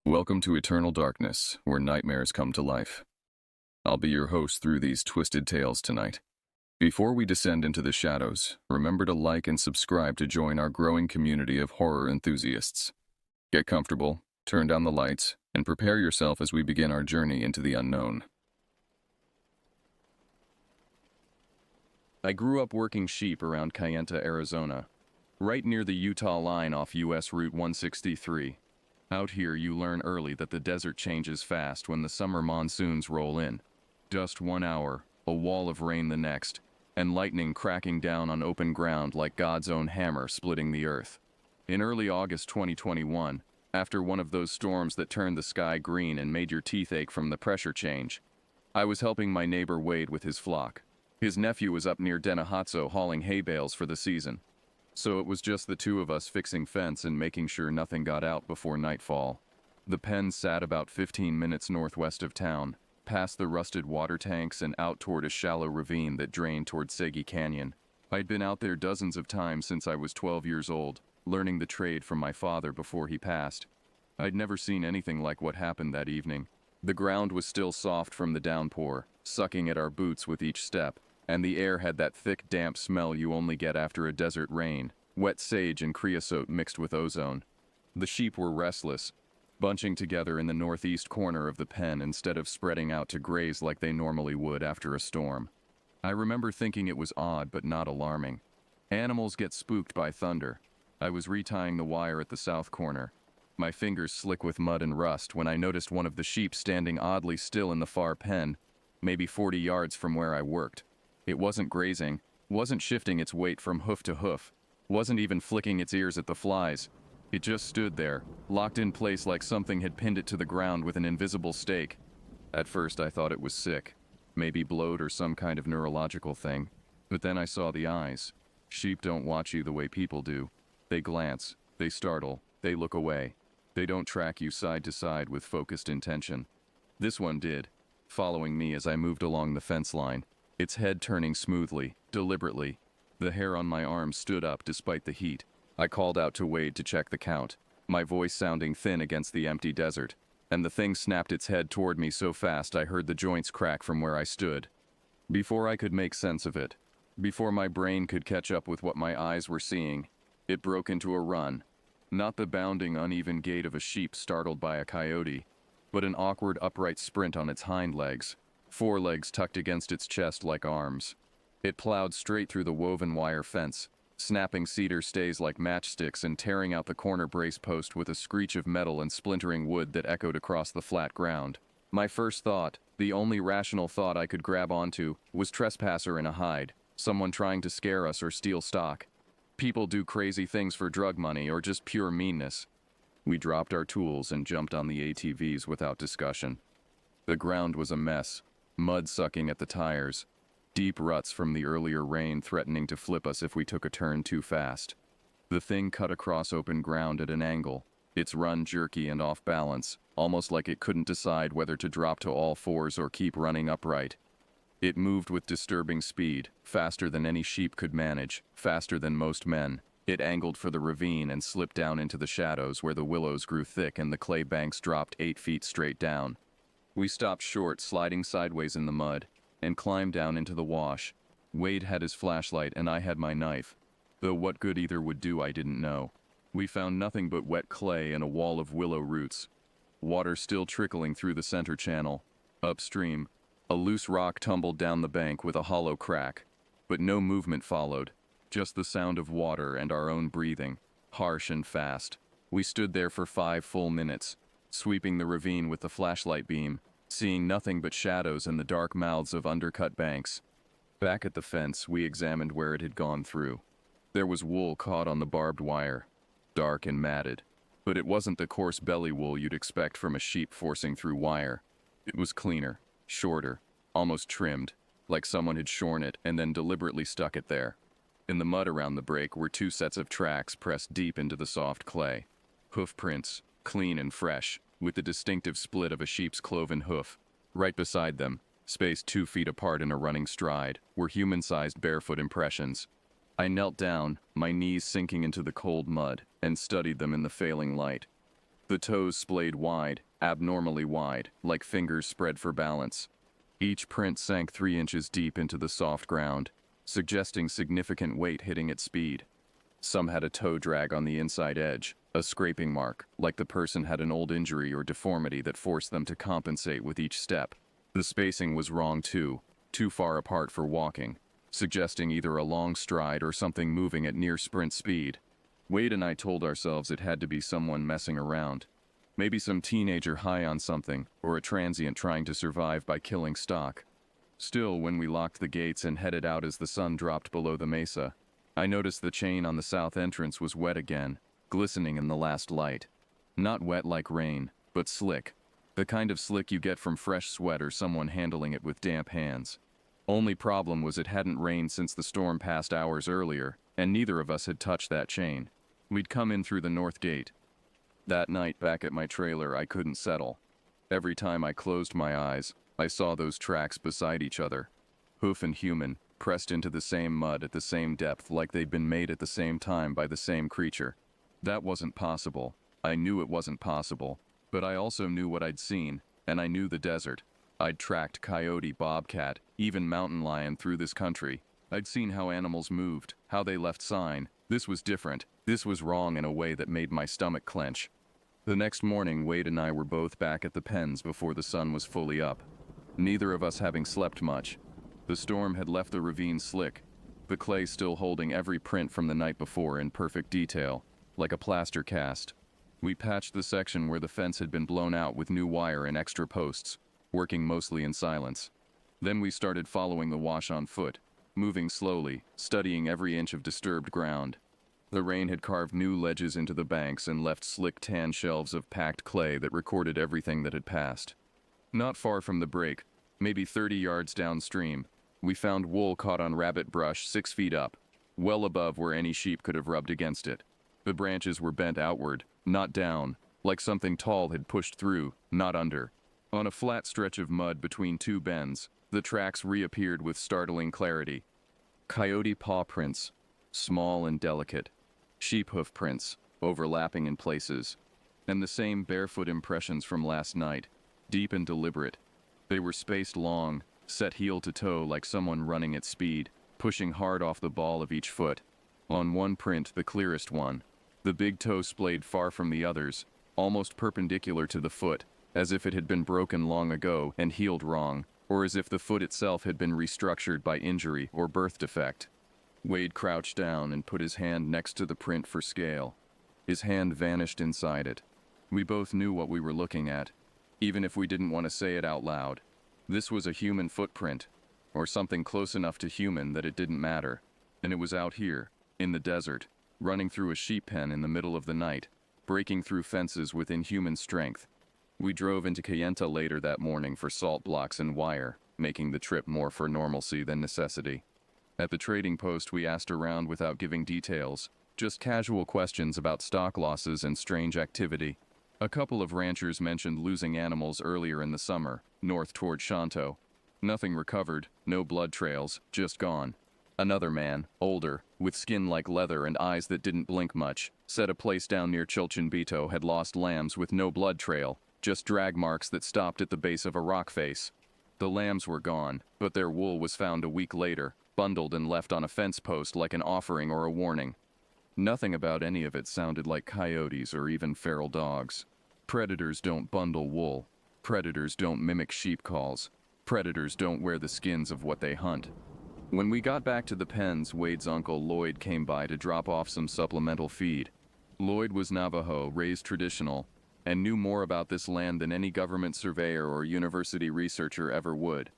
Welcome to Eternal Darkness, where nightmares come to life. I'll be your host through these twisted tales tonight. Before we descend into the shadows, remember to like and subscribe to join our growing community of horror enthusiasts. Get comfortable, turn down the lights, and prepare yourself as we begin our journey into the unknown. I grew up working sheep around Kayenta, Arizona, right near the Utah line off US Route 163. Out here, you learn early that the desert changes fast when the summer monsoons roll in. Dust 1 hour, a wall of rain the next, and lightning cracking down on open ground like God's own hammer splitting the earth. In early August 2021, after one of those storms that turned the sky green and made your teeth ache from the pressure change, I was helping my neighbor Wade with his flock. His nephew was up near Dennehotso hauling hay bales for the season. So it was just the two of us fixing fence and making sure nothing got out before nightfall. The pen sat about 15 minutes northwest of town, past the rusted water tanks and out toward a shallow ravine that drained toward Segi Canyon. I'd been out there dozens of times since I was 12 years old, learning the trade from my father before he passed. I'd never seen anything like what happened that evening. The ground was still soft from the downpour, sucking at our boots with each step, and the air had that thick, damp smell you only get after a desert rain, wet sage and creosote mixed with ozone. The sheep were restless, bunching together in the northeast corner of the pen instead of spreading out to graze like they normally would after a storm. I remember thinking it was odd but not alarming. Animals get spooked by thunder. I was retying the wire at the south corner, my fingers slick with mud and rust, when I noticed one of the sheep standing oddly still in the far pen, maybe 40 yards from where I worked. It wasn't grazing, wasn't shifting its weight from hoof to hoof, wasn't even flicking its ears at the flies. It just stood there, locked in place like something had pinned it to the ground with an invisible stake. At first I thought it was sick, maybe bloat or some kind of neurological thing. But then I saw the eyes. Sheep don't watch you the way people do. They glance, they startle, they look away. They don't track you side to side with focused intention. This one did, following me as I moved along the fence line, its head turning smoothly, deliberately. The hair on my arm stood up despite the heat. I called out to Wade to check the count, my voice sounding thin against the empty desert, and the thing snapped its head toward me so fast I heard the joints crack from where I stood. Before I could make sense of it, before my brain could catch up with what my eyes were seeing, it broke into a run. Not the bounding, uneven gait of a sheep startled by a coyote, but an awkward upright sprint on its hind legs, forelegs tucked against its chest like arms. It plowed straight through the woven wire fence, snapping cedar stays like matchsticks and tearing out the corner brace post with a screech of metal and splintering wood that echoed across the flat ground. My first thought, the only rational thought I could grab onto, was trespasser in a hide, someone trying to scare us or steal stock. People do crazy things for drug money or just pure meanness. We dropped our tools and jumped on the ATVs without discussion. The ground was a mess, mud sucking at the tires, deep ruts from the earlier rain threatening to flip us if we took a turn too fast. The thing cut across open ground at an angle, its run jerky and off balance, almost like it couldn't decide whether to drop to all fours or keep running upright. It moved with disturbing speed, faster than any sheep could manage, faster than most men. It angled for the ravine and slipped down into the shadows where the willows grew thick and the clay banks dropped 8 feet straight down. We stopped short, sliding sideways in the mud, and climbed down into the wash. Wade had his flashlight and I had my knife, though what good either would do I didn't know. We found nothing but wet clay and a wall of willow roots. Water still trickling through the center channel. Upstream, a loose rock tumbled down the bank with a hollow crack, but no movement followed, just the sound of water and our own breathing, harsh and fast. We stood there for 5 full minutes, sweeping the ravine with the flashlight beam, seeing nothing but shadows and the dark mouths of undercut banks. Back at the fence, we examined where it had gone through. There was wool caught on the barbed wire, dark and matted, but it wasn't the coarse belly wool you'd expect from a sheep forcing through wire. It was cleaner, shorter, almost trimmed, like someone had shorn it and then deliberately stuck it there. In the mud around the break were 2 sets of tracks pressed deep into the soft clay. Hoof prints, clean and fresh, with the distinctive split of a sheep's cloven hoof. Right beside them, spaced 2 feet apart in a running stride, were human-sized barefoot impressions. I knelt down, my knees sinking into the cold mud, and studied them in the failing light. The toes splayed wide, abnormally wide, like fingers spread for balance. Each print sank 3 inches deep into the soft ground, suggesting significant weight hitting at speed. Some had a toe drag on the inside edge, a scraping mark, like the person had an old injury or deformity that forced them to compensate with each step. The spacing was wrong too far apart for walking, suggesting either a long stride or something moving at near sprint speed. Wade and I told ourselves it had to be someone messing around. Maybe some teenager high on something, or a transient trying to survive by killing stock. Still, when we locked the gates and headed out as the sun dropped below the mesa, I noticed the chain on the south entrance was wet again, glistening in the last light. Not wet like rain, but slick. The kind of slick you get from fresh sweat or someone handling it with damp hands. Only problem was it hadn't rained since the storm passed hours earlier, and neither of us had touched that chain. We'd come in through the north gate. That night back at my trailer, I couldn't settle. Every time I closed my eyes, I saw those tracks beside each other. Hoof and human, pressed into the same mud at the same depth like they'd been made at the same time by the same creature. That wasn't possible. I knew it wasn't possible. But I also knew what I'd seen, and I knew the desert. I'd tracked coyote, bobcat, even mountain lion through this country. I'd seen how animals moved, how they left sign. This was different. This was wrong in a way that made my stomach clench. The next morning, Wade and I were both back at the pens before the sun was fully up. Neither of us having slept much. The storm had left the ravine slick, the clay still holding every print from the night before in perfect detail, like a plaster cast. We patched the section where the fence had been blown out with new wire and extra posts, working mostly in silence. Then we started following the wash on foot, moving slowly, studying every inch of disturbed ground. The rain had carved new ledges into the banks and left slick tan shelves of packed clay that recorded everything that had passed. Not far from the break, maybe 30 yards downstream, we found wool caught on rabbit brush 6 feet up, well above where any sheep could have rubbed against it. The branches were bent outward, not down, like something tall had pushed through, not under. On a flat stretch of mud between 2 bends, the tracks reappeared with startling clarity. Coyote paw prints, small and delicate. Sheep hoof prints, overlapping in places. And the same barefoot impressions from last night, deep and deliberate. They were spaced long, set heel to toe like someone running at speed, pushing hard off the ball of each foot. On one print, the clearest one, the big toe splayed far from the others, almost perpendicular to the foot, as if it had been broken long ago and healed wrong, or as if the foot itself had been restructured by injury or birth defect. Wade crouched down and put his hand next to the print for scale. His hand vanished inside it. We both knew what we were looking at, even if we didn't want to say it out loud. This was a human footprint, or something close enough to human that it didn't matter. And it was out here, in the desert, running through a sheep pen in the middle of the night, breaking through fences with inhuman strength. We drove into Kayenta later that morning for salt blocks and wire, making the trip more for normalcy than necessity. At the trading post, we asked around without giving details, just casual questions about stock losses and strange activity. A couple of ranchers mentioned losing animals earlier in the summer, north toward Shanto. Nothing recovered, no blood trails, just gone. Another man, older, with skin like leather and eyes that didn't blink much, said a place down near Chilchinbito had lost lambs with no blood trail, just drag marks that stopped at the base of a rock face. The lambs were gone, but their wool was found a week later, bundled and left on a fence post like an offering or a warning. Nothing about any of it sounded like coyotes or even feral dogs. Predators don't bundle wool. Predators don't mimic sheep calls. Predators don't wear the skins of what they hunt. When we got back to the pens, Wade's uncle Lloyd came by to drop off some supplemental feed. Lloyd was Navajo, raised traditional, and knew more about this land than any government surveyor or university researcher ever would.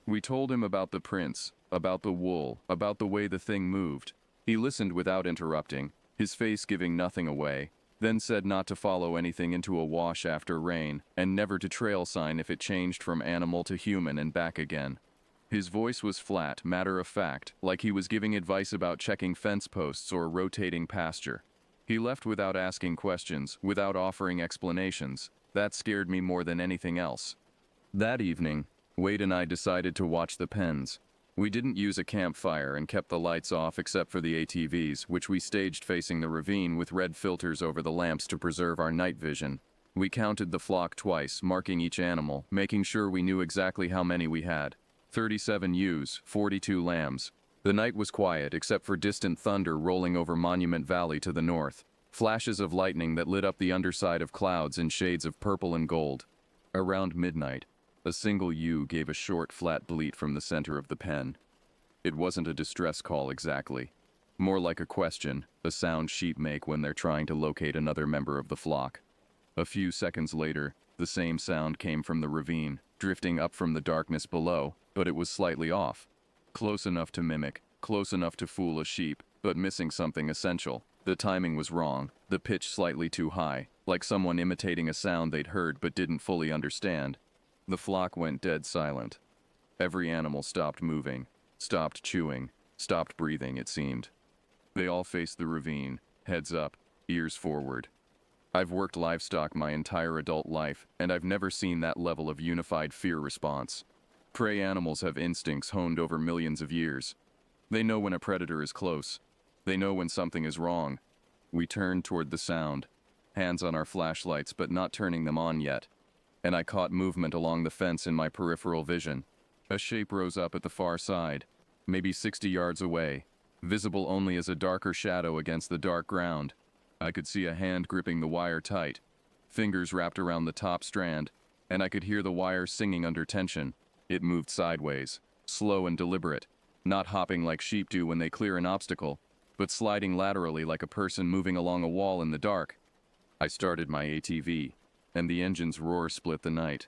We told him about the prints, about the wool, about the way the thing moved. He listened without interrupting, his face giving nothing away, then said not to follow anything into a wash after rain, and never to trail sign if it changed from animal to human and back again. His voice was flat, matter-of-fact, like he was giving advice about checking fence posts or rotating pasture. He left without asking questions, without offering explanations. That scared me more than anything else. That evening, Wade and I decided to watch the pens. We didn't use a campfire and kept the lights off except for the ATVs, which we staged facing the ravine with red filters over the lamps to preserve our night vision. We counted the flock twice, marking each animal, making sure we knew exactly how many we had. 37 ewes, 42 lambs. The night was quiet except for distant thunder rolling over Monument Valley to the north. Flashes of lightning that lit up the underside of clouds in shades of purple and gold. Around midnight, a single ewe gave a short, flat bleat from the center of the pen. It wasn't a distress call exactly. More like a question, a sound sheep make when they're trying to locate another member of the flock. A few seconds later, the same sound came from the ravine, drifting up from the darkness below, but it was slightly off. Close enough to mimic, close enough to fool a sheep, but missing something essential. The timing was wrong, the pitch slightly too high, like someone imitating a sound they'd heard but didn't fully understand. The flock went dead silent. Every animal stopped moving, stopped chewing, stopped breathing, it seemed. They all faced the ravine, heads up, ears forward. I've worked livestock my entire adult life, and I've never seen that level of unified fear response. Prey animals have instincts honed over millions of years. They know when a predator is close. They know when something is wrong. We turned toward the sound, hands on our flashlights but not turning them on yet, and I caught movement along the fence in my peripheral vision. A shape rose up at the far side, maybe 60 yards away, visible only as a darker shadow against the dark ground. I could see a hand gripping the wire tight, fingers wrapped around the top strand, and I could hear the wire singing under tension. It moved sideways, slow and deliberate, not hopping like sheep do when they clear an obstacle, but sliding laterally like a person moving along a wall in the dark. I started my ATV, and the engine's roar split the night.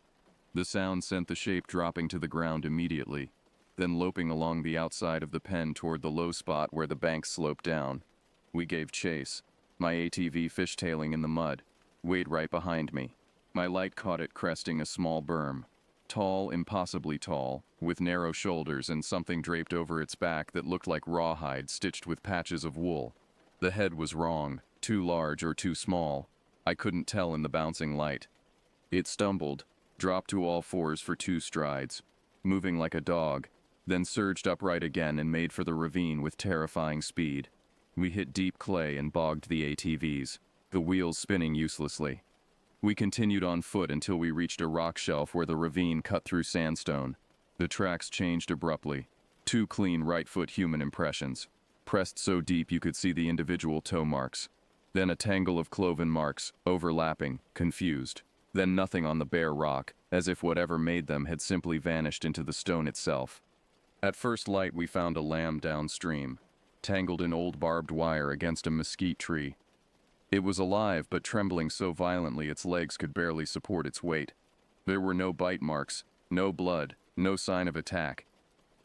The sound sent the shape dropping to the ground immediately, then loping along the outside of the pen toward the low spot where the bank sloped down. We gave chase, my ATV fishtailing in the mud, Wade right behind me. My light caught it cresting a small berm. Tall, impossibly tall, with narrow shoulders and something draped over its back that looked like rawhide stitched with patches of wool. The head was wrong, too large or too small. I couldn't tell in the bouncing light. It stumbled, dropped to all fours for 2 strides, moving like a dog, then surged upright again and made for the ravine with terrifying speed. We hit deep clay and bogged the ATVs, the wheels spinning uselessly. We continued on foot until we reached a rock shelf where the ravine cut through sandstone. The tracks changed abruptly. 2 clean right-foot human impressions, pressed so deep you could see the individual toe marks. Then a tangle of cloven marks, overlapping, confused. Then nothing on the bare rock, as if whatever made them had simply vanished into the stone itself. At first light we found a lamb downstream, tangled in old barbed wire against a mesquite tree. It was alive but trembling so violently its legs could barely support its weight. There were no bite marks, no blood, no sign of attack.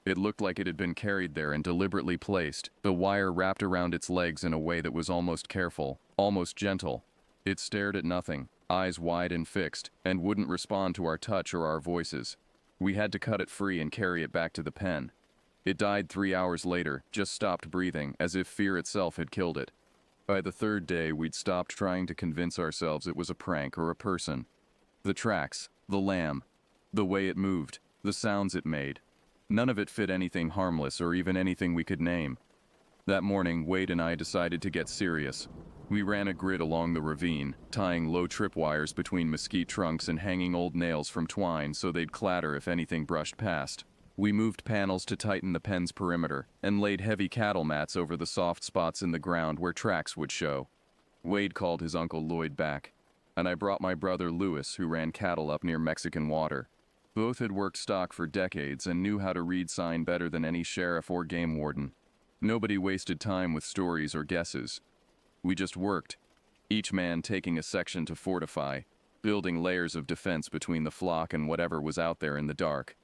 It looked like it had been carried there and deliberately placed, the wire wrapped around its legs in a way that was almost careful, almost gentle. It stared at nothing, eyes wide and fixed, and wouldn't respond to our touch or our voices. We had to cut it free and carry it back to the pen. It died 3 hours later, just stopped breathing, as if fear itself had killed it. By the 3rd day, we'd stopped trying to convince ourselves it was a prank or a person. The tracks, the lamb, the way it moved, the sounds it made. None of it fit anything harmless or even anything we could name. That morning, Wade and I decided to get serious. We ran a grid along the ravine, tying low tripwires between mesquite trunks and hanging old nails from twine so they'd clatter if anything brushed past. We moved panels to tighten the pen's perimeter, and laid heavy cattle mats over the soft spots in the ground where tracks would show. Wade called his Uncle Lloyd back, and I brought my brother Louis, who ran cattle up near Mexican Water. Both had worked stock for decades and knew how to read sign better than any sheriff or game warden. Nobody wasted time with stories or guesses. We just worked, each man taking a section to fortify, building layers of defense between the flock and whatever was out there in the dark.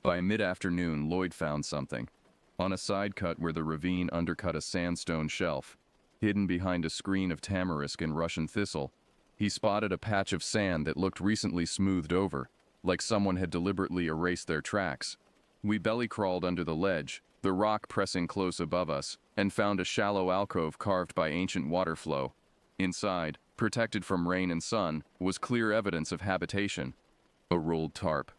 By mid-afternoon, Lloyd found something. On a side cut where the ravine undercut a sandstone shelf, hidden behind a screen of tamarisk and Russian thistle, he spotted a patch of sand that looked recently smoothed over, like someone had deliberately erased their tracks. We belly-crawled under the ledge, the rock pressing close above us, and found a shallow alcove carved by ancient water flow. Inside, protected from rain and sun, was clear evidence of habitation. A rolled tarp.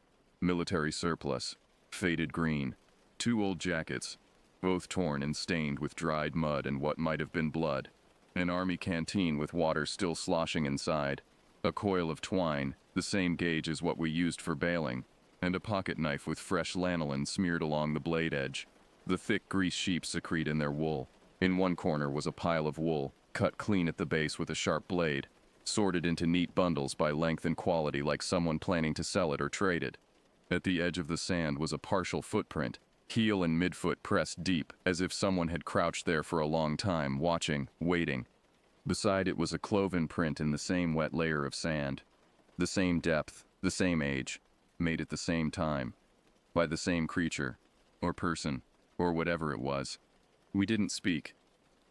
Military surplus, faded green, 2 old jackets, both torn and stained with dried mud and what might have been blood, an army canteen with water still sloshing inside, A coil of twine, the same gauge as what we used for baling, and a pocket knife with fresh lanolin smeared along the blade edge. The thick grease sheep secrete in their wool. In one corner was a pile of wool, cut clean at the base with a sharp blade, sorted into neat bundles by length and quality like someone planning to sell it or trade it. At the edge of the sand was a partial footprint, heel and midfoot pressed deep, as if someone had crouched there for a long time, watching, waiting. Beside it was a cloven print in the same wet layer of sand. The same depth, the same age, made at the same time, by the same creature, or person, or whatever it was. We didn't speak.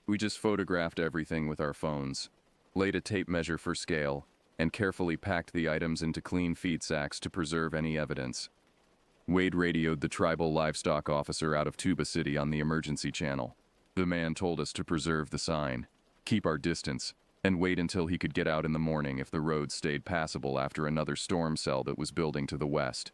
We just photographed everything with our phones, laid a tape measure for scale, and carefully packed the items into clean feed sacks to preserve any evidence. Wade radioed the tribal livestock officer out of Tuba City on the emergency channel. The man told us to preserve the sign, keep our distance, and wait until he could get out in the morning if the road stayed passable after another storm cell that was building to the west.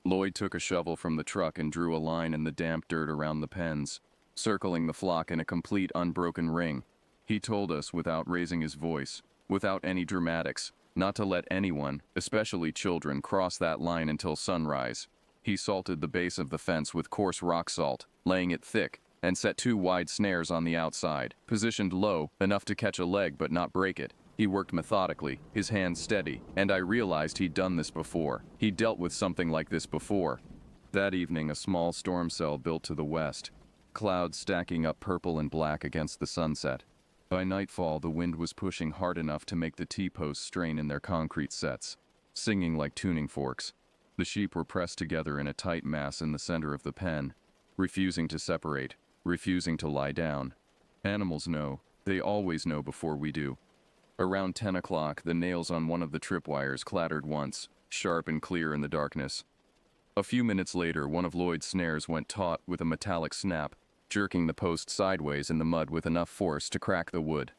Lloyd took a shovel from the truck and drew a line in the damp dirt around the pens, circling the flock in a complete unbroken ring. He told us, without raising his voice, without any dramatics, not to let anyone, especially children, cross that line until sunrise. He salted the base of the fence with coarse rock salt, laying it thick, and set 2 wide snares on the outside, positioned low, enough to catch a leg but not break it. He worked methodically, his hands steady, and I realized he'd done this before. He'd dealt with something like this before. That evening, a small storm cell built to the west, clouds stacking up purple and black against the sunset. By nightfall, the wind was pushing hard enough to make the T-posts strain in their concrete sets, singing like tuning forks. The sheep were pressed together in a tight mass in the center of the pen, refusing to separate, refusing to lie down. Animals know. They always know before we do. Around 10 o'clock, the nails on one of the tripwires clattered once, sharp and clear in the darkness. A few minutes later, one of Lloyd's snares went taut with a metallic snap, jerking the post sideways in the mud with enough force to crack the wood.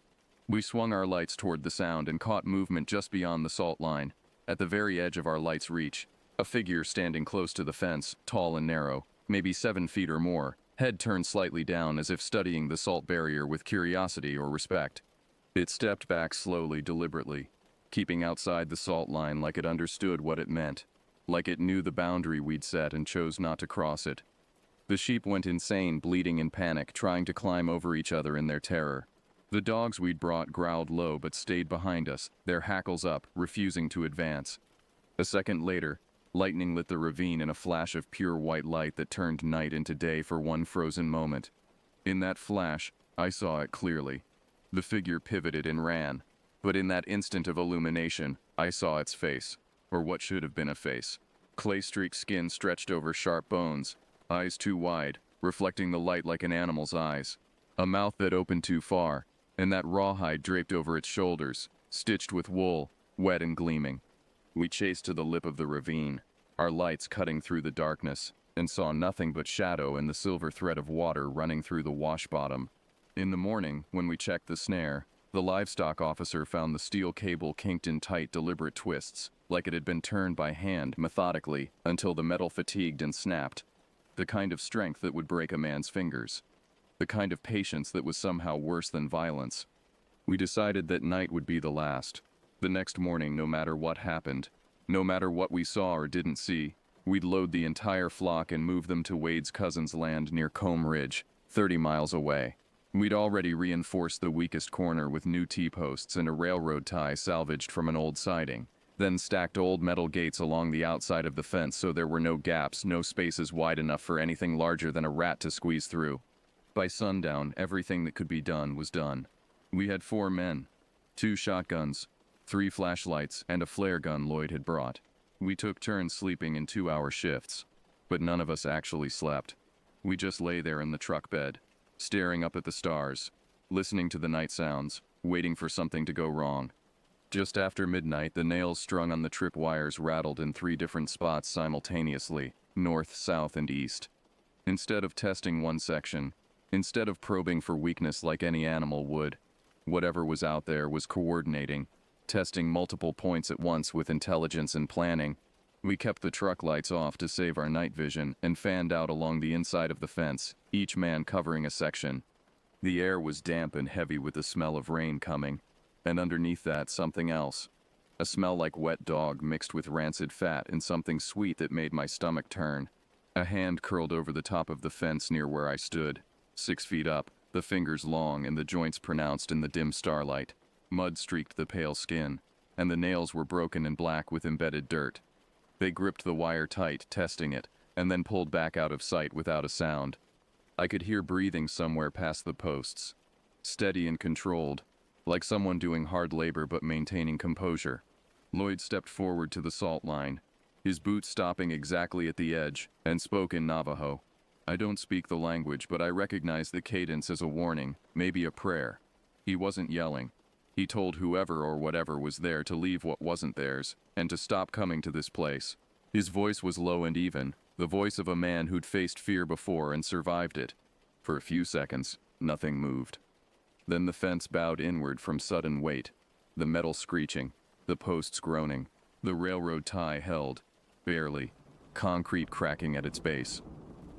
We swung our lights toward the sound and caught movement just beyond the salt line, at the very edge of our light's reach. A figure standing close to the fence, tall and narrow, maybe 7 feet or more, head turned slightly down as if studying the salt barrier with curiosity or respect. It stepped back slowly, deliberately, keeping outside the salt line like it understood what it meant, like it knew the boundary we'd set and chose not to cross it. The sheep went insane, bleating in panic, trying to climb over each other in their terror. The dogs we'd brought growled low but stayed behind us, their hackles up, refusing to advance. A second later, lightning lit the ravine in a flash of pure white light that turned night into day for one frozen moment. In that flash, I saw it clearly. The figure pivoted and ran, but in that instant of illumination, I saw its face, or what should have been a face. Clay-streaked skin stretched over sharp bones, eyes too wide, reflecting the light like an animal's eyes. A mouth that opened too far, and that rawhide draped over its shoulders, stitched with wool, wet and gleaming. We chased to the lip of the ravine, our lights cutting through the darkness, and saw nothing but shadow and the silver thread of water running through the wash bottom. In the morning, when we checked the snare, the livestock officer found the steel cable kinked in tight, deliberate twists, like it had been turned by hand, methodically, until the metal fatigued and snapped. The kind of strength that would break a man's fingers. The kind of patience that was somehow worse than violence. We decided that night would be the last. The next morning, no matter what happened, no matter what we saw or didn't see, we'd load the entire flock and move them to Wade's cousin's land near Combe Ridge, 30 miles away. We'd already reinforced the weakest corner with new T-posts and a railroad tie salvaged from an old siding, then stacked old metal gates along the outside of the fence so there were no gaps, no spaces wide enough for anything larger than a rat to squeeze through. By sundown, everything that could be done was done. We had 4 men, 2 shotguns, 3 flashlights, and a flare gun Lloyd had brought. We took turns sleeping in 2-hour shifts, but none of us actually slept. We just lay there in the truck bed, staring up at the stars, listening to the night sounds, waiting for something to go wrong. Just after midnight, the nails strung on the trip wires rattled in 3 different spots simultaneously, north, south, and east. Instead of testing one section, instead of probing for weakness like any animal would, whatever was out there was coordinating, testing multiple points at once with intelligence and planning. We kept the truck lights off to save our night vision and fanned out along the inside of the fence, each man covering a section. The air was damp and heavy with the smell of rain coming, and underneath that something else. A smell like wet dog mixed with rancid fat and something sweet that made my stomach turn. A hand curled over the top of the fence near where I stood, 6 feet up, the fingers long and the joints pronounced in the dim starlight. Mud streaked the pale skin, and the nails were broken and black with embedded dirt. They gripped the wire tight, testing it, and then pulled back out of sight without a sound. I could hear breathing somewhere past the posts. Steady and controlled, like someone doing hard labor but maintaining composure. Lloyd stepped forward to the salt line, his boots stopping exactly at the edge, and spoke in Navajo. I don't speak the language, but I recognize the cadence as a warning, maybe a prayer. He wasn't yelling. He told whoever or whatever was there to leave what wasn't theirs, and to stop coming to this place. His voice was low and even, the voice of a man who'd faced fear before and survived it. For a few seconds, nothing moved. Then the fence bowed inward from sudden weight, the metal screeching, the posts groaning, the railroad tie held, barely, concrete cracking at its base.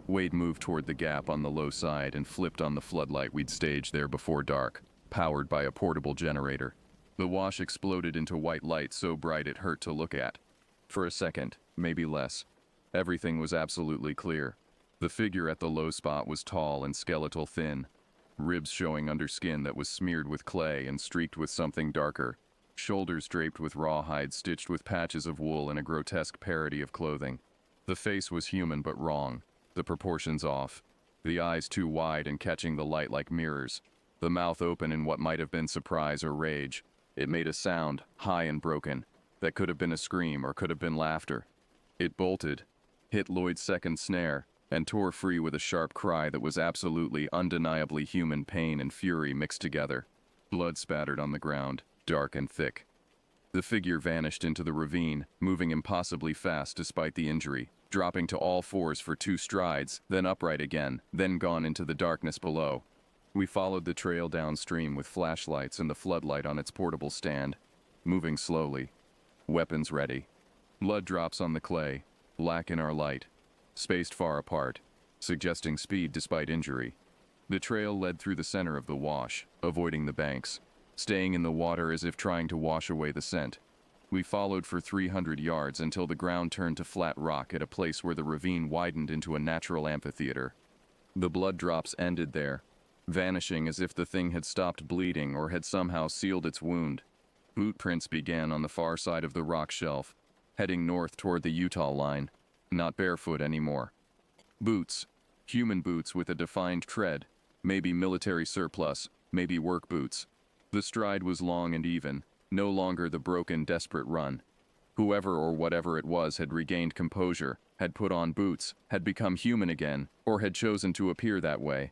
Wade moved toward the gap on the low side and flipped on the floodlight we'd staged there before dark, powered by a portable generator. The wash exploded into white light so bright it hurt to look at. For a second, maybe less, everything was absolutely clear. The figure at the low spot was tall and skeletal thin, ribs showing under skin that was smeared with clay and streaked with something darker, shoulders draped with rawhide stitched with patches of wool in a grotesque parody of clothing. The face was human but wrong, the proportions off, the eyes too wide and catching the light like mirrors, the mouth open in what might have been surprise or rage. It made a sound, high and broken, that could have been a scream or could have been laughter. It bolted, hit Lloyd's second snare, and tore free with a sharp cry that was absolutely, undeniably human pain and fury mixed together. Blood spattered on the ground, dark and thick. The figure vanished into the ravine, moving impossibly fast despite the injury, dropping to all fours for 2 strides, then upright again, then gone into the darkness below. We followed the trail downstream with flashlights and the floodlight on its portable stand, moving slowly, weapons ready. Blood drops on the clay, black in our light, spaced far apart, suggesting speed despite injury. The trail led through the center of the wash, avoiding the banks, staying in the water as if trying to wash away the scent. We followed for 300 yards until the ground turned to flat rock at a place where the ravine widened into a natural amphitheater. The blood drops ended there, vanishing as if the thing had stopped bleeding or had somehow sealed its wound. Boot prints began on the far side of the rock shelf, heading north toward the Utah line, not barefoot anymore. Boots, human boots with a defined tread, maybe military surplus, maybe work boots. The stride was long and even, no longer the broken, desperate run. Whoever or whatever it was had regained composure, had put on boots, had become human again, or had chosen to appear that way.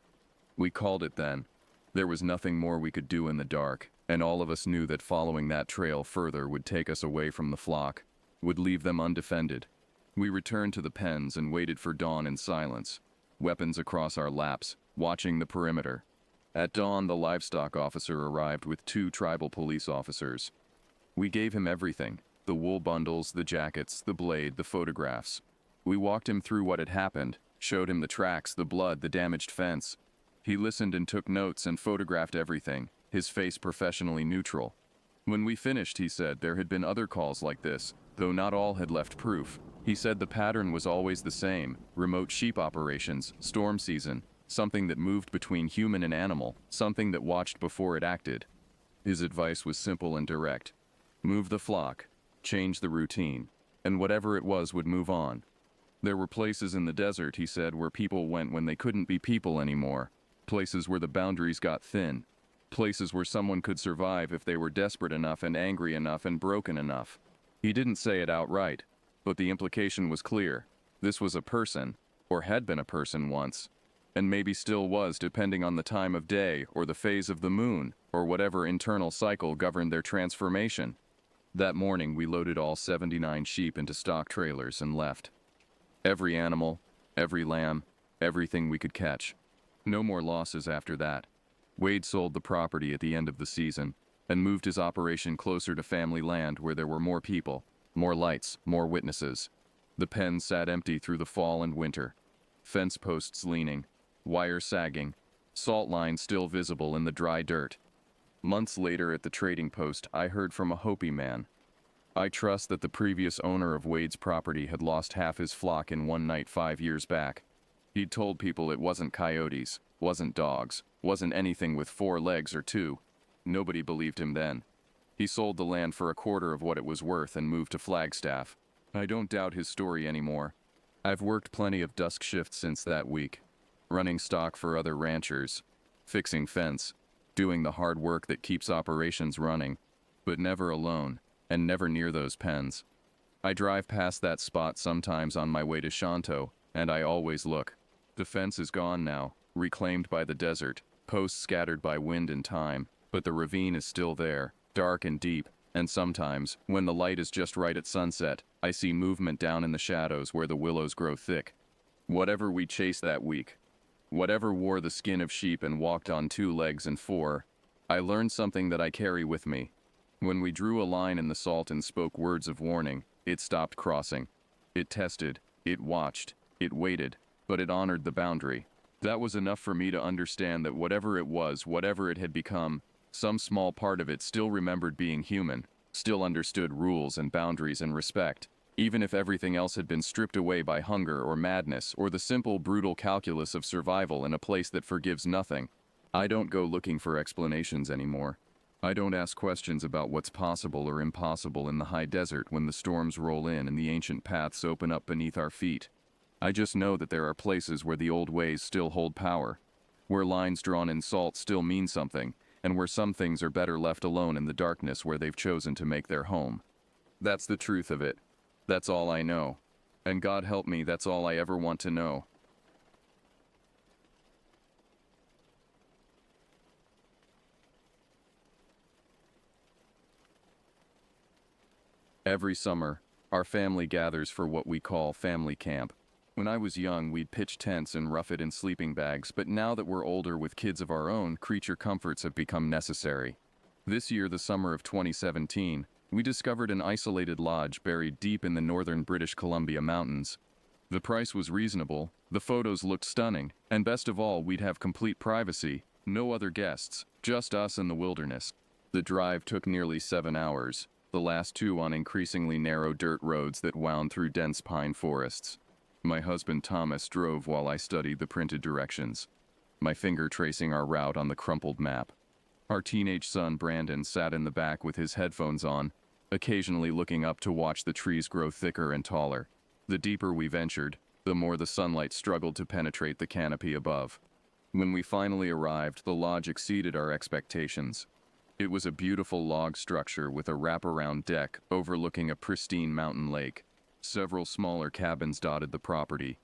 We called it then. There was nothing more we could do in the dark, and all of us knew that following that trail further would take us away from the flock, would leave them undefended. We returned to the pens and waited for dawn in silence, weapons across our laps, watching the perimeter. At dawn, the livestock officer arrived with 2 tribal police officers. We gave him everything, the wool bundles, the jackets, the blade, the photographs. We walked him through what had happened, showed him the tracks, the blood, the damaged fence. He listened and took notes and photographed everything, his face professionally neutral. When we finished, he said there had been other calls like this, though not all had left proof. He said the pattern was always the same: remote sheep operations, storm season, something that moved between human and animal, something that watched before it acted. His advice was simple and direct. Move the flock, change the routine, and whatever it was would move on. There were places in the desert, he said, where people went when they couldn't be people anymore. Places where the boundaries got thin. Places where someone could survive if they were desperate enough and angry enough and broken enough. He didn't say it outright, but the implication was clear. This was a person, or had been a person once, and maybe still was depending on the time of day or the phase of the moon or whatever internal cycle governed their transformation. That morning we loaded all 79 sheep into stock trailers and left. Every animal, every lamb, everything we could catch. No more losses after that. Wade sold the property at the end of the season and moved his operation closer to family land where there were more people, more lights, more witnesses. The pen sat empty through the fall and winter. Fence posts leaning, wire sagging, salt lines still visible in the dry dirt. Months later at the trading post, I heard from a Hopi man. I trust that the previous owner of Wade's property had lost half his flock in one night 5 years back. He'd told people it wasn't coyotes, wasn't dogs, wasn't anything with 4 legs or 2. Nobody believed him then. He sold the land for a quarter of what it was worth and moved to Flagstaff. I don't doubt his story anymore. I've worked plenty of dusk shifts since that week, running stock for other ranchers, fixing fence, doing the hard work that keeps operations running, but never alone, and never near those pens. I drive past that spot sometimes on my way to Shanto, and I always look. The fence is gone now, reclaimed by the desert, posts scattered by wind and time, but the ravine is still there, dark and deep, and sometimes, when the light is just right at sunset, I see movement down in the shadows where the willows grow thick. Whatever we chased that week, whatever wore the skin of sheep and walked on 2 legs and 4, I learned something that I carry with me. When we drew a line in the salt and spoke words of warning, it stopped crossing. It tested, it watched, it waited, but it honored the boundary. That was enough for me to understand that whatever it was, whatever it had become, some small part of it still remembered being human, still understood rules and boundaries and respect, even if everything else had been stripped away by hunger or madness or the simple, brutal calculus of survival in a place that forgives nothing. I don't go looking for explanations anymore. I don't ask questions about what's possible or impossible in the high desert when the storms roll in and the ancient paths open up beneath our feet. I just know that there are places where the old ways still hold power, where lines drawn in salt still mean something, and where some things are better left alone in the darkness where they've chosen to make their home. That's the truth of it. That's all I know. And God help me, that's all I ever want to know. Every summer, our family gathers for what we call family camp. When I was young, we'd pitch tents and rough it in sleeping bags, but now that we're older with kids of our own, creature comforts have become necessary. This year, the summer of 2017, we discovered an isolated lodge buried deep in the northern British Columbia mountains. The price was reasonable, the photos looked stunning, and best of all, we'd have complete privacy, no other guests, just us and the wilderness. The drive took nearly 7 hours, the last 2 on increasingly narrow dirt roads that wound through dense pine forests. My husband Thomas drove while I studied the printed directions, my finger tracing our route on the crumpled map. Our teenage son Brandon sat in the back with his headphones on, occasionally looking up to watch the trees grow thicker and taller. The deeper we ventured, the more the sunlight struggled to penetrate the canopy above. When we finally arrived, the lodge exceeded our expectations. It was a beautiful log structure with a wraparound deck overlooking a pristine mountain lake. Several smaller cabins dotted the property,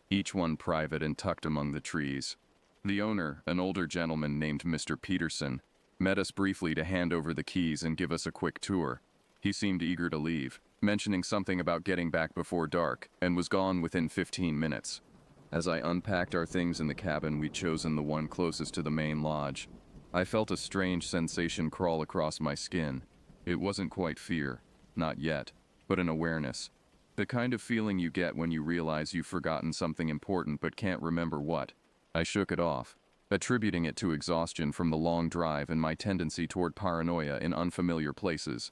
each one private and tucked among the trees. The owner, an older gentleman named Mr. Peterson, met us briefly to hand over the keys and give us a quick tour. He seemed eager to leave, mentioning something about getting back before dark, and was gone within 15 minutes. As I unpacked our things in the cabin, we'd chosen the one closest to the main lodge. I felt a strange sensation crawl across my skin. It wasn't quite fear, not yet, but an awareness. The kind of feeling you get when you realize you've forgotten something important but can't remember what. I shook it off, attributing it to exhaustion from the long drive and my tendency toward paranoia in unfamiliar places.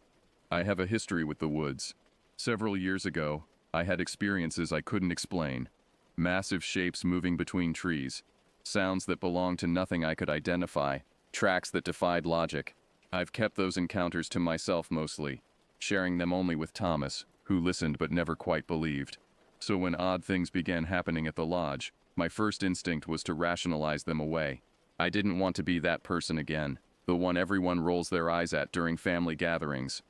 I have a history with the woods. Several years ago, I had experiences I couldn't explain. Massive shapes moving between trees, sounds that belonged to nothing I could identify, tracks that defied logic. I've kept those encounters to myself mostly, sharing them only with Thomas, who listened but never quite believed. So when odd things began happening at the lodge, my first instinct was to rationalize them away. I didn't want to be that person again, the one everyone rolls their eyes at during family gatherings.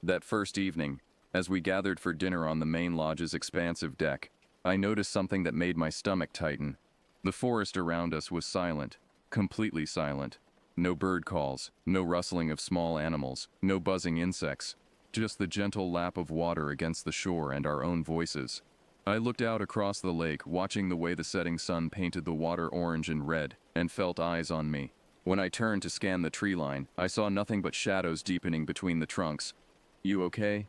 That first evening, as we gathered for dinner on the main lodge's expansive deck, I noticed something that made my stomach tighten. The forest around us was silent, completely silent. No bird calls, no rustling of small animals, no buzzing insects. Just the gentle lap of water against the shore and our own voices. I looked out across the lake, watching the way the setting sun painted the water orange and red, and felt eyes on me. When I turned to scan the tree line, I saw nothing but shadows deepening between the trunks. "You okay?"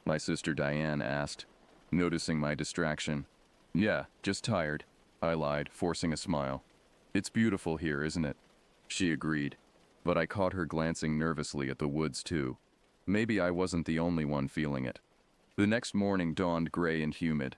my sister Diane asked, noticing my distraction. "Yeah, just tired," I lied, forcing a smile. "It's beautiful here, isn't it?" She agreed, but I caught her glancing nervously at the woods too. Maybe I wasn't the only one feeling it. The next morning dawned gray and humid.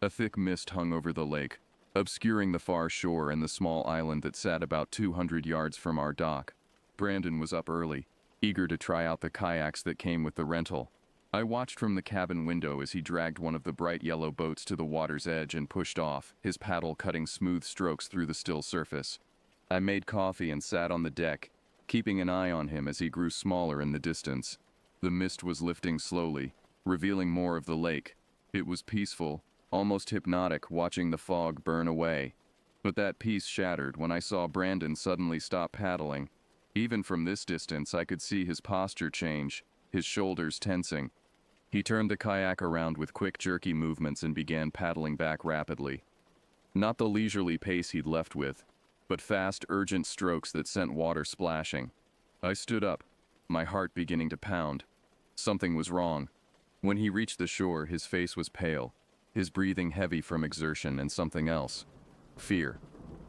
A thick mist hung over the lake, obscuring the far shore and the small island that sat about 200 yards from our dock. Brandon was up early, eager to try out the kayaks that came with the rental. I watched from the cabin window as he dragged one of the bright yellow boats to the water's edge and pushed off, his paddle cutting smooth strokes through the still surface. I made coffee and sat on the deck, keeping an eye on him as he grew smaller in the distance. The mist was lifting slowly, revealing more of the lake. It was peaceful, almost hypnotic, watching the fog burn away. But that peace shattered when I saw Brandon suddenly stop paddling. Even from this distance, I could see his posture change, his shoulders tensing. He turned the kayak around with quick, jerky movements and began paddling back rapidly. Not the leisurely pace he'd left with, but fast, urgent strokes that sent water splashing. I stood up, my heart beginning to pound. Something was wrong. When he reached the shore, his face was pale, his breathing heavy from exertion and something else. Fear.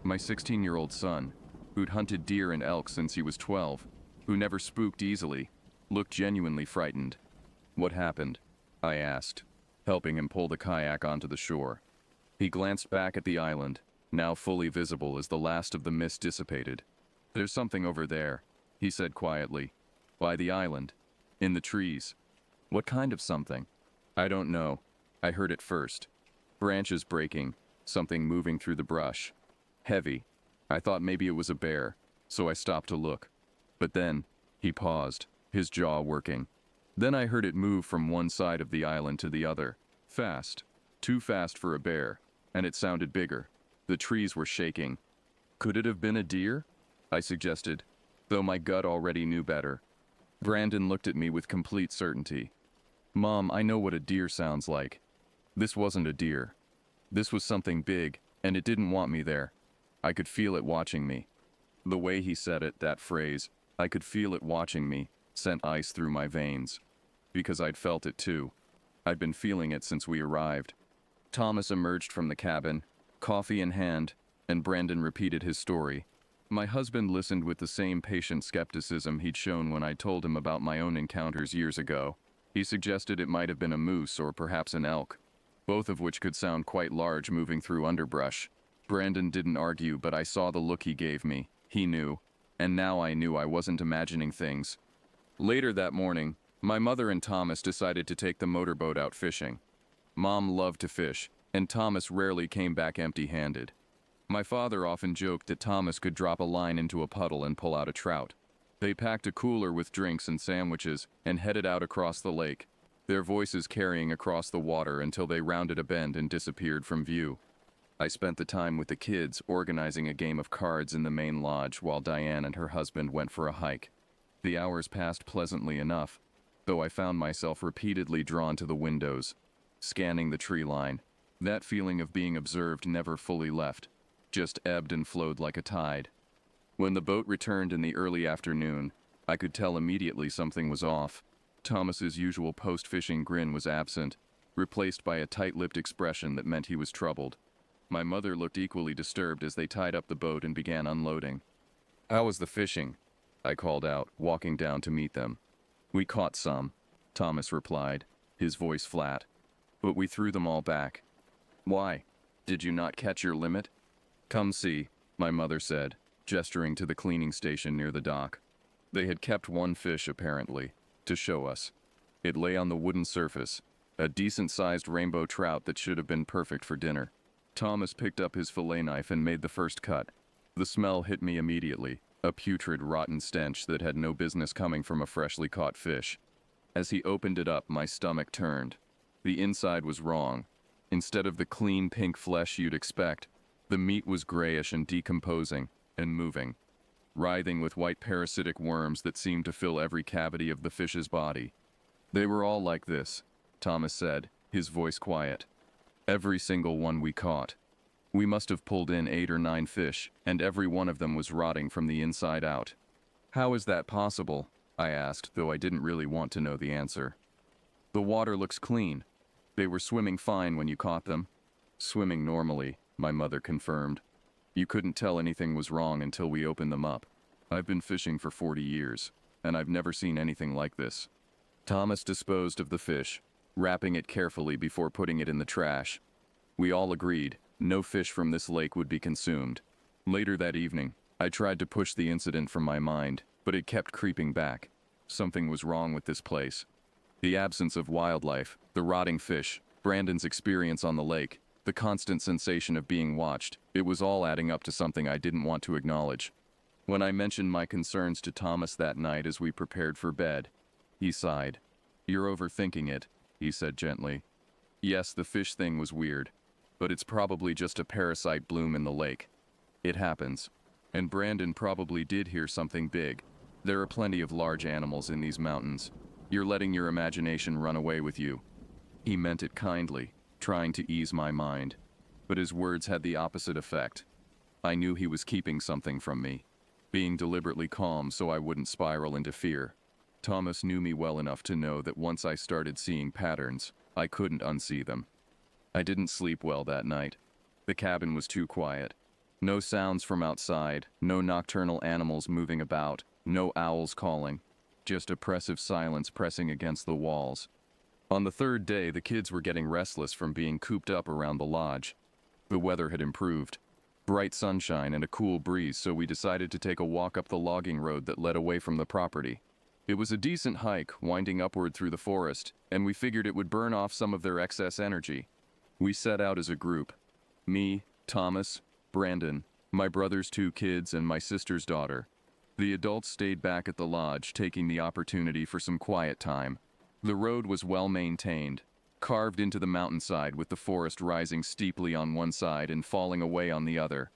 My 16-year-old son, who'd hunted deer and elk since he was 12, who never spooked easily, looked genuinely frightened. "What happened?" I asked, helping him pull the kayak onto the shore. He glanced back at the island, now fully visible as the last of the mist dissipated. "There's something over there," he said quietly. "By the island. In the trees." "What kind of something?" "I don't know. I heard it first. Branches breaking, something moving through the brush. Heavy. I thought maybe it was a bear, so I stopped to look. But then," he paused, his jaw working. "Then I heard it move from one side of the island to the other. Fast. Too fast for a bear. And it sounded bigger. The trees were shaking." "Could it have been a deer?" I suggested, though my gut already knew better. Brandon looked at me with complete certainty. "Mom, I know what a deer sounds like. This wasn't a deer. This was something big, and it didn't want me there. I could feel it watching me." The way he said it, that phrase, "I could feel it watching me," sent ice through my veins. Because I'd felt it too. I'd been feeling it since we arrived. Thomas emerged from the cabin, coffee in hand, and Brandon repeated his story. My husband listened with the same patient skepticism he'd shown when I told him about my own encounters years ago. He suggested it might have been a moose or perhaps an elk, both of which could sound quite large moving through underbrush. Brandon didn't argue, but I saw the look he gave me. He knew. And now I knew I wasn't imagining things. Later that morning, my mother and Thomas decided to take the motorboat out fishing. Mom loved to fish, and Thomas rarely came back empty-handed. My father often joked that Thomas could drop a line into a puddle and pull out a trout. They packed a cooler with drinks and sandwiches and headed out across the lake, their voices carrying across the water until they rounded a bend and disappeared from view. I spent the time with the kids organizing a game of cards in the main lodge while Diane and her husband went for a hike. The hours passed pleasantly enough, though I found myself repeatedly drawn to the windows, scanning the tree line. That feeling of being observed never fully left, just ebbed and flowed like a tide. When the boat returned in the early afternoon, I could tell immediately something was off. Thomas's usual post-fishing grin was absent, replaced by a tight-lipped expression that meant he was troubled. My mother looked equally disturbed as they tied up the boat and began unloading. "How was the fishing?" I called out, walking down to meet them. "We caught some," Thomas replied, his voice flat. "But we threw them all back." "Why? Did you not catch your limit?" "Come see," my mother said, gesturing to the cleaning station near the dock. They had kept one fish, apparently, to show us. It lay on the wooden surface, a decent-sized rainbow trout that should have been perfect for dinner. Thomas picked up his fillet knife and made the first cut. The smell hit me immediately, a putrid, rotten stench that had no business coming from a freshly caught fish. As he opened it up, my stomach turned. The inside was wrong. Instead of the clean pink flesh you'd expect, the meat was grayish and decomposing, and moving, writhing with white parasitic worms that seemed to fill every cavity of the fish's body. "They were all like this," Thomas said, his voice quiet. "Every single one we caught. We must have pulled in 8 or 9 fish, and every one of them was rotting from the inside out." "How is that possible?" I asked, though I didn't really want to know the answer. "The water looks clean. They were swimming fine when you caught them." "Swimming normally," my mother confirmed. "You couldn't tell anything was wrong until we opened them up. I've been fishing for 40 years, and I've never seen anything like this." Thomas disposed of the fish, wrapping it carefully before putting it in the trash. We all agreed no fish from this lake would be consumed. Later that evening, I tried to push the incident from my mind, but it kept creeping back. Something was wrong with this place. The absence of wildlife, the rotting fish, Brandon's experience on the lake, the constant sensation of being watched, it was all adding up to something I didn't want to acknowledge. When I mentioned my concerns to Thomas that night as we prepared for bed, he sighed. "You're overthinking it," he said gently. "Yes, the fish thing was weird, but it's probably just a parasite bloom in the lake. It happens. And Brandon probably did hear something big. There are plenty of large animals in these mountains. You're letting your imagination run away with you." He meant it kindly, trying to ease my mind, but his words had the opposite effect. I knew he was keeping something from me, being deliberately calm so I wouldn't spiral into fear. Thomas knew me well enough to know that once I started seeing patterns, I couldn't unsee them. I didn't sleep well that night. The cabin was too quiet. No sounds from outside, no nocturnal animals moving about, no owls calling, just oppressive silence pressing against the walls. On the third day, the kids were getting restless from being cooped up around the lodge. The weather had improved. Bright sunshine and a cool breeze, so we decided to take a walk up the logging road that led away from the property. It was a decent hike, winding upward through the forest, and we figured it would burn off some of their excess energy. We set out as a group. Me, Thomas, Brandon, my brother's 2 kids, and my sister's daughter. The adults stayed back at the lodge, taking the opportunity for some quiet time. The road was well maintained, carved into the mountainside with the forest rising steeply on one side and falling away on the other.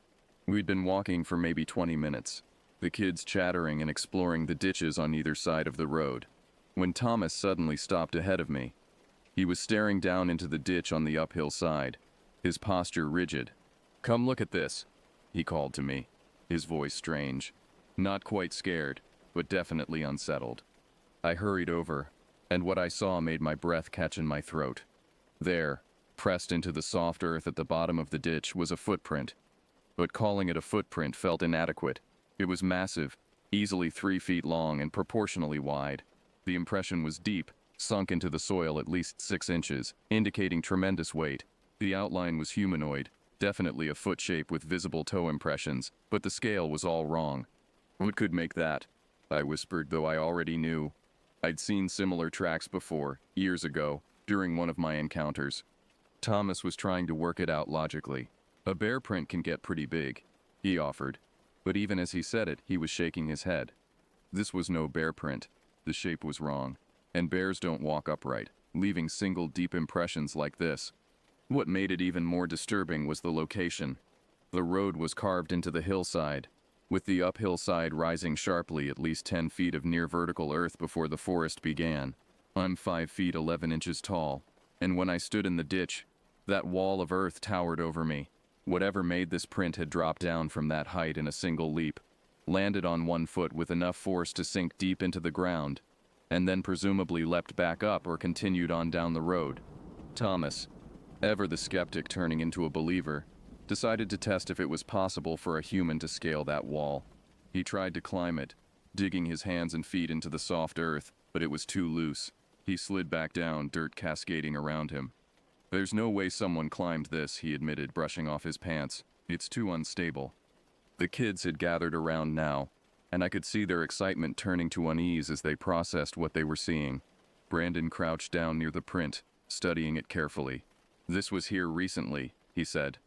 We'd been walking for maybe 20 minutes, the kids chattering and exploring the ditches on either side of the road, when Thomas suddenly stopped ahead of me. He was staring down into the ditch on the uphill side, his posture rigid. "Come look at this," he called to me, his voice strange. Not quite scared, but definitely unsettled. I hurried over, and what I saw made my breath catch in my throat. There, pressed into the soft earth at the bottom of the ditch, was a footprint. But calling it a footprint felt inadequate. It was massive, easily 3 feet long and proportionally wide. The impression was deep, sunk into the soil at least 6 inches, indicating tremendous weight. The outline was humanoid, definitely a foot shape with visible toe impressions, but the scale was all wrong. "What could make that?" I whispered, though I already knew. I'd seen similar tracks before, years ago, during one of my encounters. Thomas was trying to work it out logically. "A bear print can get pretty big," he offered. But even as he said it, he was shaking his head. This was no bear print. The shape was wrong. And bears don't walk upright, leaving single deep impressions like this. What made it even more disturbing was the location. The road was carved into the hillside, with the uphill side rising sharply at least 10 feet of near vertical earth before the forest began. I'm 5 feet 11 inches tall, and when I stood in the ditch, that wall of earth towered over me. Whatever made this print had dropped down from that height in a single leap, landed on one foot with enough force to sink deep into the ground, and then presumably leapt back up or continued on down the road. Thomas, ever the skeptic turning into a believer, decided to test if it was possible for a human to scale that wall. He tried to climb it, digging his hands and feet into the soft earth, but it was too loose. He slid back down, dirt cascading around him. "There's no way someone climbed this," he admitted, brushing off his pants. "It's too unstable." The kids had gathered around now, and I could see their excitement turning to unease as they processed what they were seeing. Brandon crouched down near the print, studying it carefully. "This was here recently," he said,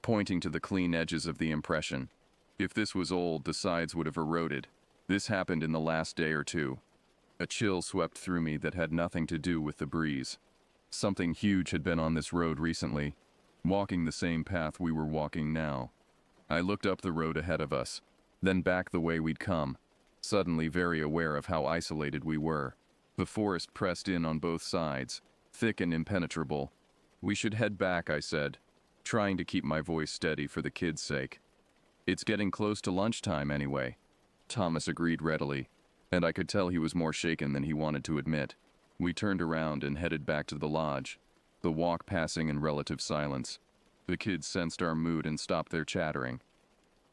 pointing to the clean edges of the impression. "If this was old, the sides would have eroded. This happened in the last day or 2. A chill swept through me that had nothing to do with the breeze. Something huge had been on this road recently, walking the same path we were walking now. I looked up the road ahead of us, then back the way we'd come, suddenly very aware of how isolated we were. The forest pressed in on both sides, thick and impenetrable. "We should head back," I said, trying to keep my voice steady for the kids' sake. "It's getting close to lunchtime anyway." Thomas agreed readily, and I could tell he was more shaken than he wanted to admit. We turned around and headed back to the lodge, the walk passing in relative silence. The kids sensed our mood and stopped their chattering.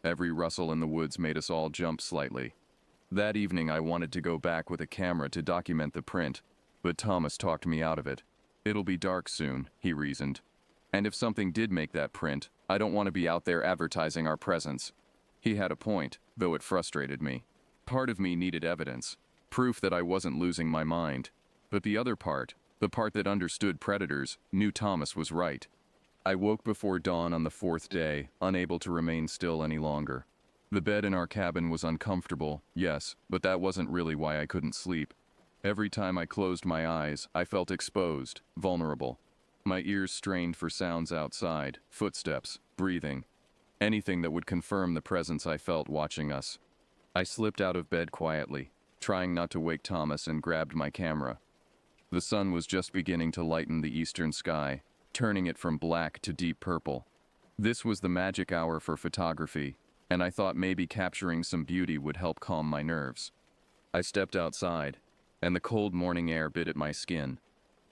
Every rustle in the woods made us all jump slightly. That evening I wanted to go back with a camera to document the print, But Thomas talked me out of it. It'll be dark soon, he reasoned. And if something did make that print, I don't want to be out there advertising our presence. He had a point, though it frustrated me. Part of me needed evidence, proof that I wasn't losing my mind. But the other part, the part that understood predators, knew Thomas was right. I woke before dawn on the fourth day, unable to remain still any longer. The bed in our cabin was uncomfortable, yes, but that wasn't really why I couldn't sleep. Every time I closed my eyes, I felt exposed, vulnerable. My ears strained for sounds outside, footsteps, breathing, anything that would confirm the presence I felt watching us. I slipped out of bed quietly, trying not to wake Thomas, and grabbed my camera. The sun was just beginning to lighten the eastern sky, turning it from black to deep purple. This was the magic hour for photography, and I thought maybe capturing some beauty would help calm my nerves. I stepped outside, and the cold morning air bit at my skin.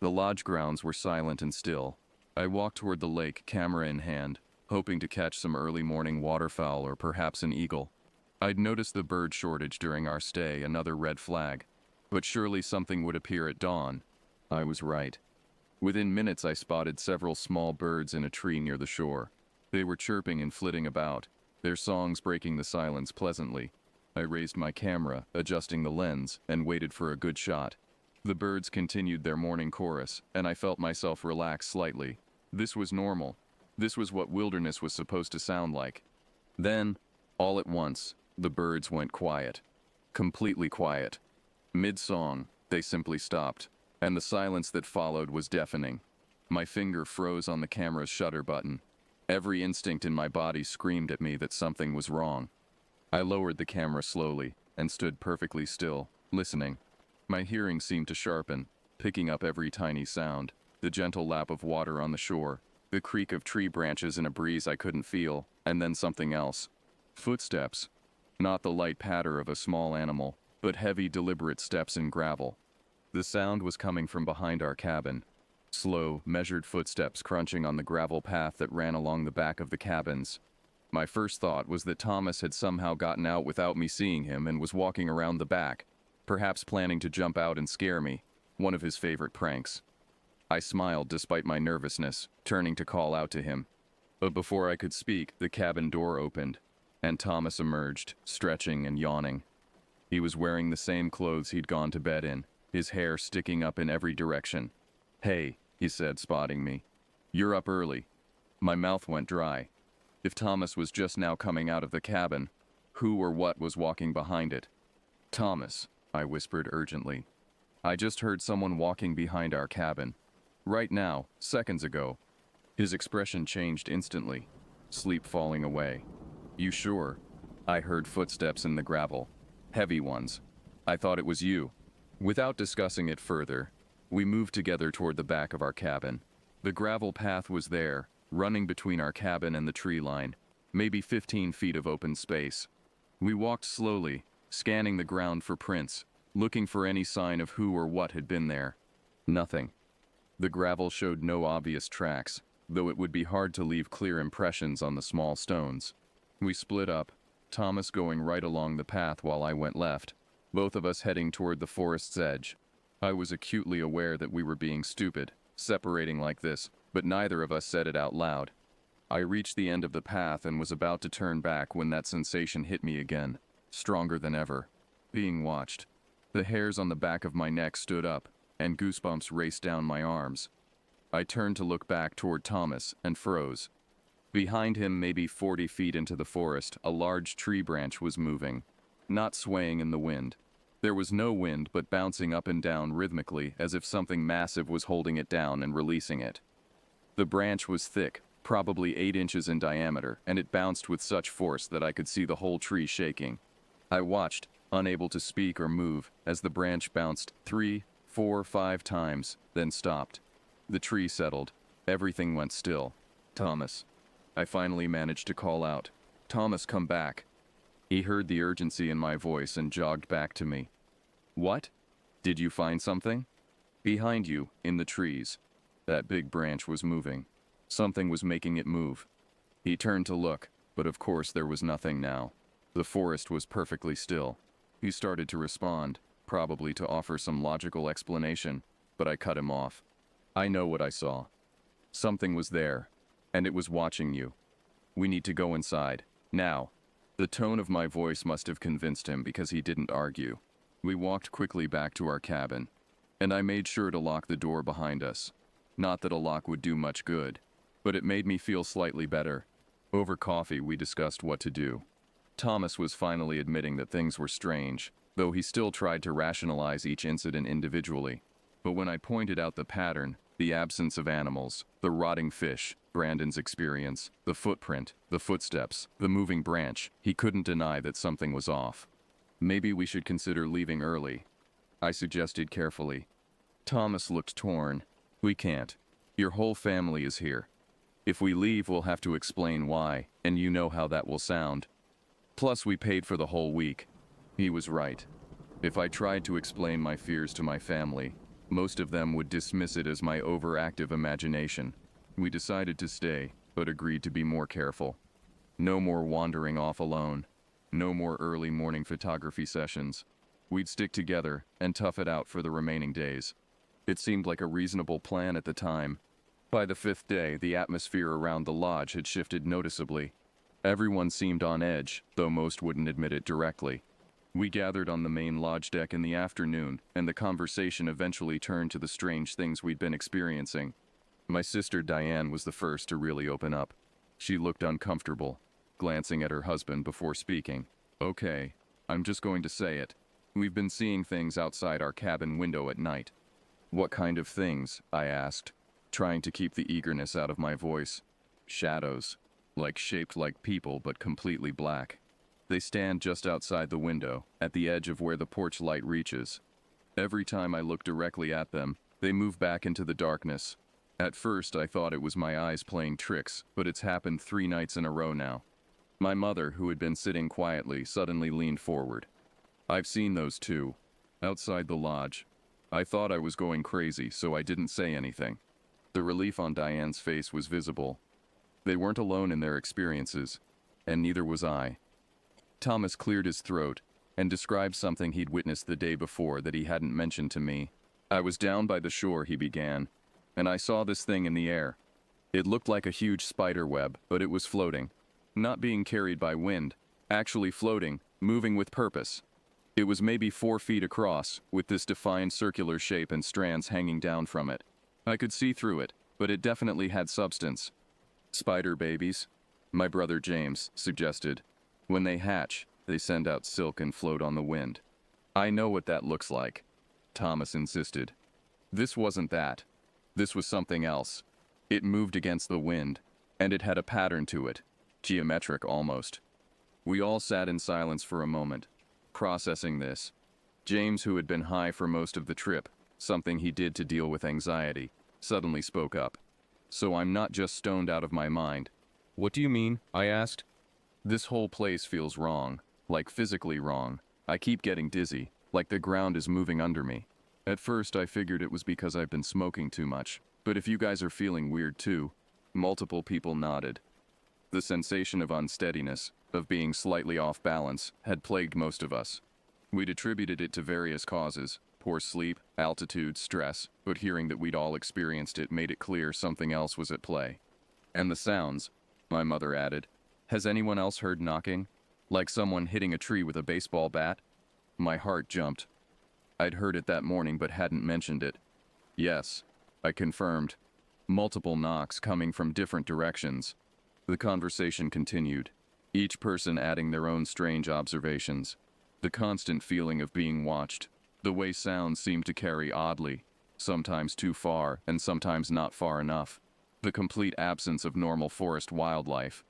The lodge grounds were silent and still. I walked toward the lake, camera in hand, hoping to catch some early morning waterfowl or perhaps an eagle. I'd noticed the bird shortage during our stay, another red flag. But surely something would appear at dawn. I was right. Within minutes I spotted several small birds in a tree near the shore. They were chirping and flitting about, their songs breaking the silence pleasantly. I raised my camera, adjusting the lens, and waited for a good shot. The birds continued their morning chorus, and I felt myself relax slightly. This was normal. This was what wilderness was supposed to sound like. Then, all at once, the birds went quiet. Completely quiet. Mid-song, they simply stopped, and the silence that followed was deafening. My finger froze on the camera's shutter button. Every instinct in my body screamed at me that something was wrong. I lowered the camera slowly and stood perfectly still, listening. My hearing seemed to sharpen, picking up every tiny sound, the gentle lap of water on the shore, the creak of tree branches in a breeze I couldn't feel, and then something else. Footsteps. Not the light patter of a small animal, but heavy, deliberate steps in gravel. The sound was coming from behind our cabin. Slow, measured footsteps crunching on the gravel path that ran along the back of the cabins. My first thought was that Thomas had somehow gotten out without me seeing him and was walking around the back, perhaps planning to jump out and scare me, one of his favorite pranks. I smiled despite my nervousness, turning to call out to him. But before I could speak, the cabin door opened, and Thomas emerged, stretching and yawning. He was wearing the same clothes he'd gone to bed in, his hair sticking up in every direction. "Hey," he said, spotting me. "You're up early." My mouth went dry. If Thomas was just now coming out of the cabin, who or what was walking behind it? "Thomas," I whispered urgently. "I just heard someone walking behind our cabin. Right now, seconds ago." His expression changed instantly, sleep falling away. "You sure?" I heard footsteps in the gravel. Heavy ones. "I thought it was you." Without discussing it further, we moved together toward the back of our cabin. The gravel path was there, running between our cabin and the tree line, maybe 15 feet of open space. We walked slowly, scanning the ground for prints, looking for any sign of who or what had been there. Nothing. The gravel showed no obvious tracks, though it would be hard to leave clear impressions on the small stones. We split up, Thomas going right along the path while I went left, both of us heading toward the forest's edge. I was acutely aware that we were being stupid, separating like this, but neither of us said it out loud. I reached the end of the path and was about to turn back when that sensation hit me again, stronger than ever. Being watched. The hairs on the back of my neck stood up, and goosebumps raced down my arms. I turned to look back toward Thomas and froze. Behind him, maybe 40 feet into the forest, a large tree branch was moving, not swaying in the wind. There was no wind, but bouncing up and down rhythmically as if something massive was holding it down and releasing it. The branch was thick, probably 8 inches in diameter, and it bounced with such force that I could see the whole tree shaking. I watched, unable to speak or move, as the branch bounced 3, 4, 5 times, then stopped. The tree settled. Everything went still. "Thomas." I finally managed to call out. "Thomas, come back." He heard the urgency in my voice and jogged back to me. "What? Did you find something?" "Behind you, in the trees." That big branch was moving. Something was making it move. He turned to look, but of course there was nothing now. The forest was perfectly still. He started to respond, probably to offer some logical explanation. but I cut him off. I know what I saw. Something was there, and it was watching you. We need to go inside, now. The tone of my voice must have convinced him because he didn't argue. We walked quickly back to our cabin, and I made sure to lock the door behind us. Not that a lock would do much good, but it made me feel slightly better. Over coffee, we discussed what to do. Thomas was finally admitting that things were strange, though he still tried to rationalize each incident individually. But when I pointed out the pattern, the absence of animals, the rotting fish, Brandon's experience, the footprint, the footsteps, the moving branch, he couldn't deny that something was off. Maybe we should consider leaving early, I suggested carefully. Thomas looked torn. We can't. Your whole family is here. If we leave, we'll have to explain why, and you know how that will sound. Plus, we paid for the whole week. He was right. If I tried to explain my fears to my family, most of them would dismiss it as my overactive imagination. We decided to stay, but agreed to be more careful. No more wandering off alone. No more early morning photography sessions. We'd stick together and tough it out for the remaining days. It seemed like a reasonable plan at the time. By the 5th day, the atmosphere around the lodge had shifted noticeably. Everyone seemed on edge, though most wouldn't admit it directly. We gathered on the main lodge deck in the afternoon, and the conversation eventually turned to the strange things we'd been experiencing. My sister Diane was the first to really open up. She looked uncomfortable, glancing at her husband before speaking. Okay, I'm just going to say it. We've been seeing things outside our cabin window at night. What kind of things? I asked, trying to keep the eagerness out of my voice. Shadows, shaped like people but completely black. They stand just outside the window, at the edge of where the porch light reaches. Every time I look directly at them, they move back into the darkness. At first, I thought it was my eyes playing tricks, but it's happened 3 nights in a row now. My mother, who had been sitting quietly, suddenly leaned forward. I've seen those too, outside the lodge. I thought I was going crazy, so I didn't say anything. The relief on Diane's face was visible. They weren't alone in their experiences, and neither was I. Thomas cleared his throat and described something he'd witnessed the day before that he hadn't mentioned to me. I was down by the shore, he began, and I saw this thing in the air. It looked like a huge spider web, but it was floating. Not being carried by wind, actually floating, moving with purpose. It was maybe 4 feet across, with this defined circular shape and strands hanging down from it. I could see through it, but it definitely had substance. Spider babies, my brother James suggested. When they hatch, they send out silk and float on the wind. I know what that looks like, Thomas insisted. This wasn't that. This was something else. It moved against the wind, and it had a pattern to it, geometric almost. We all sat in silence for a moment, processing this. James, who had been high for most of the trip, something he did to deal with anxiety, suddenly spoke up. So I'm not just stoned out of my mind. What do you mean? I asked. This whole place feels wrong, like physically wrong. I keep getting dizzy, like the ground is moving under me. At first I figured it was because I've been smoking too much, but if you guys are feeling weird too. Multiple people nodded. The sensation of unsteadiness, of being slightly off balance, had plagued most of us. We'd attributed it to various causes, poor sleep, altitude, stress, but hearing that we'd all experienced it made it clear something else was at play. And the sounds, my mother added. Has anyone else heard knocking? Like someone hitting a tree with a baseball bat? My heart jumped. I'd heard it that morning but hadn't mentioned it. Yes, I confirmed. Multiple knocks coming from different directions. The conversation continued, each person adding their own strange observations. The constant feeling of being watched. The way sounds seemed to carry oddly, sometimes too far and sometimes not far enough. The complete absence of normal forest wildlife.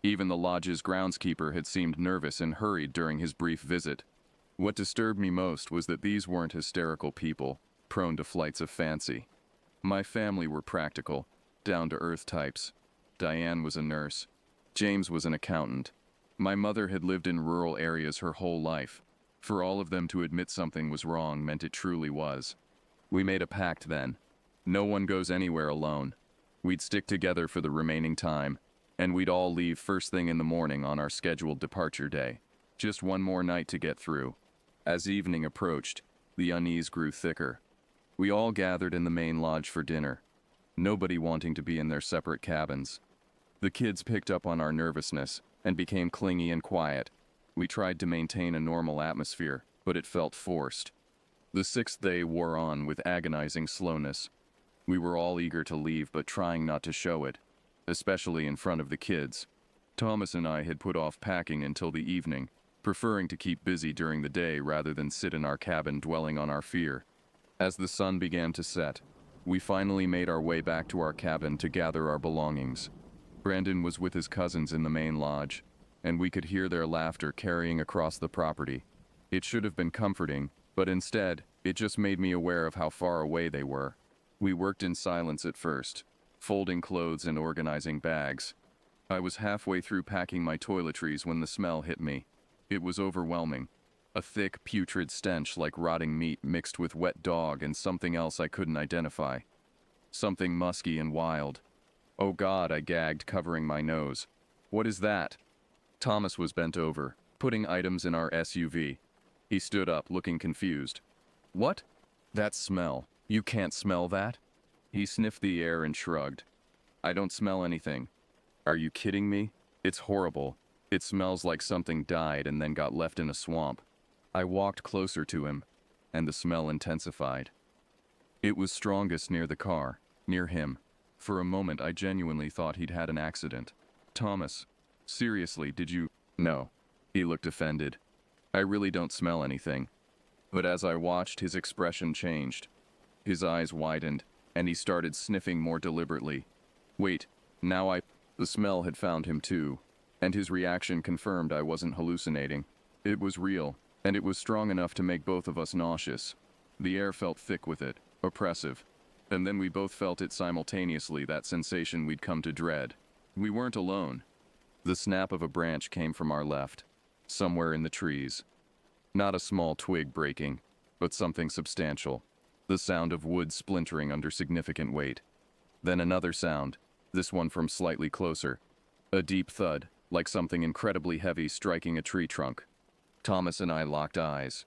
Even the lodge's groundskeeper had seemed nervous and hurried during his brief visit. What disturbed me most was that these weren't hysterical people, prone to flights of fancy. My family were practical, down-to-earth types. Diane was a nurse. James was an accountant. My mother had lived in rural areas her whole life. For all of them to admit something was wrong meant it truly was. We made a pact then. No one goes anywhere alone. We'd stick together for the remaining time, and we'd all leave first thing in the morning on our scheduled departure day. Just one more night to get through. As evening approached, the unease grew thicker. We all gathered in the main lodge for dinner, nobody wanting to be in their separate cabins. The kids picked up on our nervousness and became clingy and quiet. We tried to maintain a normal atmosphere, but it felt forced. The sixth day wore on with agonizing slowness. We were all eager to leave but trying not to show it, especially in front of the kids. Thomas and I had put off packing until the evening, preferring to keep busy during the day rather than sit in our cabin dwelling on our fear. As the sun began to set, we finally made our way back to our cabin to gather our belongings. Brandon was with his cousins in the main lodge, and we could hear their laughter carrying across the property. It should have been comforting, but instead, it just made me aware of how far away they were. We worked in silence at first, folding clothes and organizing bags. I was halfway through packing my toiletries when the smell hit me. It was overwhelming. A thick, putrid stench like rotting meat mixed with wet dog and something else I couldn't identify. Something musky and wild. "Oh God," I gagged, covering my nose. "What is that?" Thomas was bent over, putting items in our SUV. He stood up, looking confused. "What?" "That smell. You can't smell that?" He sniffed the air and shrugged. "I don't smell anything." "Are you kidding me? It's horrible. It smells like something died and then got left in a swamp." I walked closer to him, and the smell intensified. It was strongest near the car, near him. For a moment I genuinely thought he'd had an accident. "Thomas, seriously, did you—" "No." He looked offended. "I really don't smell anything." But as I watched, his expression changed. His eyes widened, and he started sniffing more deliberately. Wait, The smell had found him too, and his reaction confirmed I wasn't hallucinating. It was real, and it was strong enough to make both of us nauseous. The air felt thick with it, oppressive. And then we both felt it simultaneously, that sensation we'd come to dread. We weren't alone. The snap of a branch came from our left, somewhere in the trees. Not a small twig breaking, but something substantial. The sound of wood splintering under significant weight. Then another sound, this one from slightly closer. A deep thud, like something incredibly heavy striking a tree trunk. Thomas and I locked eyes.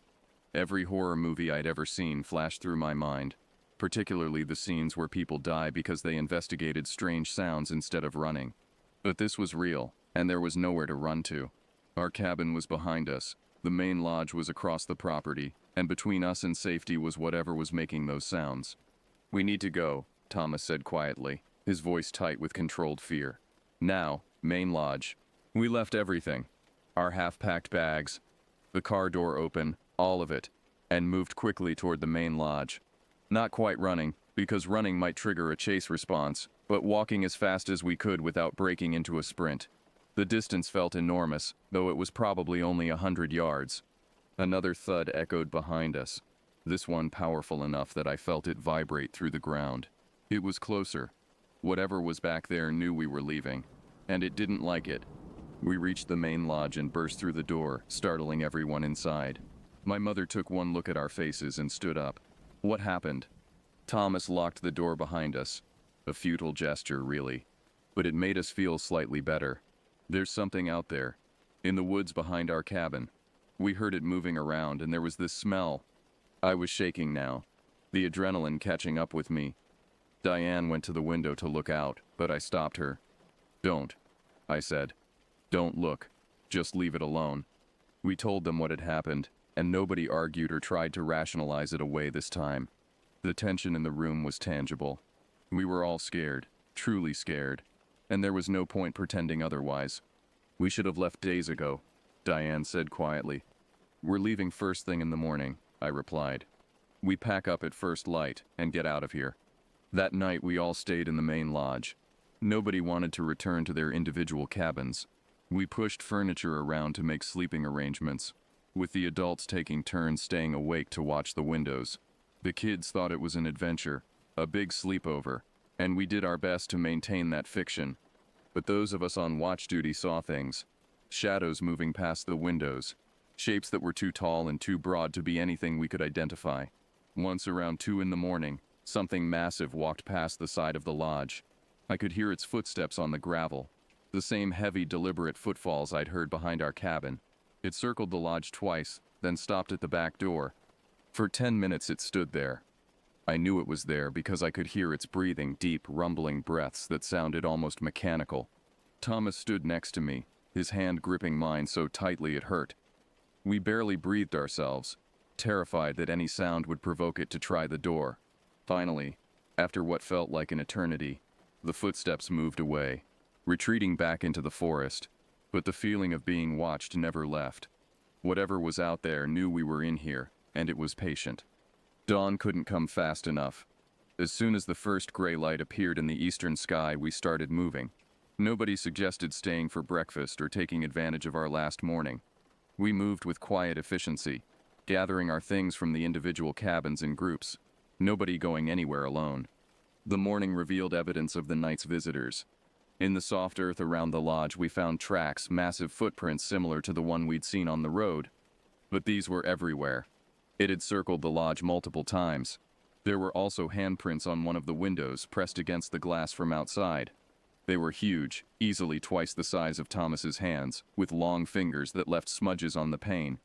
Every horror movie I'd ever seen flashed through my mind, particularly the scenes where people die because they investigated strange sounds instead of running. But this was real, and there was nowhere to run to. Our cabin was behind us, the main lodge was across the property, and between us and safety was whatever was making those sounds. "We need to go," Thomas said quietly, his voice tight with controlled fear. "Now, main lodge." We left everything. Our half-packed bags, the car door open, all of it, and moved quickly toward the main lodge. Not quite running, because running might trigger a chase response, but walking as fast as we could without breaking into a sprint. The distance felt enormous, though it was probably only 100 yards. Another thud echoed behind us, this one powerful enough that I felt it vibrate through the ground. It was closer. Whatever was back there knew we were leaving, and it didn't like it. We reached the main lodge and burst through the door, startling everyone inside. My mother took one look at our faces and stood up. "What happened?" Thomas locked the door behind us. A futile gesture, really. But it made us feel slightly better. "There's something out there. In the woods behind our cabin. We heard it moving around, and there was this smell." I was shaking now, the adrenaline catching up with me. Diane went to the window to look out, but I stopped her. "Don't," I said. "Don't look. Just leave it alone." We told them what had happened, and nobody argued or tried to rationalize it away this time. The tension in the room was tangible. We were all scared, truly scared, and there was no point pretending otherwise. "We should have left days ago," Diane said quietly. "We're leaving first thing in the morning," I replied. "We pack up at first light and get out of here." That night we all stayed in the main lodge. Nobody wanted to return to their individual cabins. We pushed furniture around to make sleeping arrangements, with the adults taking turns staying awake to watch the windows. The kids thought it was an adventure, a big sleepover, and we did our best to maintain that fiction. But those of us on watch duty saw things. Shadows moving past the windows. Shapes that were too tall and too broad to be anything we could identify. Once around 2 in the morning, something massive walked past the side of the lodge. I could hear its footsteps on the gravel. The same heavy, deliberate footfalls I'd heard behind our cabin. It circled the lodge twice, then stopped at the back door. For 10 minutes it stood there. I knew it was there because I could hear its breathing deep, rumbling breaths that sounded almost mechanical. Thomas stood next to me, his hand gripping mine so tightly it hurt. We barely breathed ourselves, terrified that any sound would provoke it to try the door. Finally, after what felt like an eternity, the footsteps moved away, retreating back into the forest, but the feeling of being watched never left. Whatever was out there knew we were in here, and it was patient. Dawn couldn't come fast enough. As soon as the first gray light appeared in the eastern sky, we started moving. Nobody suggested staying for breakfast or taking advantage of our last morning. We moved with quiet efficiency, gathering our things from the individual cabins in groups, nobody going anywhere alone. The morning revealed evidence of the night's visitors. In the soft earth around the lodge, we found tracks, massive footprints similar to the one we'd seen on the road. But these were everywhere. It had circled the lodge multiple times. There were also handprints on one of the windows, pressed against the glass from outside. They were huge, easily twice the size of Thomas's hands, with long fingers that left smudges on the pane.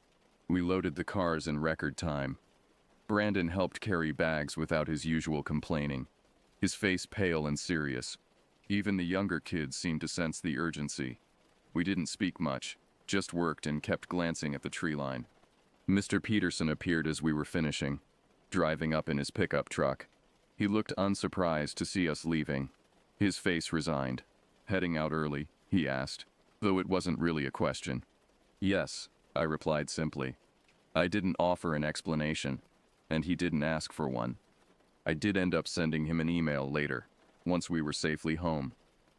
We loaded the cars in record time. Brandon helped carry bags without his usual complaining, his face pale and serious. Even the younger kids seemed to sense the urgency. We didn't speak much, just worked and kept glancing at the tree line. Mr. Peterson appeared as we were finishing, driving up in his pickup truck. He looked unsurprised to see us leaving. His face resigned. Heading out early, he asked, though it wasn't really a question. Yes, I replied simply. I didn't offer an explanation, and he didn't ask for one. I did end up sending him an email later, once we were safely home.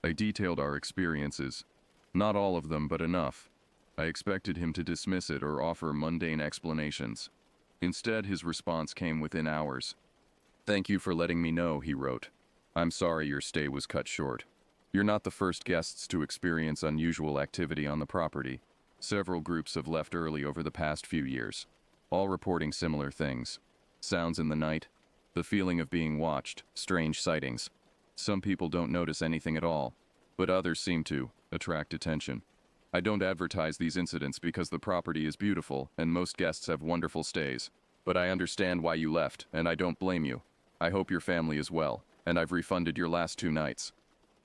I detailed our experiences. Not all of them, but enough. I expected him to dismiss it or offer mundane explanations. Instead, his response came within hours. "Thank you for letting me know," he wrote. "I'm sorry your stay was cut short. You're not the first guests to experience unusual activity on the property. Several groups have left early over the past few years, all reporting similar things. Sounds in the night, the feeling of being watched, strange sightings. Some people don't notice anything at all, but others seem to attract attention. I don't advertise these incidents because the property is beautiful and most guests have wonderful stays. But I understand why you left, and I don't blame you. I hope your family is well, and I've refunded your last 2 nights."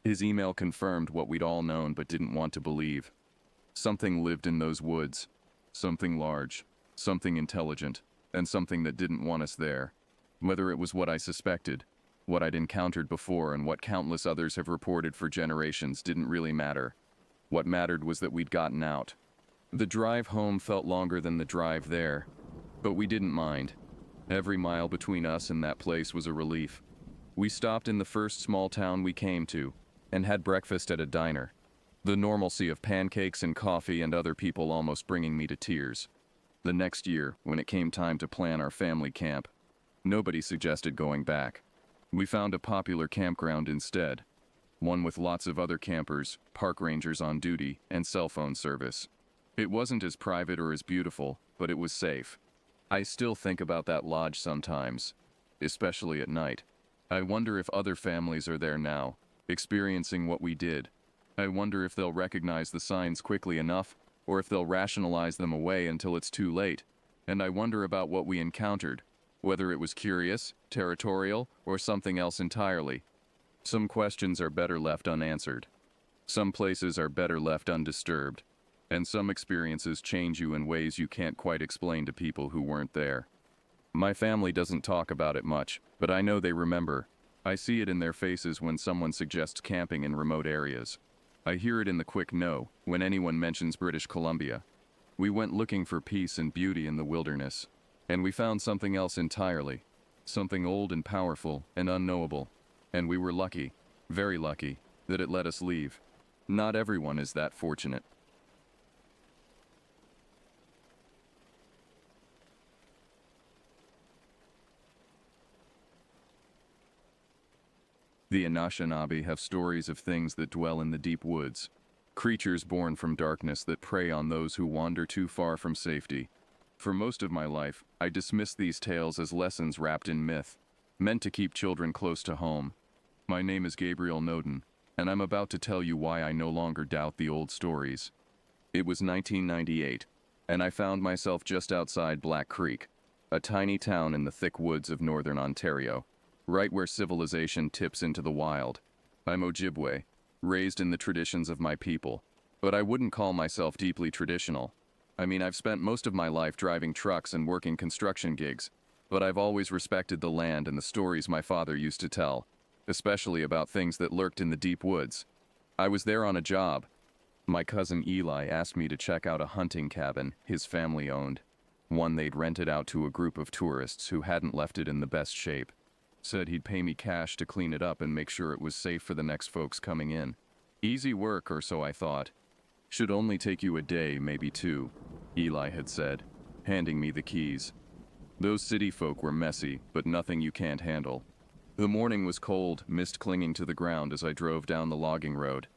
His email confirmed what we'd all known but didn't want to believe. Something lived in those woods. Something large, something intelligent, and something that didn't want us there. Whether it was what I suspected, what I'd encountered before, and what countless others have reported for generations didn't really matter. What mattered was that we'd gotten out. The drive home felt longer than the drive there, but we didn't mind. Every mile between us and that place was a relief. We stopped in the first small town we came to, and had breakfast at a diner. The normalcy of pancakes and coffee and other people almost bringing me to tears. The next year, when it came time to plan our family camp, nobody suggested going back. We found a popular campground instead. One with lots of other campers, park rangers on duty, and cell phone service. It wasn't as private or as beautiful, but it was safe. I still think about that lodge sometimes, especially at night. I wonder if other families are there now, experiencing what we did. I wonder if they'll recognize the signs quickly enough, or if they'll rationalize them away until it's too late. And I wonder about what we encountered, whether it was curious, territorial, or something else entirely. Some questions are better left unanswered. Some places are better left undisturbed. And some experiences change you in ways you can't quite explain to people who weren't there. My family doesn't talk about it much, but I know they remember. I see it in their faces when someone suggests camping in remote areas. I hear it in the quick no when anyone mentions British Columbia. We went looking for peace and beauty in the wilderness, and we found something else entirely. Something old and powerful and unknowable. And we were lucky, very lucky, that it let us leave. Not everyone is that fortunate. The Anishinaabe have stories of things that dwell in the deep woods. Creatures born from darkness that prey on those who wander too far from safety. For most of my life, I dismissed these tales as lessons wrapped in myth, meant to keep children close to home. My name is Gabriel Noden, and I'm about to tell you why I no longer doubt the old stories. It was 1998, and I found myself just outside Black Creek, a tiny town in the thick woods of northern Ontario, right where civilization tips into the wild. I'm Ojibwe, raised in the traditions of my people, but I wouldn't call myself deeply traditional. I mean, I've spent most of my life driving trucks and working construction gigs, but I've always respected the land and the stories my father used to tell, especially about things that lurked in the deep woods. I was there on a job. My cousin Eli asked me to check out a hunting cabin his family owned, one they'd rented out to a group of tourists who hadn't left it in the best shape. Said he'd pay me cash to clean it up and make sure it was safe for the next folks coming in. Easy work, or so I thought. Should only take you a day, maybe two, Eli had said, handing me the keys. Those city folk were messy, but nothing you can't handle. The morning was cold, mist clinging to the ground as I drove down the logging road.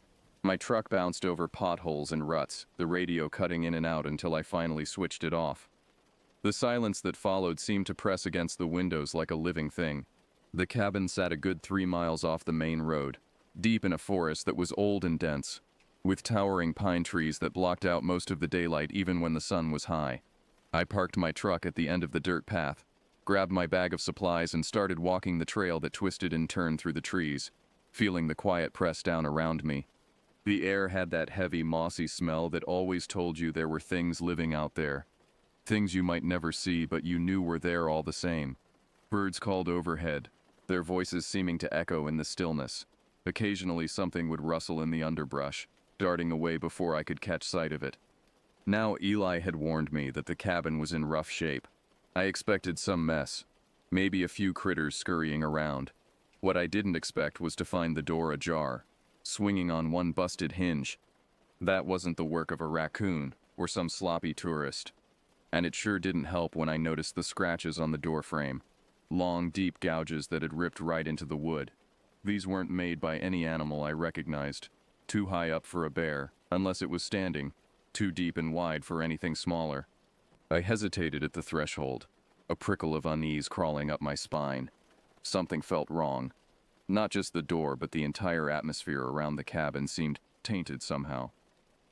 My truck bounced over potholes and ruts, the radio cutting in and out until I finally switched it off. The silence that followed seemed to press against the windows like a living thing. The cabin sat a good 3 miles off the main road, deep in a forest that was old and dense, with towering pine trees that blocked out most of the daylight even when the sun was high. I parked my truck at the end of the dirt path, grabbed my bag of supplies and started walking the trail that twisted and turned through the trees, feeling the quiet press down around me. The air had that heavy, mossy smell that always told you there were things living out there. Things you might never see, but you knew were there all the same. Birds called overhead, their voices seeming to echo in the stillness. Occasionally something would rustle in the underbrush, darting away before I could catch sight of it. Now Eli had warned me that the cabin was in rough shape. I expected some mess, maybe a few critters scurrying around. What I didn't expect was to find the door ajar, swinging on one busted hinge. That wasn't the work of a raccoon or some sloppy tourist. And it sure didn't help when I noticed the scratches on the door frame. Long, deep gouges that had ripped right into the wood. These weren't made by any animal I recognized. Too high up for a bear, unless it was standing. Too deep and wide for anything smaller. I hesitated at the threshold, a prickle of unease crawling up my spine. Something felt wrong. Not just the door, but the entire atmosphere around the cabin seemed tainted somehow.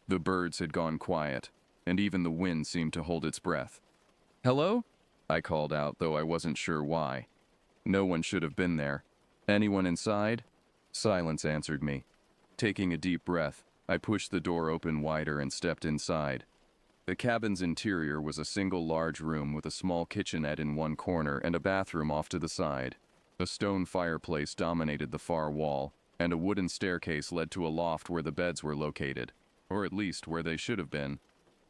The birds had gone quiet, and even the wind seemed to hold its breath. "Hello?" I called out, though I wasn't sure why. No one should have been there. "Anyone inside?" Silence answered me. Taking a deep breath, I pushed the door open wider and stepped inside. The cabin's interior was a single large room with a small kitchenette in one corner and a bathroom off to the side. A stone fireplace dominated the far wall, and a wooden staircase led to a loft where the beds were located, or at least where they should have been.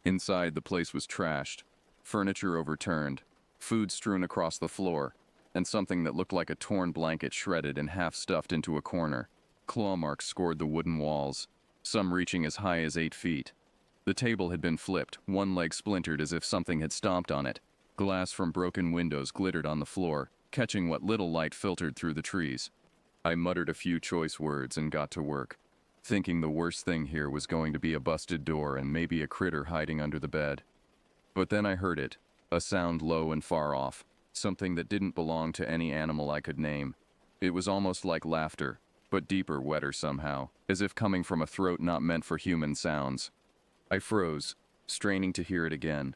Inside, the place was trashed, furniture overturned, food strewn across the floor, and something that looked like a torn blanket shredded and half stuffed into a corner. Claw marks scored the wooden walls, some reaching as high as 8 feet. The table had been flipped, one leg splintered as if something had stomped on it. Glass from broken windows glittered on the floor, catching what little light filtered through the trees. I muttered a few choice words and got to work, thinking the worst thing here was going to be a busted door and maybe a critter hiding under the bed. But then I heard it. A sound low and far off, something that didn't belong to any animal I could name. It was almost like laughter, but deeper, wetter somehow, as if coming from a throat not meant for human sounds. I froze, straining to hear it again,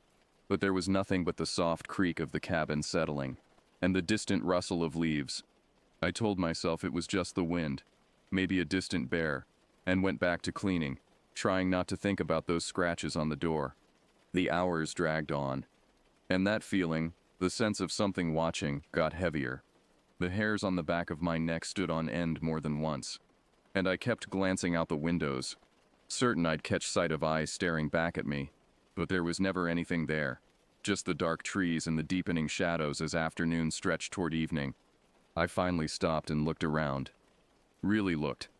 but there was nothing but the soft creak of the cabin settling, and the distant rustle of leaves. I told myself it was just the wind, maybe a distant bear, and went back to cleaning, trying not to think about those scratches on the door. The hours dragged on. And that feeling, the sense of something watching, got heavier. The hairs on the back of my neck stood on end more than once, and I kept glancing out the windows, certain I'd catch sight of eyes staring back at me, but there was never anything there, just the dark trees and the deepening shadows as afternoon stretched toward evening. I finally stopped and looked around. Really looked.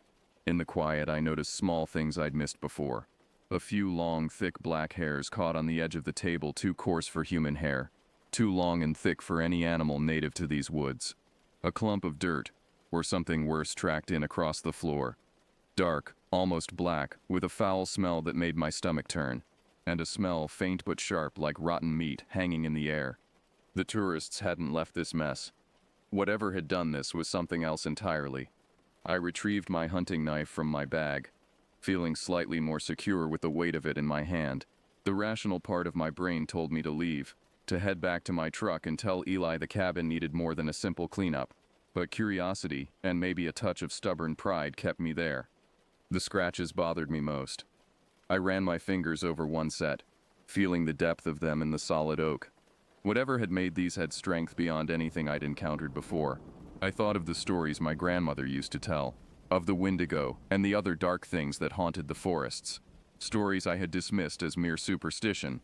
In the quiet, I noticed small things I'd missed before. A few long, thick black hairs caught on the edge of the table, too coarse for human hair, too long and thick for any animal native to these woods. A clump of dirt, or something worse, tracked in across the floor. Dark, almost black, with a foul smell that made my stomach turn, and a smell faint but sharp like rotten meat hanging in the air. The tourists hadn't left this mess. Whatever had done this was something else entirely. I retrieved my hunting knife from my bag, feeling slightly more secure with the weight of it in my hand. The rational part of my brain told me to leave, to head back to my truck and tell Eli the cabin needed more than a simple cleanup. But curiosity, and maybe a touch of stubborn pride, kept me there. The scratches bothered me most. I ran my fingers over one set, feeling the depth of them in the solid oak. Whatever had made these had strength beyond anything I'd encountered before. I thought of the stories my grandmother used to tell, of the Wendigo and the other dark things that haunted the forests. Stories I had dismissed as mere superstition.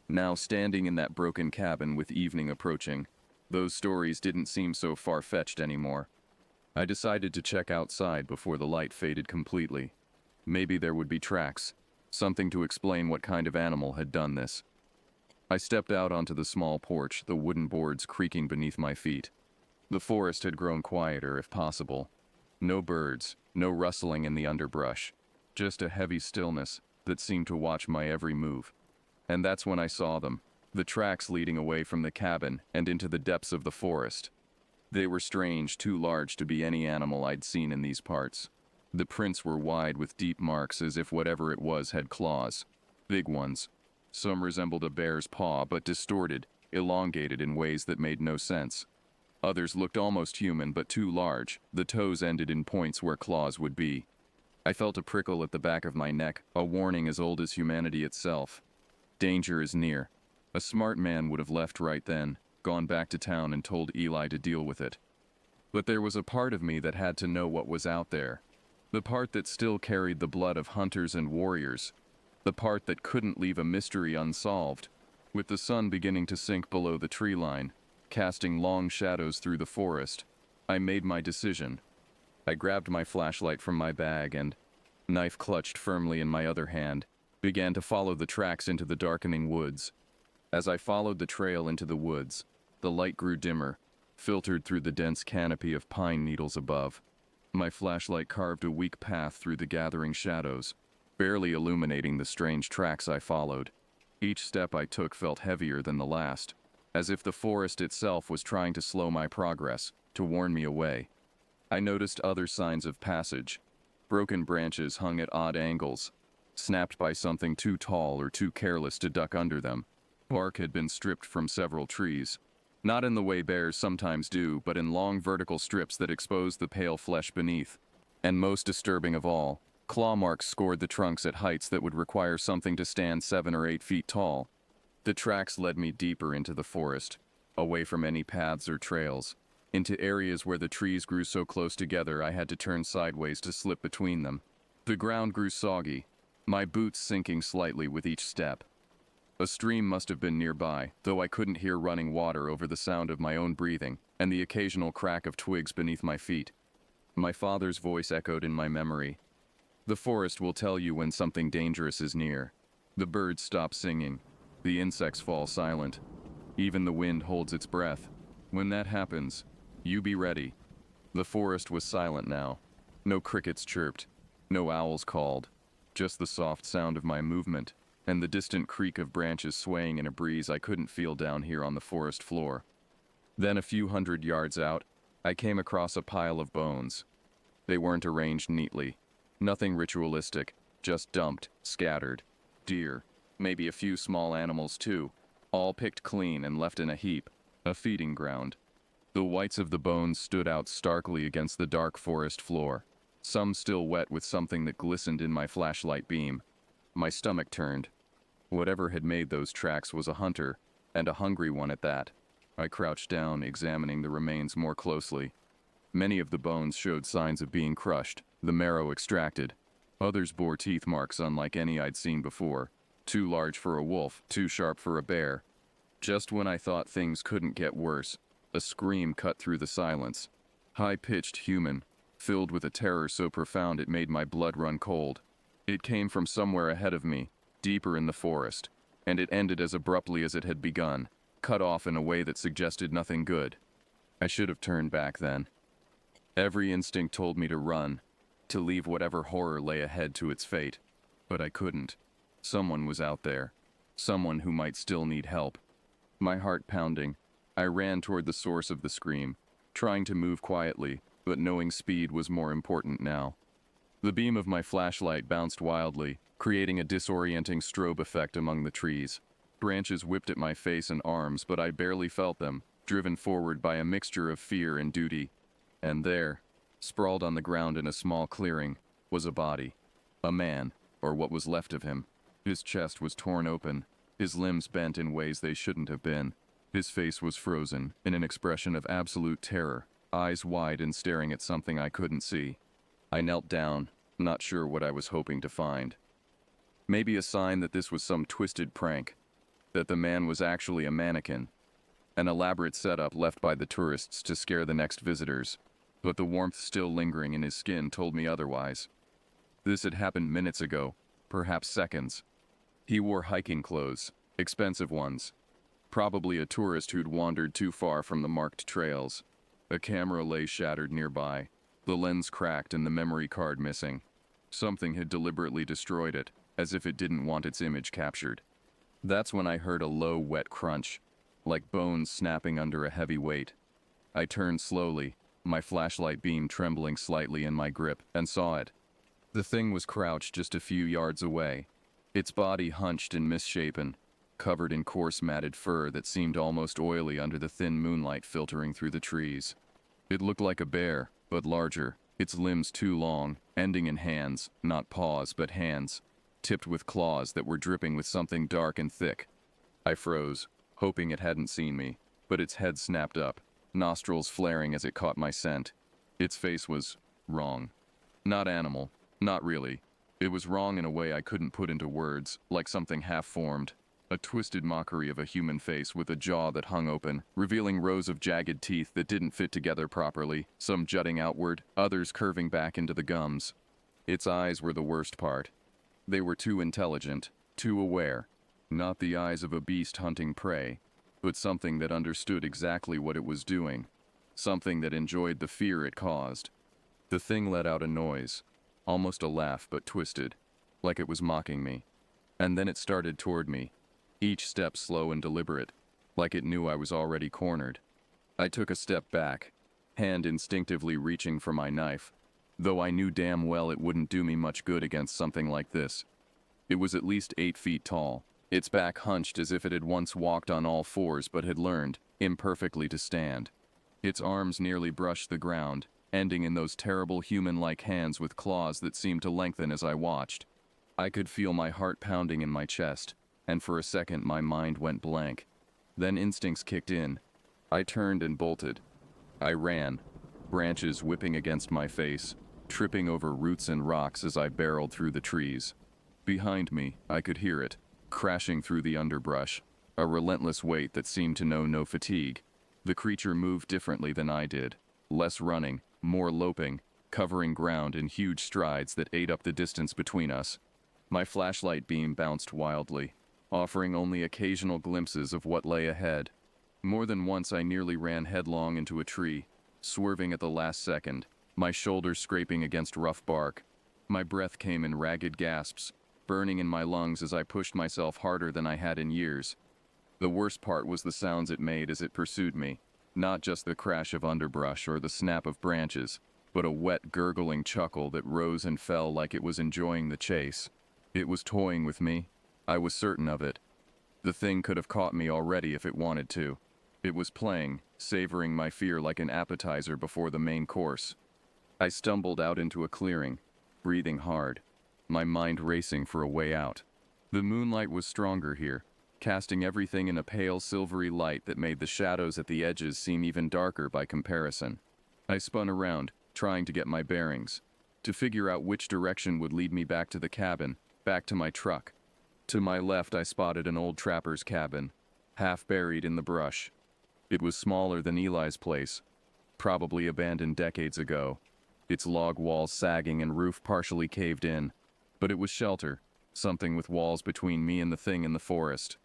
Now, standing in that broken cabin with evening approaching, those stories didn't seem so far-fetched anymore. I decided to check outside before the light faded completely. Maybe there would be tracks, something to explain what kind of animal had done this. I stepped out onto the small porch, the wooden boards creaking beneath my feet. The forest had grown quieter, if possible. No birds, no rustling in the underbrush, just a heavy stillness that seemed to watch my every move. And that's when I saw them, the tracks leading away from the cabin and into the depths of the forest. They were strange, too large to be any animal I'd seen in these parts. The prints were wide with deep marks as if whatever it was had claws. Big ones. Some resembled a bear's paw, but distorted, elongated in ways that made no sense. Others looked almost human, but too large. The toes ended in points where claws would be. I felt a prickle at the back of my neck, a warning as old as humanity itself. Danger is near. A smart man would have left right then, gone back to town and told Eli to deal with it. But there was a part of me that had to know what was out there. The part that still carried the blood of hunters and warriors. The part that couldn't leave a mystery unsolved. With the sun beginning to sink below the tree line, casting long shadows through the forest, I made my decision. I grabbed my flashlight from my bag and, knife clutched firmly in my other hand, began to follow the tracks into the darkening woods. As I followed the trail into the woods, the light grew dimmer, filtered through the dense canopy of pine needles above. My flashlight carved a weak path through the gathering shadows, barely illuminating the strange tracks I followed. Each step I took felt heavier than the last, as if the forest itself was trying to slow my progress, to warn me away. I noticed other signs of passage. Broken branches hung at odd angles, snapped by something too tall or too careless to duck under them. Bark had been stripped from several trees, not in the way bears sometimes do, but in long vertical strips that exposed the pale flesh beneath. And most disturbing of all, claw marks scored the trunks at heights that would require something to stand 7 or 8 feet tall. The tracks led me deeper into the forest, away from any paths or trails, into areas where the trees grew so close together I had to turn sideways to slip between them. The ground grew soggy, my boots sinking slightly with each step. A stream must have been nearby, though I couldn't hear running water over the sound of my own breathing and the occasional crack of twigs beneath my feet. My father's voice echoed in my memory. The forest will tell you when something dangerous is near. The birds stop singing. The insects fall silent. Even the wind holds its breath. When that happens, you be ready. The forest was silent now. No crickets chirped. No owls called. Just the soft sound of my movement, and the distant creak of branches swaying in a breeze I couldn't feel down here on the forest floor. Then a few hundred yards out, I came across a pile of bones. They weren't arranged neatly. Nothing ritualistic, just dumped, scattered. Deer, maybe a few small animals too, all picked clean and left in a heap, a feeding ground. The whites of the bones stood out starkly against the dark forest floor, some still wet with something that glistened in my flashlight beam. My stomach turned. Whatever had made those tracks was a hunter, and a hungry one at that. I crouched down, examining the remains more closely. Many of the bones showed signs of being crushed, the marrow extracted. Others bore teeth marks unlike any I'd seen before. Too large for a wolf, too sharp for a bear. Just when I thought things couldn't get worse, a scream cut through the silence. High-pitched, human, filled with a terror so profound it made my blood run cold. It came from somewhere ahead of me, deeper in the forest, and it ended as abruptly as it had begun, cut off in a way that suggested nothing good. I should have turned back then. Every instinct told me to run, to leave whatever horror lay ahead to its fate. But I couldn't. Someone was out there. Someone who might still need help. My heart pounding, I ran toward the source of the scream, trying to move quietly, but knowing speed was more important now. The beam of my flashlight bounced wildly, creating a disorienting strobe effect among the trees. Branches whipped at my face and arms, but I barely felt them, driven forward by a mixture of fear and duty. And there, sprawled on the ground in a small clearing, was a body. A man, or what was left of him. His chest was torn open, his limbs bent in ways they shouldn't have been. His face was frozen, in an expression of absolute terror, eyes wide and staring at something I couldn't see. I knelt down, not sure what I was hoping to find. Maybe a sign that this was some twisted prank, that the man was actually a mannequin, an elaborate setup left by the tourists to scare the next visitors, but the warmth still lingering in his skin told me otherwise. This had happened minutes ago, perhaps seconds. He wore hiking clothes, expensive ones. Probably a tourist who'd wandered too far from the marked trails. A camera lay shattered nearby, the lens cracked and the memory card missing. Something had deliberately destroyed it, as if it didn't want its image captured. That's when I heard a low, wet crunch, like bones snapping under a heavy weight. I turned slowly, my flashlight beam trembling slightly in my grip, and saw it. The thing was crouched just a few yards away, its body hunched and misshapen, covered in coarse matted fur that seemed almost oily under the thin moonlight filtering through the trees. It looked like a bear, but larger, its limbs too long, ending in hands, not paws but hands, tipped with claws that were dripping with something dark and thick. I froze, hoping it hadn't seen me, but its head snapped up, nostrils flaring as it caught my scent. Its face was wrong. Not animal, not really. It was wrong in a way I couldn't put into words, like something half-formed. A twisted mockery of a human face with a jaw that hung open, revealing rows of jagged teeth that didn't fit together properly, some jutting outward, others curving back into the gums. Its eyes were the worst part. They were too intelligent, too aware. Not the eyes of a beast hunting prey, but something that understood exactly what it was doing. Something that enjoyed the fear it caused. The thing let out a noise, almost a laugh but twisted, like it was mocking me. And then it started toward me, each step slow and deliberate, like it knew I was already cornered. I took a step back, hand instinctively reaching for my knife, though I knew damn well it wouldn't do me much good against something like this. It was at least 8 feet tall, its back hunched as if it had once walked on all fours but had learned, imperfectly, to stand. Its arms nearly brushed the ground, ending in those terrible human-like hands with claws that seemed to lengthen as I watched. I could feel my heart pounding in my chest, and for a second my mind went blank. Then instincts kicked in. I turned and bolted. I ran, branches whipping against my face, tripping over roots and rocks as I barreled through the trees. Behind me, I could hear it, crashing through the underbrush, a relentless weight that seemed to know no fatigue. The creature moved differently than I did, less running, more loping, covering ground in huge strides that ate up the distance between us. My flashlight beam bounced wildly, offering only occasional glimpses of what lay ahead. More than once I nearly ran headlong into a tree, swerving at the last second, my shoulders scraping against rough bark. My breath came in ragged gasps, burning in my lungs as I pushed myself harder than I had in years. The worst part was the sounds it made as it pursued me, not just the crash of underbrush or the snap of branches, but a wet, gurgling chuckle that rose and fell like it was enjoying the chase. It was toying with me. I was certain of it. The thing could have caught me already if it wanted to. It was playing, savoring my fear like an appetizer before the main course. I stumbled out into a clearing, breathing hard, my mind racing for a way out. The moonlight was stronger here, casting everything in a pale silvery light that made the shadows at the edges seem even darker by comparison. I spun around, trying to get my bearings, to figure out which direction would lead me back to the cabin, back to my truck. To my left I spotted an old trapper's cabin, half buried in the brush. It was smaller than Eli's place, probably abandoned decades ago, its log walls sagging and roof partially caved in. But it was shelter, something with walls between me and the thing in the forest.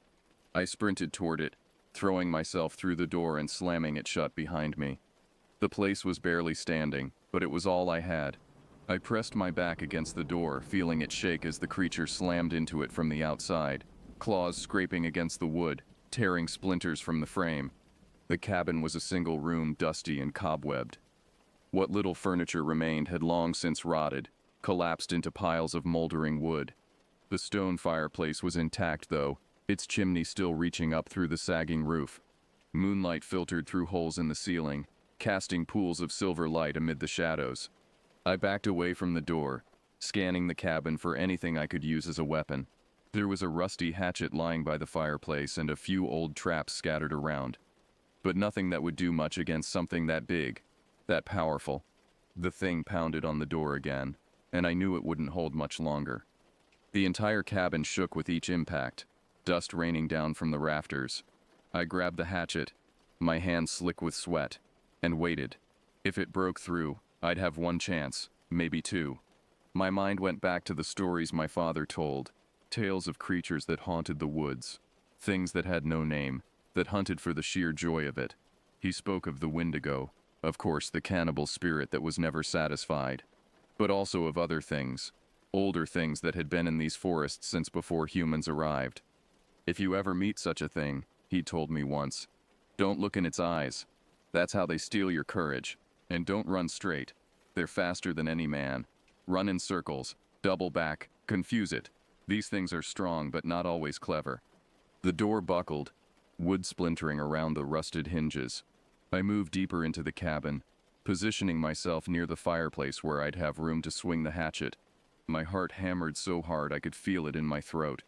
I sprinted toward it, throwing myself through the door and slamming it shut behind me. The place was barely standing, but it was all I had. I pressed my back against the door, feeling it shake as the creature slammed into it from the outside, claws scraping against the wood, tearing splinters from the frame. The cabin was a single room, dusty and cobwebbed. What little furniture remained had long since rotted, collapsed into piles of moldering wood. The stone fireplace was intact, though, its chimney still reaching up through the sagging roof. Moonlight filtered through holes in the ceiling, casting pools of silver light amid the shadows. I backed away from the door, scanning the cabin for anything I could use as a weapon. There was a rusty hatchet lying by the fireplace and a few old traps scattered around. But nothing that would do much against something that big, that powerful. The thing pounded on the door again, and I knew it wouldn't hold much longer. The entire cabin shook with each impact, dust raining down from the rafters. I grabbed the hatchet, my hands slick with sweat, and waited. If it broke through, I'd have one chance, maybe two. My mind went back to the stories my father told, tales of creatures that haunted the woods, things that had no name, that hunted for the sheer joy of it. He spoke of the Wendigo, of course the cannibal spirit that was never satisfied, but also of other things, older things that had been in these forests since before humans arrived. If you ever meet such a thing, he told me once, don't look in its eyes. That's how they steal your courage. And don't run straight. They're faster than any man. Run in circles, double back, confuse it. These things are strong but not always clever. The door buckled, wood splintering around the rusted hinges. I moved deeper into the cabin, positioning myself near the fireplace where I'd have room to swing the hatchet. My heart hammered so hard I could feel it in my throat.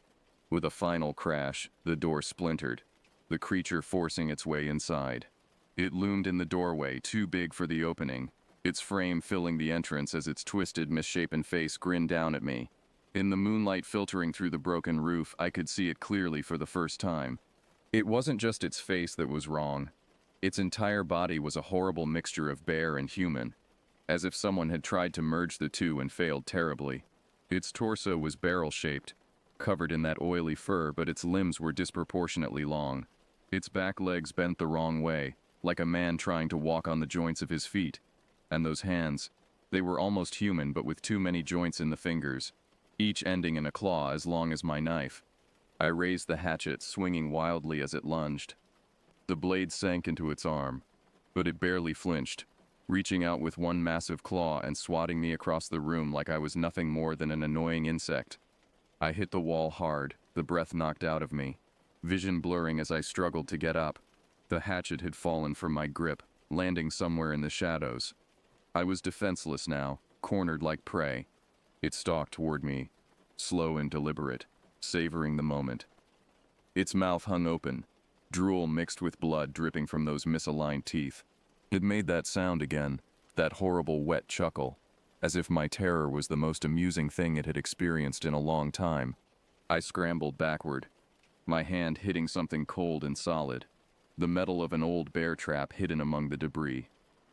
With a final crash, the door splintered, the creature forcing its way inside. It loomed in the doorway, too big for the opening, its frame filling the entrance as its twisted, misshapen face grinned down at me. In the moonlight filtering through the broken roof, I could see it clearly for the first time. It wasn't just its face that was wrong. Its entire body was a horrible mixture of bear and human, as if someone had tried to merge the two and failed terribly. Its torso was barrel-shaped, covered in that oily fur, but its limbs were disproportionately long. Its back legs bent the wrong way, like a man trying to walk on the joints of his feet. And those hands, they were almost human but with too many joints in the fingers, each ending in a claw as long as my knife. I raised the hatchet, swinging wildly as it lunged. The blade sank into its arm, but it barely flinched, reaching out with one massive claw and swatting me across the room like I was nothing more than an annoying insect. I hit the wall hard, the breath knocked out of me, vision blurring as I struggled to get up. The hatchet had fallen from my grip, landing somewhere in the shadows. I was defenseless now, cornered like prey. It stalked toward me, slow and deliberate, savoring the moment. Its mouth hung open, drool mixed with blood dripping from those misaligned teeth. It made that sound again, that horrible wet chuckle, as if my terror was the most amusing thing it had experienced in a long time. I scrambled backward, my hand hitting something cold and solid, the metal of an old bear trap hidden among the debris.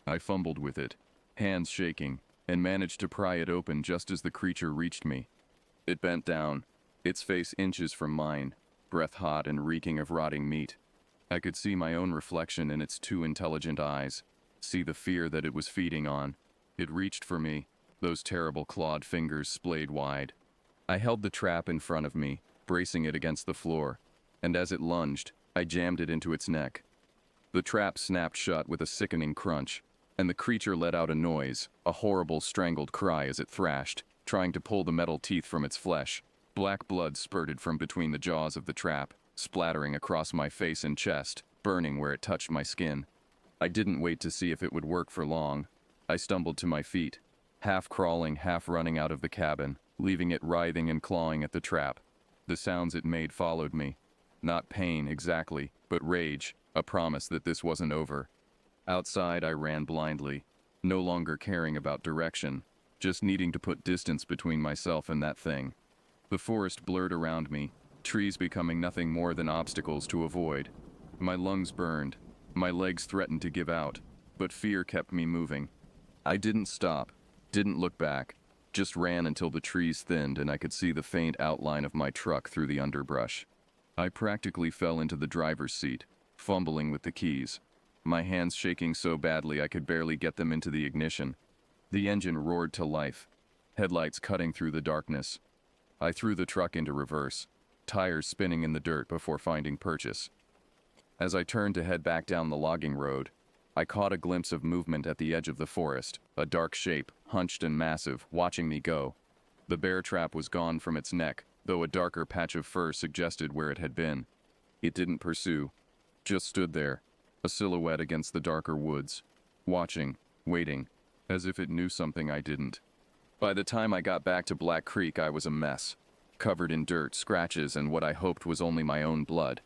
I fumbled with it, hands shaking, and managed to pry it open just as the creature reached me. It bent down, its face inches from mine, breath hot and reeking of rotting meat. I could see my own reflection in its two intelligent eyes, see the fear that it was feeding on. It reached for me, those terrible clawed fingers splayed wide. I held the trap in front of me, bracing it against the floor, and as it lunged, I jammed it into its neck. The trap snapped shut with a sickening crunch, and the creature let out a noise, a horrible strangled cry as it thrashed, trying to pull the metal teeth from its flesh. Black blood spurted from between the jaws of the trap, splattering across my face and chest, burning where it touched my skin. I didn't wait to see if it would work for long. I stumbled to my feet, half crawling, half running out of the cabin, leaving it writhing and clawing at the trap. The sounds it made followed me. Not pain, exactly, but rage, a promise that this wasn't over. Outside, I ran blindly, no longer caring about direction, just needing to put distance between myself and that thing. The forest blurred around me, trees becoming nothing more than obstacles to avoid. My lungs burned, my legs threatened to give out, but fear kept me moving. I didn't stop, didn't look back, just ran until the trees thinned and I could see the faint outline of my truck through the underbrush. I practically fell into the driver's seat, fumbling with the keys, my hands shaking so badly I could barely get them into the ignition. The engine roared to life, headlights cutting through the darkness. I threw the truck into reverse, tires spinning in the dirt before finding purchase. As I turned to head back down the logging road, I caught a glimpse of movement at the edge of the forest, a dark shape, hunched and massive, watching me go. The bear trap was gone from its neck, though a darker patch of fur suggested where it had been. It didn't pursue, just stood there, a silhouette against the darker woods, watching, waiting, as if it knew something I didn't. By the time I got back to Black Creek, I was a mess, covered in dirt, scratches, and what I hoped was only my own blood.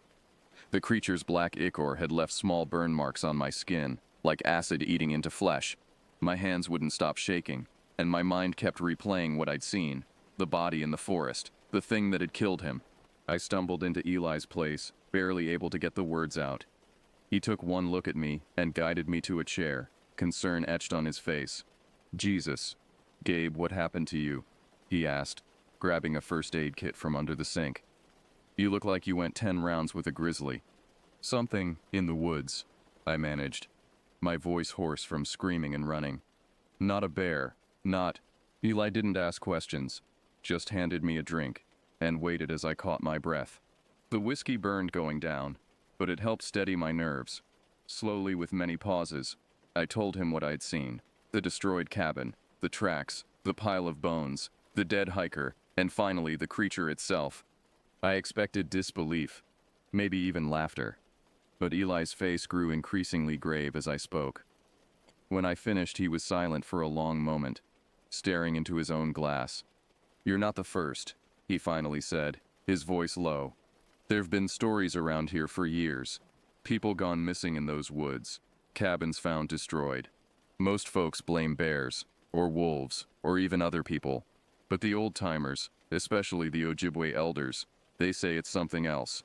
The creature's black ichor had left small burn marks on my skin, like acid eating into flesh. My hands wouldn't stop shaking, and my mind kept replaying what I'd seen, the body in the forest, the thing that had killed him. I stumbled into Eli's place, barely able to get the words out. He took one look at me and guided me to a chair, concern etched on his face. "Jesus. Gabe, what happened to you?" he asked, grabbing a first aid kit from under the sink. "You look like you went 10 rounds with a grizzly." "Something in the woods," I managed, my voice hoarse from screaming and running. "Not a bear, not—" Eli didn't ask questions, just handed me a drink, and waited as I caught my breath. The whiskey burned going down, but it helped steady my nerves. Slowly, with many pauses, I told him what I'd seen. The destroyed cabin, the tracks, the pile of bones, the dead hiker, and finally the creature itself. I expected disbelief, maybe even laughter. But Eli's face grew increasingly grave as I spoke. When I finished, he was silent for a long moment, staring into his own glass. "You're not the first," he finally said, his voice low. "There've been stories around here for years. People gone missing in those woods, cabins found destroyed. Most folks blame bears, or wolves, or even other people. But the old-timers, especially the Ojibwe elders, they say it's something else."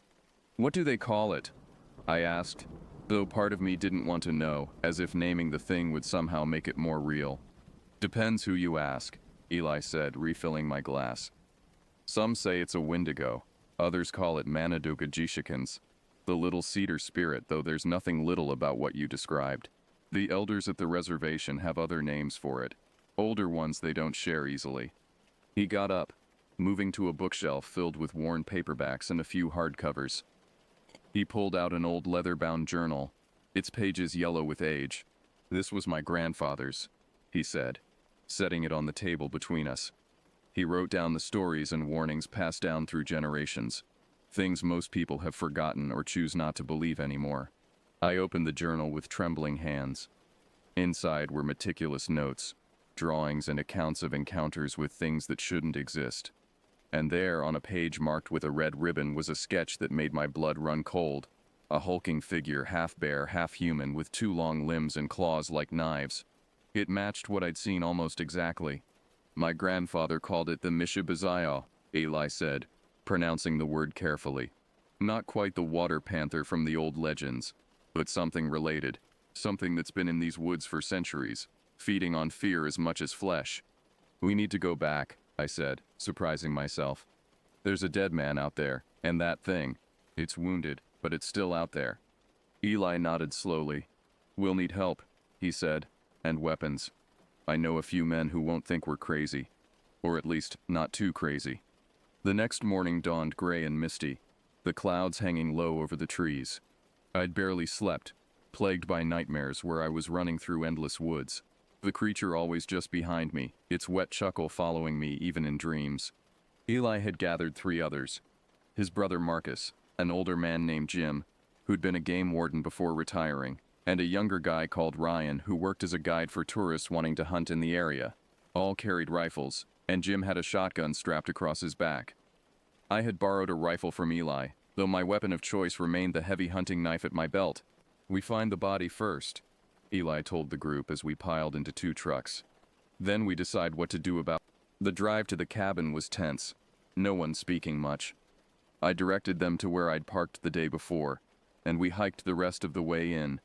"What do they call it?" I asked, though part of me didn't want to know, as if naming the thing would somehow make it more real. "Depends who you ask," Eli said, refilling my glass. "Some say it's a Wendigo. Others call it Manadogajishikans, the little cedar spirit, though there's nothing little about what you described. The elders at the reservation have other names for it, older ones they don't share easily." He got up, moving to a bookshelf filled with worn paperbacks and a few hardcovers. He pulled out an old leather-bound journal, its pages yellow with age. "This was my grandfather's," he said, setting it on the table between us. He wrote down the stories and warnings passed down through generations, things most people have forgotten or choose not to believe anymore. I opened the journal with trembling hands. Inside were meticulous notes, drawings and accounts of encounters with things that shouldn't exist. And there, on a page marked with a red ribbon, was a sketch that made my blood run cold. A hulking figure, half bear, half human, with 2 long limbs and claws like knives. It matched what I'd seen almost exactly. "My grandfather called it the Mishibazayo," Eli said, pronouncing the word carefully. "Not quite the water panther from the old legends, but something related. Something that's been in these woods for centuries, feeding on fear as much as flesh." "We need to go back," I said, surprising myself. "There's a dead man out there, and that thing. It's wounded, but it's still out there." Eli nodded slowly. "We'll need help," he said, "and weapons. I know a few men who won't think we're crazy. Or at least, not too crazy." The next morning dawned gray and misty, the clouds hanging low over the trees. I'd barely slept, plagued by nightmares where I was running through endless woods. The creature always just behind me, its wet chuckle following me even in dreams. Eli had gathered 3 others. His brother Marcus, an older man named Jim, who'd been a game warden before retiring, and a younger guy called Ryan who worked as a guide for tourists wanting to hunt in the area. All carried rifles, and Jim had a shotgun strapped across his back. I had borrowed a rifle from Eli, though my weapon of choice remained the heavy hunting knife at my belt. "We find the body first," Eli told the group as we piled into 2 trucks. "Then we decide what to do about." The drive to the cabin was tense, no one speaking much. I directed them to where I'd parked the day before, and we hiked the rest of the way in,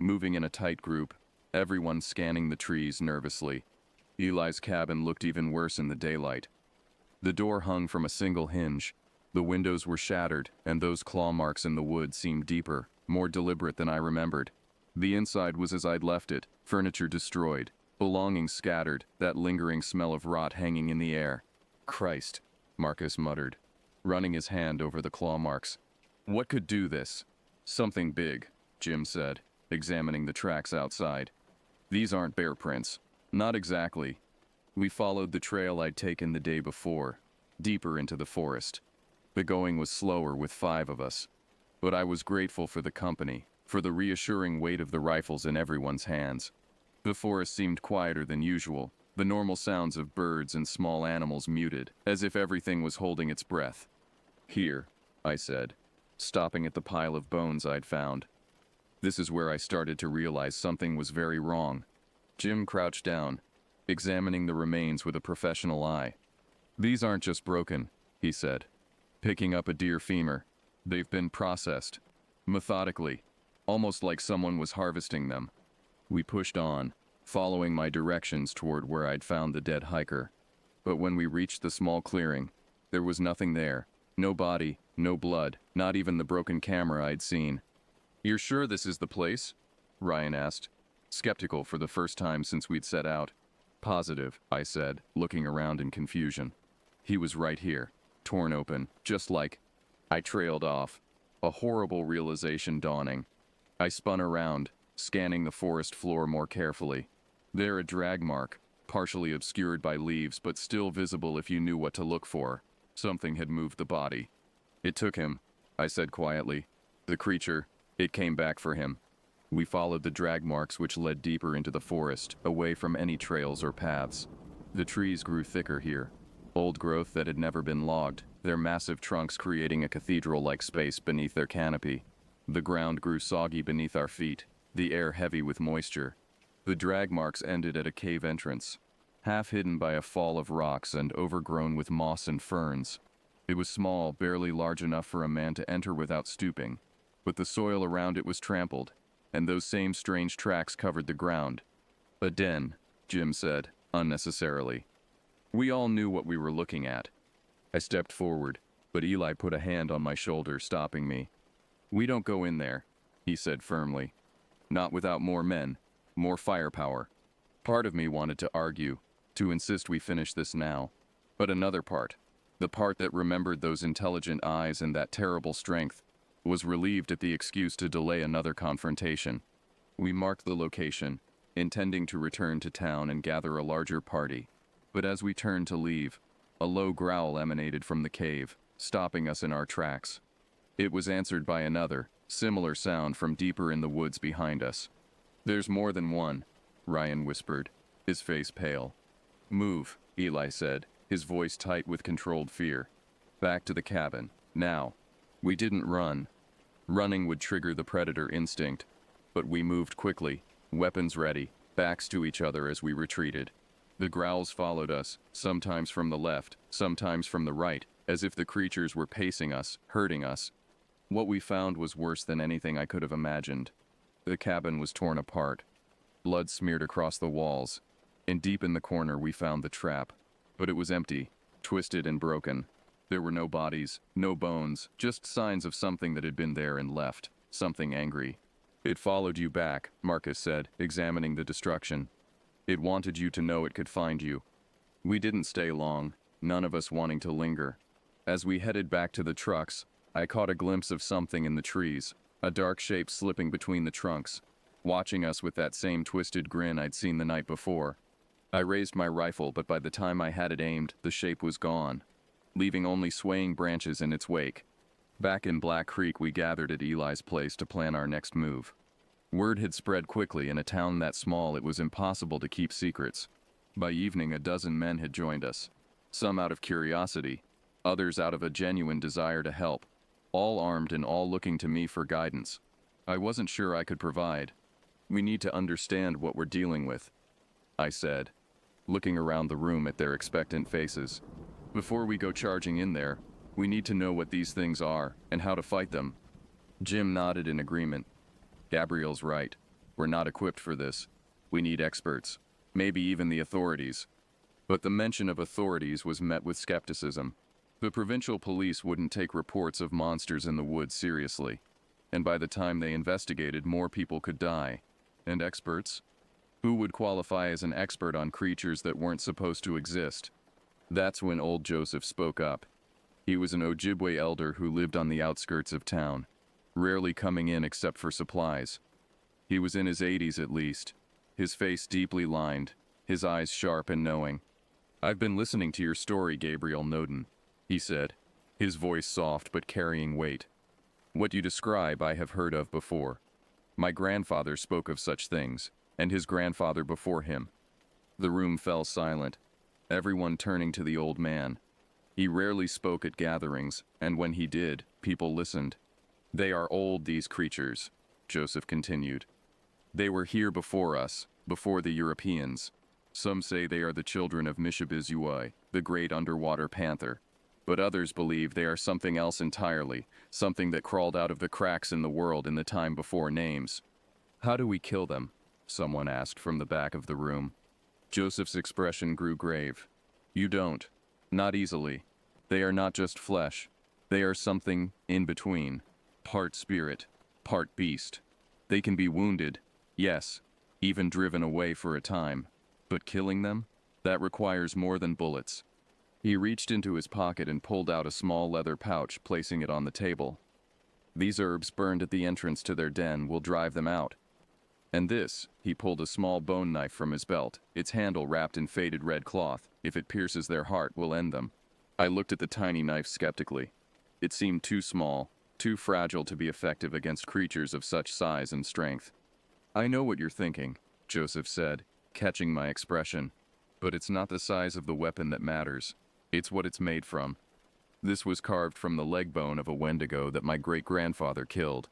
moving in a tight group, everyone scanning the trees nervously. Eli's cabin looked even worse in the daylight. The door hung from a single hinge, the windows were shattered, and those claw marks in the wood seemed deeper, more deliberate than I remembered. The inside was as I'd left it, furniture destroyed, belongings scattered, that lingering smell of rot hanging in the air. "Christ," Marcus muttered, running his hand over the claw marks. "What could do this?" "Something big," Jim said, examining the tracks outside. "These aren't bear prints." "Not exactly. We followed the trail I'd taken the day before. deeper into the forest. The going was slower with 5 of us, but I was grateful for the company, for the reassuring weight of the rifles in everyone's hands. The forest seemed quieter than usual, the normal sounds of birds and small animals muted, as if everything was holding its breath. "Here," I said, stopping at the pile of bones I'd found. This is where I started to realize something was very wrong. Jim crouched down, examining the remains with a professional eye. "These aren't just broken," he said, picking up a deer femur. "They've been processed, methodically, almost like someone was harvesting them." We pushed on, following my directions toward where I'd found the dead hiker. But when we reached the small clearing, there was nothing there. No body, no blood, not even the broken camera I'd seen. "You're sure this is the place?" Ryan asked, skeptical for the first time since we'd set out. "Positive," I said, looking around in confusion. He was right here, torn open, just like... I trailed off, a horrible realization dawning. I spun around, scanning the forest floor more carefully. There a drag mark, partially obscured by leaves but still visible if you knew what to look for. Something had moved the body. "It took him," I said quietly. "The creature, it came back for him." We followed the drag marks which led deeper into the forest, away from any trails or paths. The trees grew thicker here, old growth that had never been logged, their massive trunks creating a cathedral-like space beneath their canopy. The ground grew soggy beneath our feet, the air heavy with moisture. The drag marks ended at a cave entrance, half hidden by a fall of rocks and overgrown with moss and ferns. It was small, barely large enough for a man to enter without stooping, but the soil around it was trampled, and those same strange tracks covered the ground. "A den," Jim said, unnecessarily. We all knew what we were looking at. I stepped forward, but Eli put a hand on my shoulder, stopping me. "We don't go in there," he said firmly. "Not without more men, more firepower." Part of me wanted to argue, to insist we finish this now. But another part, the part that remembered those intelligent eyes and that terrible strength, was relieved at the excuse to delay another confrontation. We marked the location, intending to return to town and gather a larger party. But as we turned to leave, a low growl emanated from the cave, stopping us in our tracks. It was answered by another, similar sound from deeper in the woods behind us. "There's more than one," Ryan whispered, his face pale. "Move," Eli said, his voice tight with controlled fear. "Back to the cabin, now." We didn't run. Running would trigger the predator instinct, but we moved quickly, weapons ready, backs to each other as we retreated. The growls followed us, sometimes from the left, sometimes from the right, as if the creatures were pacing us, hurting us. What we found was worse than anything I could have imagined. The cabin was torn apart. Blood smeared across the walls, and deep in the corner we found the trap. But it was empty, twisted and broken. There were no bodies, no bones, just signs of something that had been there and left, something angry. "It followed you back," Marcus said, examining the destruction. "It wanted you to know it could find you." We didn't stay long, none of us wanting to linger. As we headed back to the trucks, I caught a glimpse of something in the trees, a dark shape slipping between the trunks, watching us with that same twisted grin I'd seen the night before. I raised my rifle, but by the time I had it aimed, the shape was gone, leaving only swaying branches in its wake. Back in Black Creek, we gathered at Eli's place to plan our next move. Word had spread quickly. In a town that small, it was impossible to keep secrets. By evening, a dozen men had joined us, some out of curiosity, others out of a genuine desire to help, all armed and all looking to me for guidance. I wasn't sure I could provide. "We need to understand what we're dealing with," I said, looking around the room at their expectant faces. "Before we go charging in there, we need to know what these things are and how to fight them." Jim nodded in agreement. "Gabriel's right. We're not equipped for this. We need experts, maybe even the authorities." But the mention of authorities was met with skepticism. The provincial police wouldn't take reports of monsters in the woods seriously, and by the time they investigated, more people could die. And experts? Who would qualify as an expert on creatures that weren't supposed to exist? That's when old Joseph spoke up. He was an Ojibwe elder who lived on the outskirts of town, rarely coming in except for supplies. He was in his 80s at least, his face deeply lined, his eyes sharp and knowing. "I've been listening to your story, Gabriel Noden," he said, his voice soft but carrying weight. What you describe I have heard of before. My grandfather spoke of such things, and his grandfather before him. The room fell silent, everyone turning to the old man. He rarely spoke at gatherings, and when he did, people listened. They are old, these creatures, Joseph continued. They were here before us, before the Europeans. Some say they are the children of Mishibizuai, the great underwater panther. But others believe they are something else entirely, something that crawled out of the cracks in the world in the time before names. How do we kill them? Someone asked from the back of the room. Joseph's expression grew grave. You don't. Not easily. They are not just flesh. They are something in between. Part spirit, part beast. They can be wounded, yes, even driven away for a time. But killing them? That requires more than bullets. He reached into his pocket and pulled out a small leather pouch, placing it on the table. These herbs burned at the entrance to their den will drive them out. And this, he pulled a small bone knife from his belt, its handle wrapped in faded red cloth. If it pierces their heart, will end them. I looked at the tiny knife skeptically. It seemed too small, too fragile to be effective against creatures of such size and strength. I know what you're thinking, Joseph said, catching my expression. But it's not the size of the weapon that matters. It's what it's made from. This was carved from the leg bone of a Wendigo that my great-grandfather killed.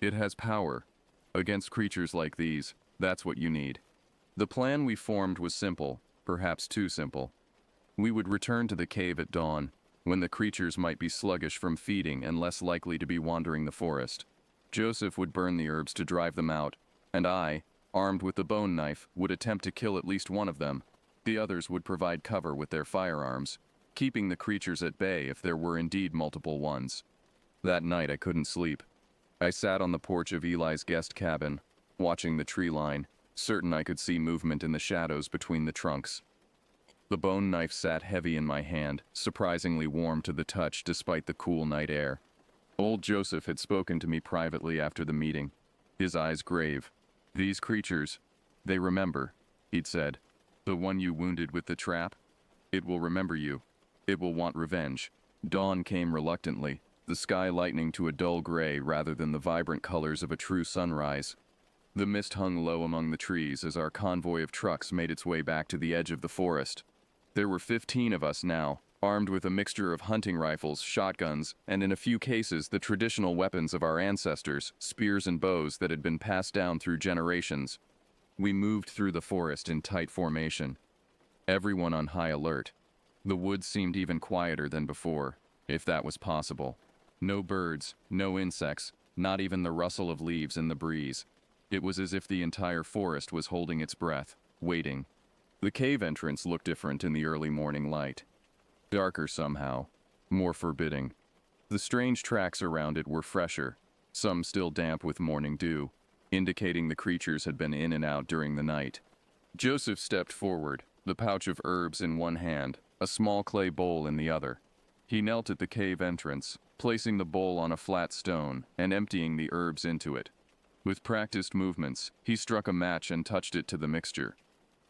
It has power. Against creatures like these, that's what you need. The plan we formed was simple, perhaps too simple. We would return to the cave at dawn, when the creatures might be sluggish from feeding and less likely to be wandering the forest. Joseph would burn the herbs to drive them out, and I, armed with the bone knife, would attempt to kill at least one of them. The others would provide cover with their firearms, keeping the creatures at bay if there were indeed multiple ones. That night I couldn't sleep. I sat on the porch of Eli's guest cabin, watching the tree line, certain I could see movement in the shadows between the trunks. The bone knife sat heavy in my hand, surprisingly warm to the touch despite the cool night air. Old Joseph had spoken to me privately after the meeting, his eyes grave. These creatures, they remember, he'd said. The one you wounded with the trap? It will remember you. It will want revenge. Dawn came reluctantly, the sky lightening to a dull gray rather than the vibrant colors of a true sunrise. The mist hung low among the trees as our convoy of trucks made its way back to the edge of the forest. There were 15 of us now, armed with a mixture of hunting rifles, shotguns, and in a few cases the traditional weapons of our ancestors, spears and bows that had been passed down through generations. We moved through the forest in tight formation, everyone on high alert. The woods seemed even quieter than before, if that was possible. No birds, no insects, not even the rustle of leaves in the breeze. It was as if the entire forest was holding its breath, waiting. The cave entrance looked different in the early morning light. Darker somehow, more forbidding. The strange tracks around it were fresher, some still damp with morning dew, indicating the creatures had been in and out during the night. Joseph stepped forward, the pouch of herbs in one hand, a small clay bowl in the other. He knelt at the cave entrance, placing the bowl on a flat stone and emptying the herbs into it. With practiced movements, he struck a match and touched it to the mixture.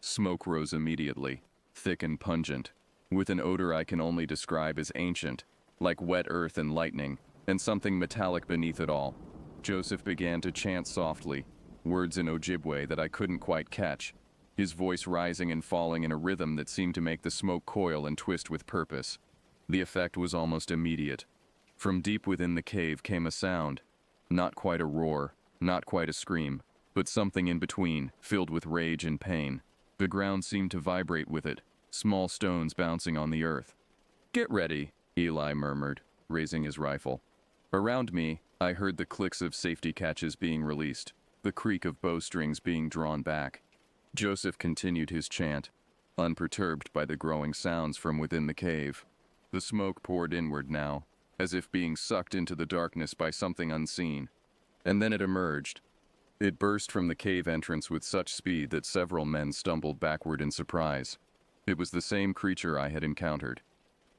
Smoke rose immediately, thick and pungent, with an odor I can only describe as ancient, like wet earth and lightning, and something metallic beneath it all. Joseph began to chant softly, words in Ojibwe that I couldn't quite catch, his voice rising and falling in a rhythm that seemed to make the smoke coil and twist with purpose. The effect was almost immediate. From deep within the cave came a sound, not quite a roar, not quite a scream, but something in between, filled with rage and pain. The ground seemed to vibrate with it, small stones bouncing on the earth. "Get ready," Eli murmured, raising his rifle. Around me, I heard the clicks of safety catches being released, the creak of bowstrings being drawn back. Joseph continued his chant, unperturbed by the growing sounds from within the cave. The smoke poured inward now, as if being sucked into the darkness by something unseen. And then it emerged. It burst from the cave entrance with such speed that several men stumbled backward in surprise. It was the same creature I had encountered.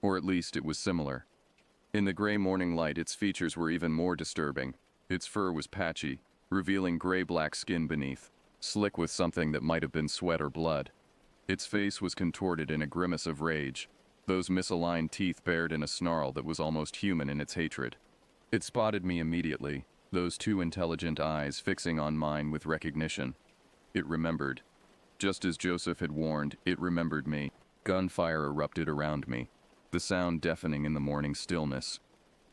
Or at least it was similar. In the gray morning light, its features were even more disturbing. Its fur was patchy, revealing gray-black skin beneath, slick with something that might have been sweat or blood. Its face was contorted in a grimace of rage. those misaligned teeth bared in a snarl that was almost human in its hatred. It spotted me immediately, those two intelligent eyes fixing on mine with recognition. It remembered. Just as Joseph had warned, it remembered me. Gunfire erupted around me, the sound deafening in the morning stillness.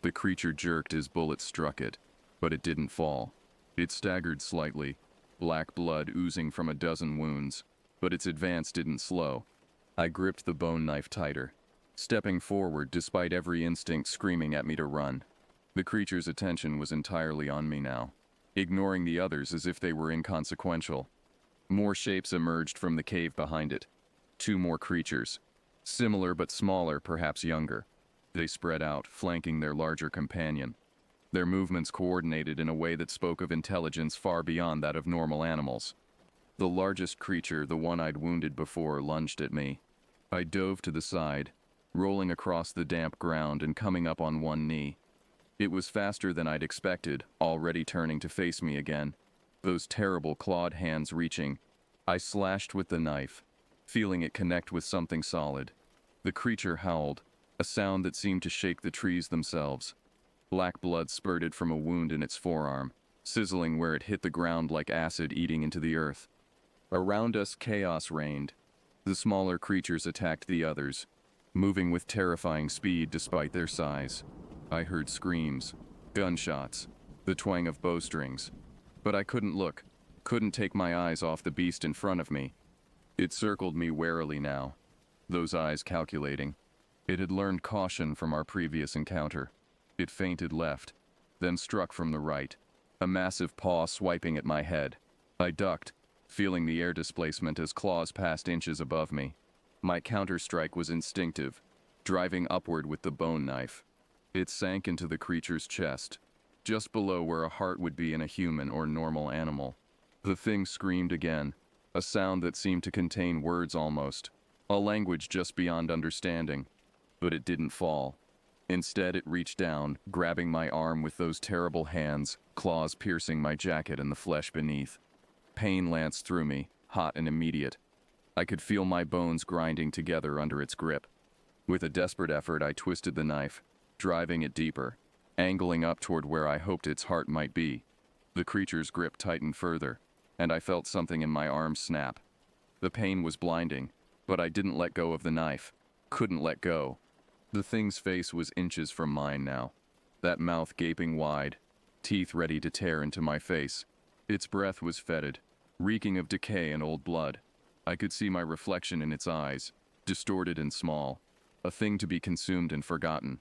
The creature jerked as bullets struck it, but it didn't fall. It staggered slightly, black blood oozing from a dozen wounds, but its advance didn't slow. I gripped the bone knife tighter, stepping forward despite every instinct screaming at me to run. The creature's attention was entirely on me now, ignoring the others as if they were inconsequential. More shapes emerged from the cave behind it. 2 more creatures, similar but smaller, perhaps younger. They spread out, flanking their larger companion. Their movements coordinated in a way that spoke of intelligence far beyond that of normal animals. The largest creature, the one I'd wounded before, lunged at me. I dove to the side, rolling across the damp ground and coming up on one knee. It was faster than I'd expected, already turning to face me again, those terrible clawed hands reaching. I slashed with the knife, feeling it connect with something solid. The creature howled, a sound that seemed to shake the trees themselves. Black blood spurted from a wound in its forearm, sizzling where it hit the ground like acid eating into the earth. Around us, chaos reigned. The smaller creatures attacked the others, moving with terrifying speed despite their size. I heard screams, gunshots, the twang of bowstrings. But I couldn't look, couldn't take my eyes off the beast in front of me. It circled me warily now, those eyes calculating. It had learned caution from our previous encounter. It feinted left, then struck from the right, a massive paw swiping at my head. I ducked, feeling the air displacement as claws passed inches above me. My counter-strike was instinctive, driving upward with the bone knife. It sank into the creature's chest, just below where a heart would be in a human or normal animal. The thing screamed again, a sound that seemed to contain words almost, a language just beyond understanding. But it didn't fall. Instead, it reached down, grabbing my arm with those terrible hands, claws piercing my jacket and the flesh beneath. Pain lanced through me, hot and immediate. I could feel my bones grinding together under its grip. With a desperate effort, I twisted the knife, driving it deeper, angling up toward where I hoped its heart might be. The creature's grip tightened further, and I felt something in my arm snap. The pain was blinding, but I didn't let go of the knife. Couldn't let go. The thing's face was inches from mine now, that mouth gaping wide, teeth ready to tear into my face. Its breath was fetid, reeking of decay and old blood. I could see my reflection in its eyes, distorted and small, a thing to be consumed and forgotten.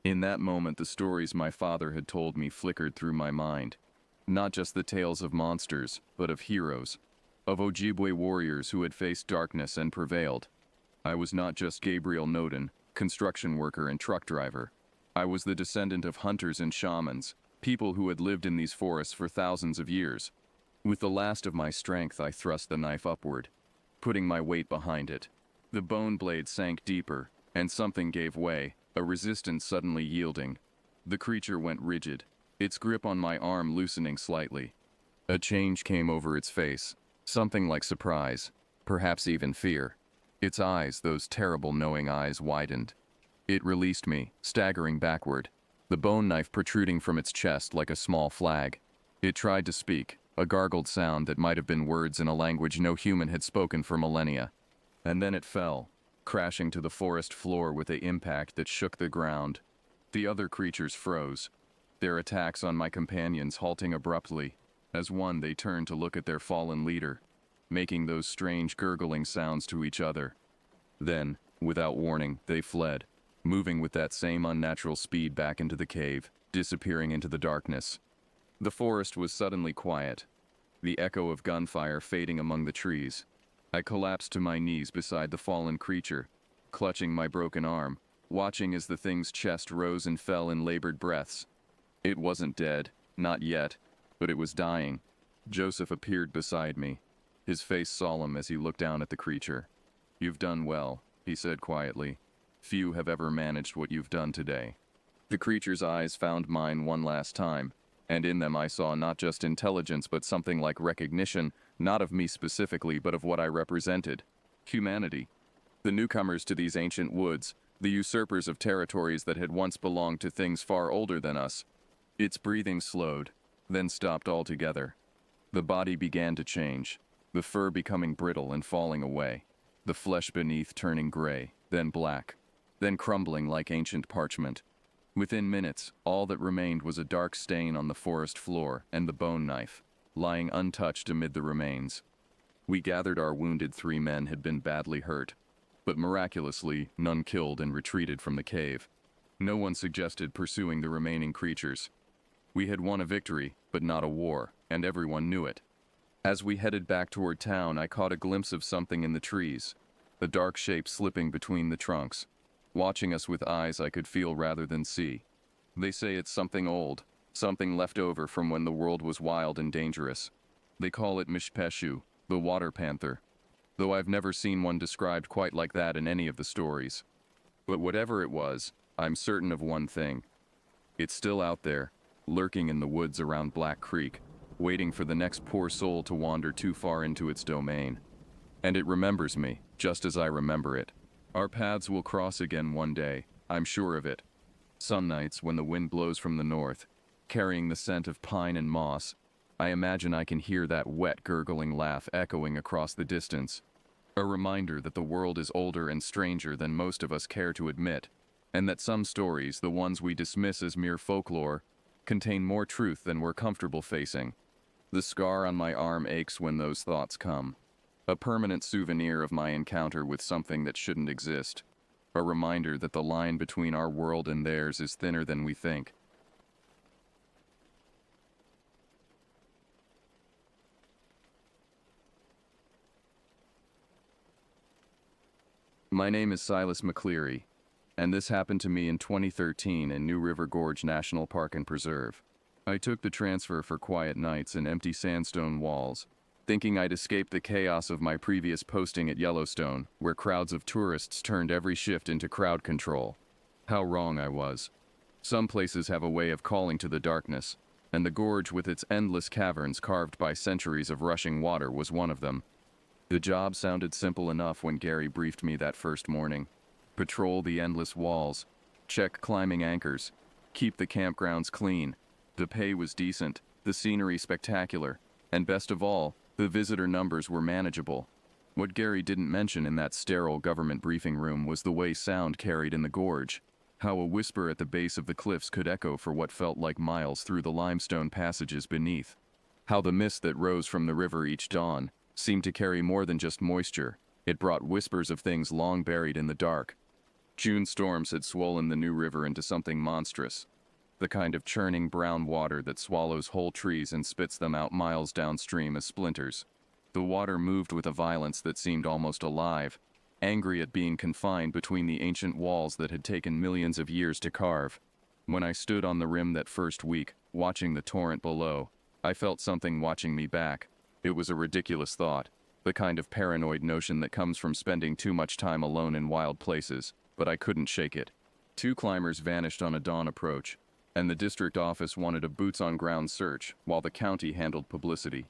In that moment, the stories my father had told me flickered through my mind. Not just the tales of monsters, but of heroes, of Ojibwe warriors who had faced darkness and prevailed. I was not just Gabriel Noden, construction worker and truck driver. I was the descendant of hunters and shamans, people who had lived in these forests for thousands of years. With the last of my strength, I thrust the knife upward, putting my weight behind it. The bone blade sank deeper, and something gave way, a resistance suddenly yielding. The creature went rigid, its grip on my arm loosening slightly. A change came over its face, something like surprise, perhaps even fear. Its eyes, those terrible knowing eyes, widened. It released me, staggering backward, the bone knife protruding from its chest like a small flag. It tried to speak, a gargled sound that might have been words in a language no human had spoken for millennia. And then it fell, crashing to the forest floor with an impact that shook the ground. The other creatures froze, their attacks on my companions halting abruptly. As one, they turned to look at their fallen leader, making those strange gurgling sounds to each other. Then, without warning, they fled, moving with that same unnatural speed back into the cave, disappearing into the darkness. The forest was suddenly quiet, the echo of gunfire fading among the trees. I collapsed to my knees beside the fallen creature, clutching my broken arm, watching as the thing's chest rose and fell in labored breaths. It wasn't dead, not yet, but it was dying. Joseph appeared beside me, his face solemn as he looked down at the creature. "You've done well," he said quietly. "Few have ever managed what you've done today." The creature's eyes found mine one last time, and in them I saw not just intelligence but something like recognition, not of me specifically but of what I represented. Humanity. The newcomers to these ancient woods, the usurpers of territories that had once belonged to things far older than us. Its breathing slowed, then stopped altogether. The body began to change, the fur becoming brittle and falling away, the flesh beneath turning gray, then black, then crumbling like ancient parchment. Within minutes, all that remained was a dark stain on the forest floor and the bone knife, lying untouched amid the remains. We gathered our wounded 3 men had been badly hurt, but miraculously, none killed and retreated from the cave. No one suggested pursuing the remaining creatures. We had won a victory, but not a war, and everyone knew it. As we headed back toward town, I caught a glimpse of something in the trees, a dark shape slipping between the trunks, watching us with eyes I could feel rather than see. They say it's something old, something left over from when the world was wild and dangerous. They call it Mishpeshu, the water panther, though I've never seen one described quite like that in any of the stories. But whatever it was, I'm certain of one thing. It's still out there, lurking in the woods around Black Creek, waiting for the next poor soul to wander too far into its domain. And it remembers me, just as I remember it. Our paths will cross again one day, I'm sure of it. Some nights, when the wind blows from the north, carrying the scent of pine and moss, I imagine I can hear that wet, gurgling laugh echoing across the distance. A reminder that the world is older and stranger than most of us care to admit, and that some stories, the ones we dismiss as mere folklore, contain more truth than we're comfortable facing. The scar on my arm aches when those thoughts come. A permanent souvenir of my encounter with something that shouldn't exist. A reminder that the line between our world and theirs is thinner than we think. My name is Silas McCleary, and this happened to me in 2013 in New River Gorge National Park and Preserve. I took the transfer for quiet nights and empty sandstone walls, thinking I'd escape the chaos of my previous posting at Yellowstone, where crowds of tourists turned every shift into crowd control. How wrong I was. Some places have a way of calling to the darkness, and the gorge with its endless caverns carved by centuries of rushing water was one of them. The job sounded simple enough when Gary briefed me that first morning. Patrol the endless walls, check climbing anchors, keep the campgrounds clean. The pay was decent, the scenery spectacular, and best of all, the visitor numbers were manageable. What Gary didn't mention in that sterile government briefing room was the way sound carried in the gorge, how a whisper at the base of the cliffs could echo for what felt like miles through the limestone passages beneath, how the mist that rose from the river each dawn seemed to carry more than just moisture. It brought whispers of things long buried in the dark. June storms had swollen the New River into something monstrous, the kind of churning brown water that swallows whole trees and spits them out miles downstream as splinters. The water moved with a violence that seemed almost alive, angry at being confined between the ancient walls that had taken millions of years to carve. When I stood on the rim that first week, watching the torrent below, I felt something watching me back. It was a ridiculous thought, the kind of paranoid notion that comes from spending too much time alone in wild places, but I couldn't shake it. 2 climbers vanished on a dawn approach, and the district office wanted a boots-on-ground search, while the county handled publicity.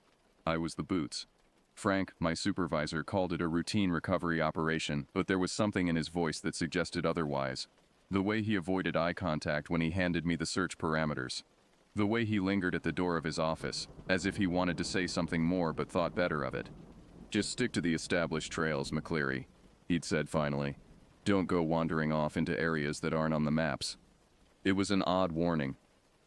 I was the boots. Frank, my supervisor, called it a routine recovery operation, but there was something in his voice that suggested otherwise. The way he avoided eye contact when he handed me the search parameters. The way he lingered at the door of his office, as if he wanted to say something more but thought better of it. "Just stick to the established trails, McCleary," he'd said finally. "Don't go wandering off into areas that aren't on the maps." It was an odd warning.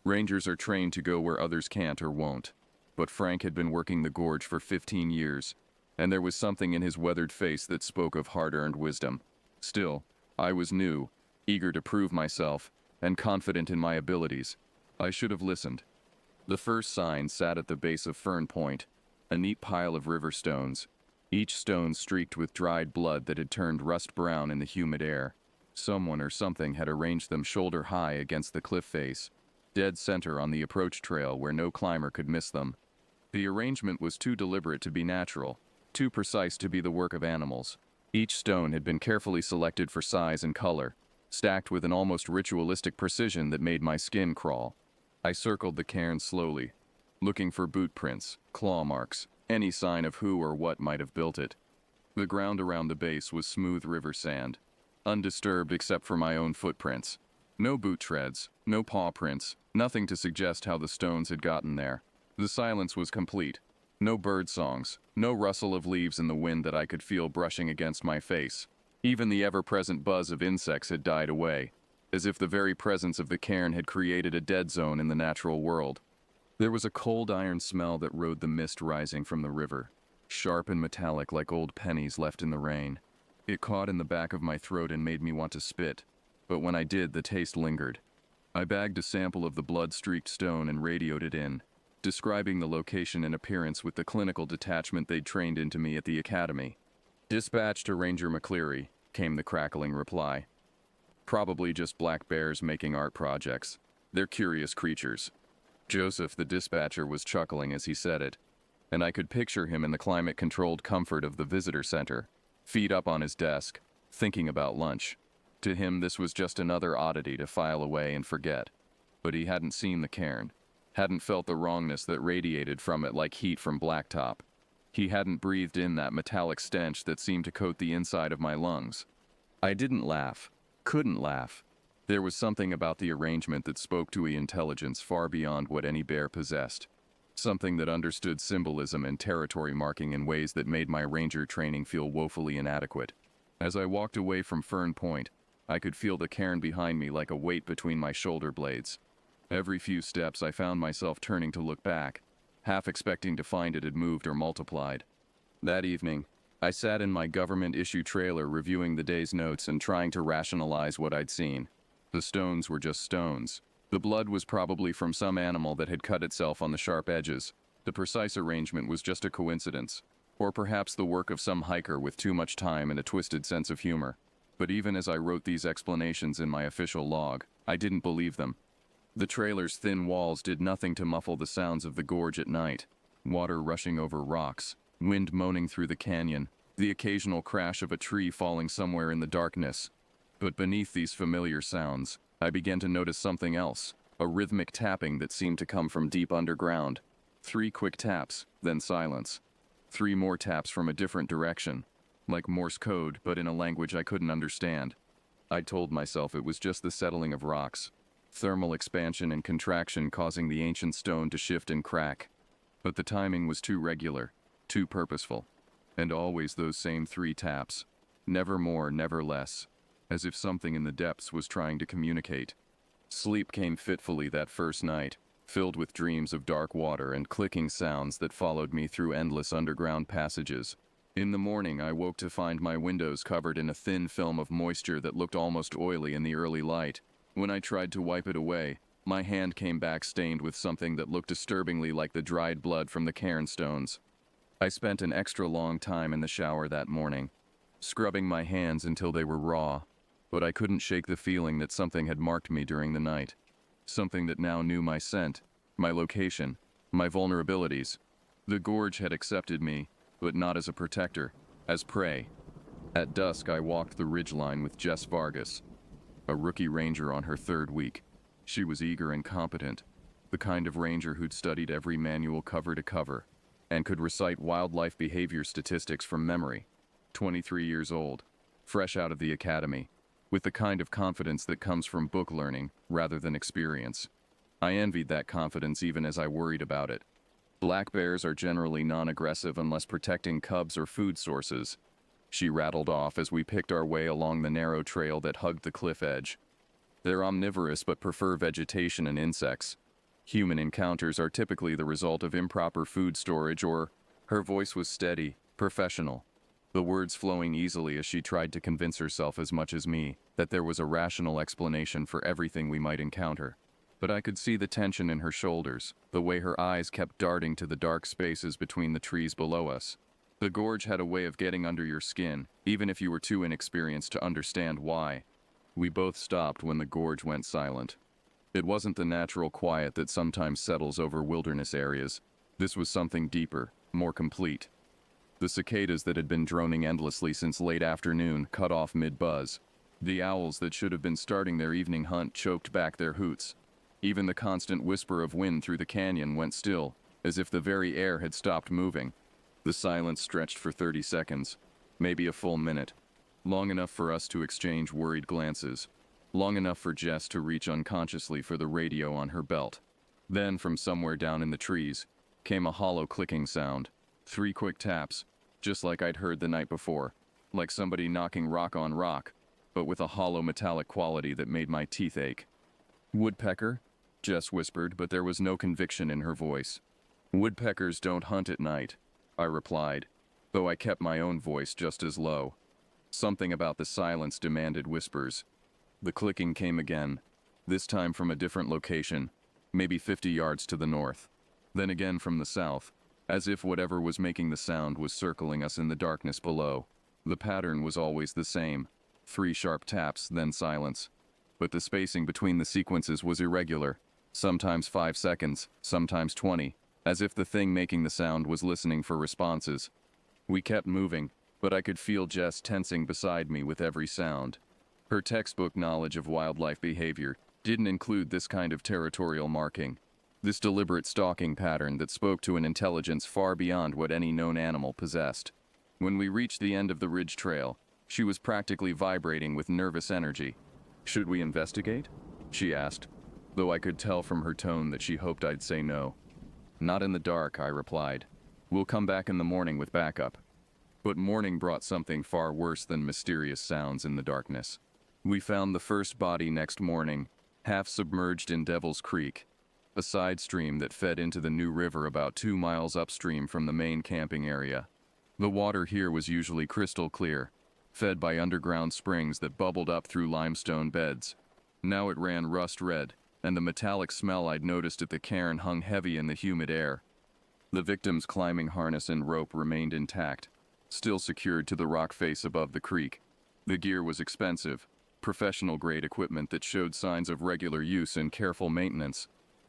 Rangers are trained to go where others can't or won't. But Frank had been working the gorge for 15 years, and there was something in his weathered face that spoke of hard-earned wisdom. Still, I was new, eager to prove myself, and confident in my abilities. I should have listened. The first sign sat at the base of Fern Point, a neat pile of river stones, each stone streaked with dried blood that had turned rust brown in the humid air. Someone or something had arranged them shoulder high against the cliff face, dead center on the approach trail where no climber could miss them. The arrangement was too deliberate to be natural, too precise to be the work of animals. Each stone had been carefully selected for size and color, stacked with an almost ritualistic precision that made my skin crawl. I circled the cairn slowly, looking for boot prints, claw marks, any sign of who or what might have built it. The ground around the base was smooth river sand, undisturbed except for my own footprints. No boot treads, no paw prints, nothing to suggest how the stones had gotten there. The silence was complete. No bird songs, no rustle of leaves in the wind that I could feel brushing against my face. Even the ever-present buzz of insects had died away, as if the very presence of the cairn had created a dead zone in the natural world. There was a cold iron smell that rode the mist rising from the river, sharp and metallic like old pennies left in the rain. It caught in the back of my throat and made me want to spit, but when I did, the taste lingered. I bagged a sample of the blood-streaked stone and radioed it in, describing the location and appearance with the clinical detachment they'd trained into me at the academy. "Dispatch to Ranger McCleary," came the crackling reply. "Probably just black bears making art projects. They're curious creatures." Joseph, the dispatcher, was chuckling as he said it, and I could picture him in the climate-controlled comfort of the visitor center, feet up on his desk, thinking about lunch. To him, this was just another oddity to file away and forget. But he hadn't seen the cairn, hadn't felt the wrongness that radiated from it like heat from blacktop. He hadn't breathed in that metallic stench that seemed to coat the inside of my lungs. I didn't laugh, couldn't laugh. There was something about the arrangement that spoke to an intelligence far beyond what any bear possessed. Something that understood symbolism and territory marking in ways that made my ranger training feel woefully inadequate. As I walked away from Fern Point, I could feel the cairn behind me like a weight between my shoulder blades. Every few steps I found myself turning to look back, half expecting to find it had moved or multiplied. That evening, I sat in my government-issue trailer reviewing the day's notes and trying to rationalize what I'd seen. The stones were just stones. The blood was probably from some animal that had cut itself on the sharp edges. The precise arrangement was just a coincidence, or perhaps the work of some hiker with too much time and a twisted sense of humor. But even as I wrote these explanations in my official log, I didn't believe them. The trailer's thin walls did nothing to muffle the sounds of the gorge at night. Water rushing over rocks, wind moaning through the canyon, the occasional crash of a tree falling somewhere in the darkness. But beneath these familiar sounds, I began to notice something else, a rhythmic tapping that seemed to come from deep underground. 3 quick taps, then silence. 3 more taps from a different direction, like Morse code, but in a language I couldn't understand. I told myself it was just the settling of rocks, thermal expansion and contraction causing the ancient stone to shift and crack. But the timing was too regular, too purposeful, and always those same 3 taps. Never more, never less, as if something in the depths was trying to communicate. Sleep came fitfully that first night, filled with dreams of dark water and clicking sounds that followed me through endless underground passages. In the morning, I woke to find my windows covered in a thin film of moisture that looked almost oily in the early light. When I tried to wipe it away, my hand came back stained with something that looked disturbingly like the dried blood from the cairn stones. I spent an extra long time in the shower that morning, scrubbing my hands until they were raw, but I couldn't shake the feeling that something had marked me during the night. Something that now knew my scent, my location, my vulnerabilities. The gorge had accepted me, but not as a protector, as prey. At dusk, I walked the ridgeline with Jess Vargas, a rookie ranger on her 3rd week. She was eager and competent, the kind of ranger who'd studied every manual cover to cover, and could recite wildlife behavior statistics from memory. 23 years old, fresh out of the academy, with the kind of confidence that comes from book learning rather than experience. I envied that confidence even as I worried about it. Black bears are generally non-aggressive unless protecting cubs or food sources, she rattled off as we picked our way along the narrow trail that hugged the cliff edge. They're omnivorous but prefer vegetation and insects. Human encounters are typically the result of improper food storage or, her voice was steady, professional, the words flowing easily as she tried to convince herself as much as me that there was a rational explanation for everything we might encounter. But I could see the tension in her shoulders, the way her eyes kept darting to the dark spaces between the trees below us. The gorge had a way of getting under your skin, even if you were too inexperienced to understand why. We both stopped when the gorge went silent. It wasn't the natural quiet that sometimes settles over wilderness areas. This was something deeper, more complete. The cicadas that had been droning endlessly since late afternoon cut off mid-buzz. The owls that should have been starting their evening hunt choked back their hoots. Even the constant whisper of wind through the canyon went still, as if the very air had stopped moving. The silence stretched for 30 seconds, maybe a full minute. Long enough for us to exchange worried glances. Long enough for Jess to reach unconsciously for the radio on her belt. Then, from somewhere down in the trees, came a hollow clicking sound. 3 quick taps, just like I'd heard the night before. Like somebody knocking rock on rock, but with a hollow metallic quality that made my teeth ache. "Woodpecker?" Jess whispered, but there was no conviction in her voice. "Woodpeckers don't hunt at night," I replied, though I kept my own voice just as low. Something about the silence demanded whispers. The clicking came again, this time from a different location, maybe 50 yards to the north. Then again from the south, as if whatever was making the sound was circling us in the darkness below. The pattern was always the same. 3 sharp taps, then silence. But the spacing between the sequences was irregular. Sometimes 5 seconds, sometimes 20, as if the thing making the sound was listening for responses. We kept moving, but I could feel Jess tensing beside me with every sound. Her textbook knowledge of wildlife behavior didn't include this kind of territorial marking, this deliberate stalking pattern that spoke to an intelligence far beyond what any known animal possessed. When we reached the end of the ridge trail, she was practically vibrating with nervous energy. "Should we investigate?" she asked, though I could tell from her tone that she hoped I'd say no. "Not in the dark," I replied. "We'll come back in the morning with backup." But morning brought something far worse than mysterious sounds in the darkness. We found the first body next morning, half submerged in Devil's Creek, a side stream that fed into the New River about 2 miles upstream from the main camping area. The water here was usually crystal clear, fed by underground springs that bubbled up through limestone beds. Now it ran rust red, and the metallic smell I'd noticed at the cairn hung heavy in the humid air. The victim's climbing harness and rope remained intact, still secured to the rock face above the creek. The gear was expensive, professional-grade equipment that showed signs of regular use and careful maintenance.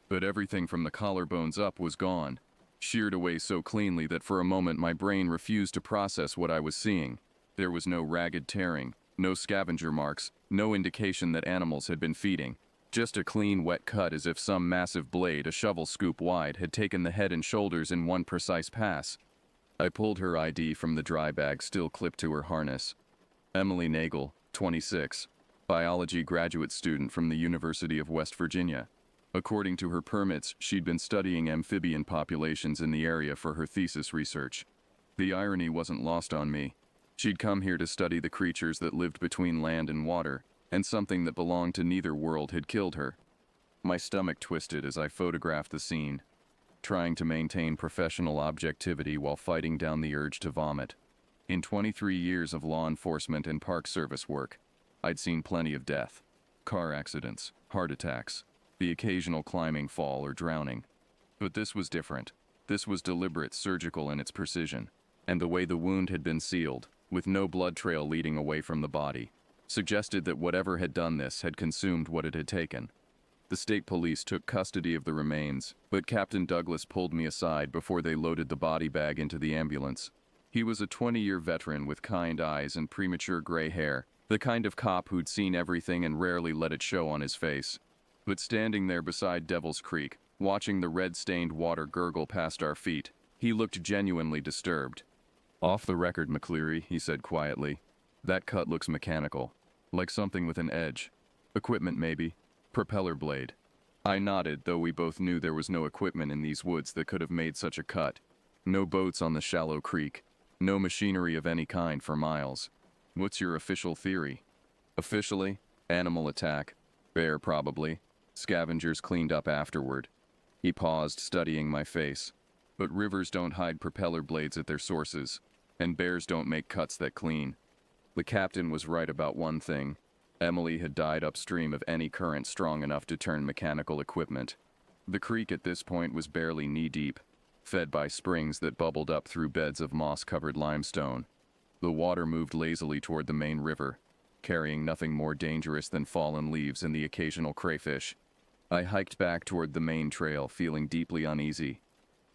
But everything from the collarbones up was gone, sheared away so cleanly that for a moment my brain refused to process what I was seeing. There was no ragged tearing, no scavenger marks, no indication that animals had been feeding. Just a clean, wet cut as if some massive blade, a shovel scoop wide, had taken the head and shoulders in one precise pass. I pulled her ID from the dry bag still clipped to her harness. Emily Nagel, 26, biology graduate student from the University of West Virginia. According to her permits, she'd been studying amphibian populations in the area for her thesis research. The irony wasn't lost on me. She'd come here to study the creatures that lived between land and water, and something that belonged to neither world had killed her. My stomach twisted as I photographed the scene, trying to maintain professional objectivity while fighting down the urge to vomit. In 23 years of law enforcement and Park Service work, I'd seen plenty of death. Car accidents, heart attacks, the occasional climbing fall or drowning. But this was different. This was deliberate, surgical in its precision. And the way the wound had been sealed, with no blood trail leading away from the body, suggested that whatever had done this had consumed what it had taken. The state police took custody of the remains, but Captain Douglas pulled me aside before they loaded the body bag into the ambulance. He was a 20-year veteran with kind eyes and premature gray hair, the kind of cop who'd seen everything and rarely let it show on his face. But standing there beside Devil's Creek, watching the red-stained water gurgle past our feet, he looked genuinely disturbed. "Off the record, McCleary," he said quietly. "That cut looks mechanical, like something with an edge. Equipment maybe. Propeller blade." I nodded, though we both knew there was no equipment in these woods that could have made such a cut. No boats on the shallow creek. No machinery of any kind for miles. "What's your official theory?" "Officially, animal attack. Bear, probably. Scavengers cleaned up afterward." He paused, studying my face. "But rivers don't hide propeller blades at their sources, and bears don't make cuts that clean." The captain was right about one thing. Emily had died upstream of any current strong enough to turn mechanical equipment. The creek at this point was barely knee-deep, fed by springs that bubbled up through beds of moss-covered limestone. The water moved lazily toward the main river, carrying nothing more dangerous than fallen leaves and the occasional crayfish. I hiked back toward the main trail, feeling deeply uneasy,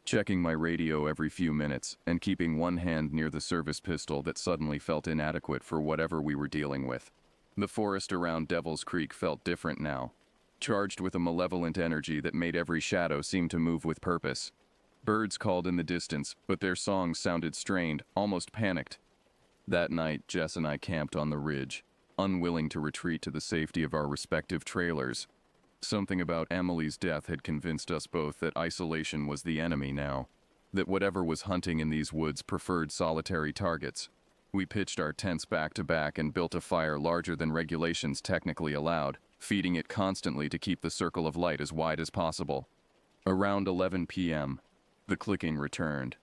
checking my radio every few minutes and keeping one hand near the service pistol that suddenly felt inadequate for whatever we were dealing with. The forest around Devil's Creek felt different now, charged with a malevolent energy that made every shadow seem to move with purpose. Birds called in the distance, but their songs sounded strained, almost panicked. That night, Jess and I camped on the ridge, unwilling to retreat to the safety of our respective trailers. Something about Emily's death had convinced us both that isolation was the enemy now, that whatever was hunting in these woods preferred solitary targets. We pitched our tents back to back and built a fire larger than regulations technically allowed, feeding it constantly to keep the circle of light as wide as possible. Around 11 p.m., the clicking returned.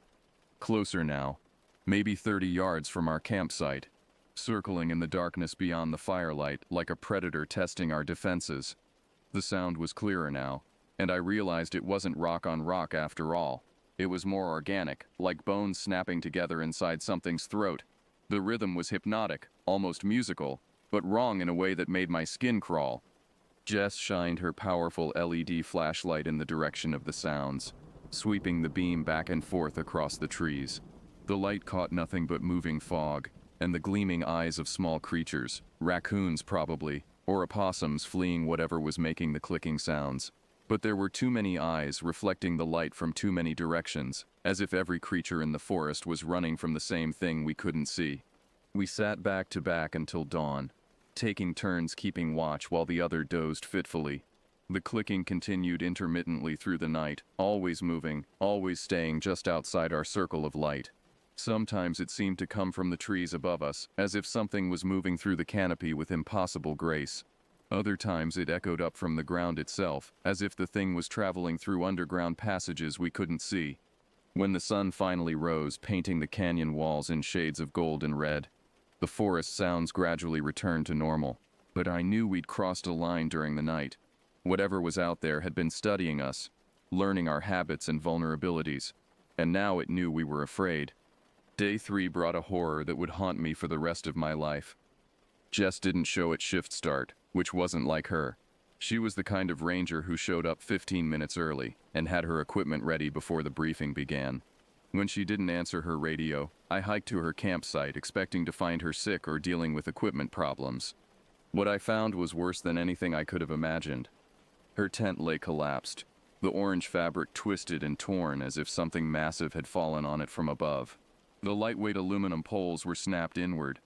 Closer now, maybe 30 yards from our campsite, circling in the darkness beyond the firelight like a predator testing our defenses. The sound was clearer now, and I realized it wasn't rock on rock after all. It was more organic, like bones snapping together inside something's throat. The rhythm was hypnotic, almost musical, but wrong in a way that made my skin crawl. Jess shined her powerful LED flashlight in the direction of the sounds, sweeping the beam back and forth across the trees. The light caught nothing but moving fog, and the gleaming eyes of small creatures, raccoons probably, or opossums fleeing whatever was making the clicking sounds. But there were too many eyes reflecting the light from too many directions, as if every creature in the forest was running from the same thing we couldn't see. We sat back to back until dawn, taking turns keeping watch while the other dozed fitfully. The clicking continued intermittently through the night, always moving, always staying just outside our circle of light. Sometimes it seemed to come from the trees above us, as if something was moving through the canopy with impossible grace. Other times it echoed up from the ground itself, as if the thing was traveling through underground passages we couldn't see. When the sun finally rose, painting the canyon walls in shades of gold and red, the forest sounds gradually returned to normal. But I knew we'd crossed a line during the night. Whatever was out there had been studying us, learning our habits and vulnerabilities, and now it knew we were afraid. Day 3 brought a horror that would haunt me for the rest of my life. Jess didn't show at shift start, which wasn't like her. She was the kind of ranger who showed up 15 minutes early and had her equipment ready before the briefing began. When she didn't answer her radio, I hiked to her campsite expecting to find her sick or dealing with equipment problems. What I found was worse than anything I could have imagined. Her tent lay collapsed, the orange fabric twisted and torn as if something massive had fallen on it from above. The lightweight aluminum poles were snapped inward,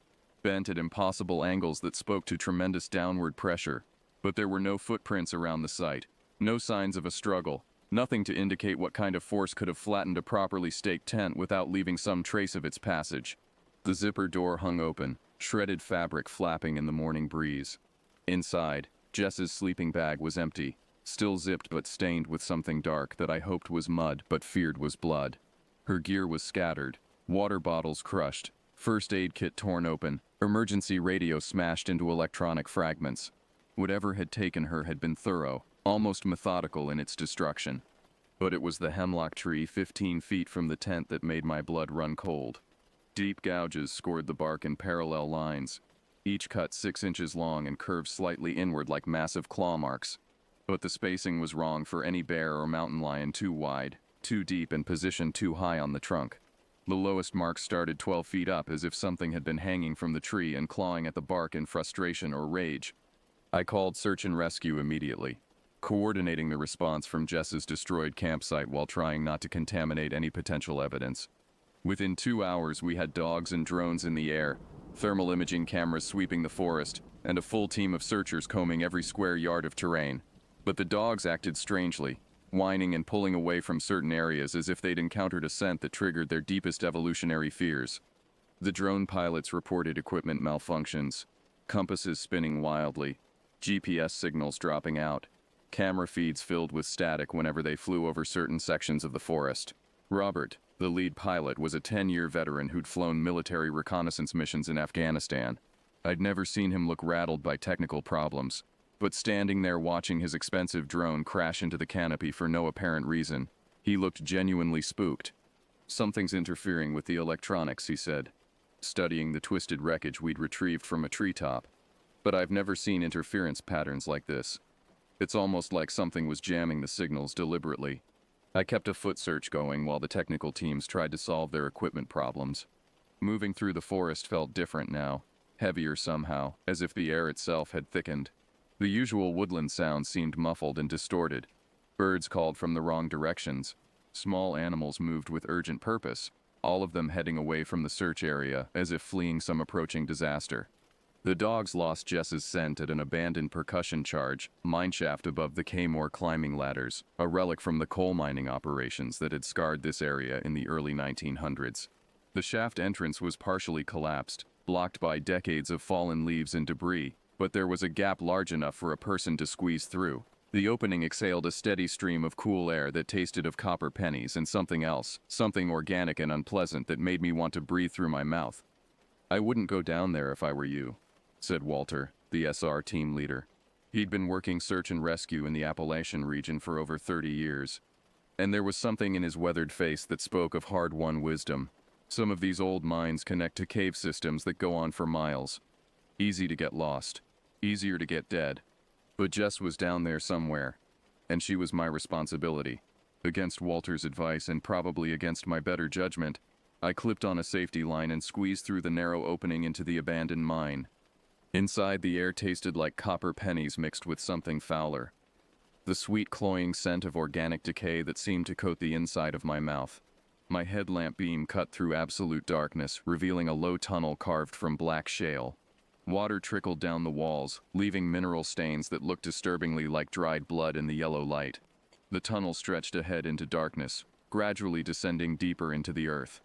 bent at impossible angles that spoke to tremendous downward pressure, but there were no footprints around the site, no signs of a struggle, nothing to indicate what kind of force could have flattened a properly staked tent without leaving some trace of its passage. The zipper door hung open, shredded fabric flapping in the morning breeze. Inside, Jess's sleeping bag was empty, still zipped but stained with something dark that I hoped was mud but feared was blood. Her gear was scattered, water bottles crushed, first aid kit torn open, emergency radio smashed into electronic fragments. Whatever had taken her had been thorough, almost methodical in its destruction. But it was the hemlock tree 15 feet from the tent that made my blood run cold. Deep gouges scored the bark in parallel lines, each cut 6 inches long and curved slightly inward like massive claw marks. But the spacing was wrong for any bear or mountain lion, too wide, too deep, and positioned too high on the trunk. The lowest mark started 12 feet up, as if something had been hanging from the tree and clawing at the bark in frustration or rage. I called search and rescue immediately, coordinating the response from Jess's destroyed campsite while trying not to contaminate any potential evidence. Within 2 hours, we had dogs and drones in the air, thermal imaging cameras sweeping the forest, and a full team of searchers combing every square yard of terrain. But the dogs acted strangely, whining and pulling away from certain areas as if they'd encountered a scent that triggered their deepest evolutionary fears. The drone pilots reported equipment malfunctions, compasses spinning wildly, GPS signals dropping out, camera feeds filled with static whenever they flew over certain sections of the forest. Robert, the lead pilot, was a 10-year veteran who'd flown military reconnaissance missions in Afghanistan. I'd never seen him look rattled by technical problems. But standing there watching his expensive drone crash into the canopy for no apparent reason, he looked genuinely spooked. "Something's interfering with the electronics," he said, studying the twisted wreckage we'd retrieved from a treetop. "But I've never seen interference patterns like this. It's almost like something was jamming the signals deliberately." I kept a foot search going while the technical teams tried to solve their equipment problems. Moving through the forest felt different now, heavier somehow, as if the air itself had thickened. The usual woodland sounds seemed muffled and distorted. Birds called from the wrong directions. Small animals moved with urgent purpose, all of them heading away from the search area as if fleeing some approaching disaster. The dogs lost Jess's scent at an abandoned percussion charge mineshaft above the Kaymore climbing ladders, a relic from the coal mining operations that had scarred this area in the early 1900s. The shaft entrance was partially collapsed, blocked by decades of fallen leaves and debris, but there was a gap large enough for a person to squeeze through. The opening exhaled a steady stream of cool air that tasted of copper pennies and something else, something organic and unpleasant that made me want to breathe through my mouth. "I wouldn't go down there if I were you," said Walter, the SR team leader. He'd been working search and rescue in the Appalachian region for over 30 years. And there was something in his weathered face that spoke of hard-won wisdom. Some of these old mines connect to cave systems that go on for miles. Easy to get lost. Easier to get dead. But Jess was down there somewhere, and she was my responsibility. Against Walter's advice and probably against my better judgment, I clipped on a safety line and squeezed through the narrow opening into the abandoned mine. Inside, the air tasted like copper pennies mixed with something fouler. The sweet, cloying scent of organic decay that seemed to coat the inside of my mouth. My headlamp beam cut through absolute darkness, revealing a low tunnel carved from black shale. Water trickled down the walls, leaving mineral stains that looked disturbingly like dried blood in the yellow light. The tunnel stretched ahead into darkness, gradually descending deeper into the earth.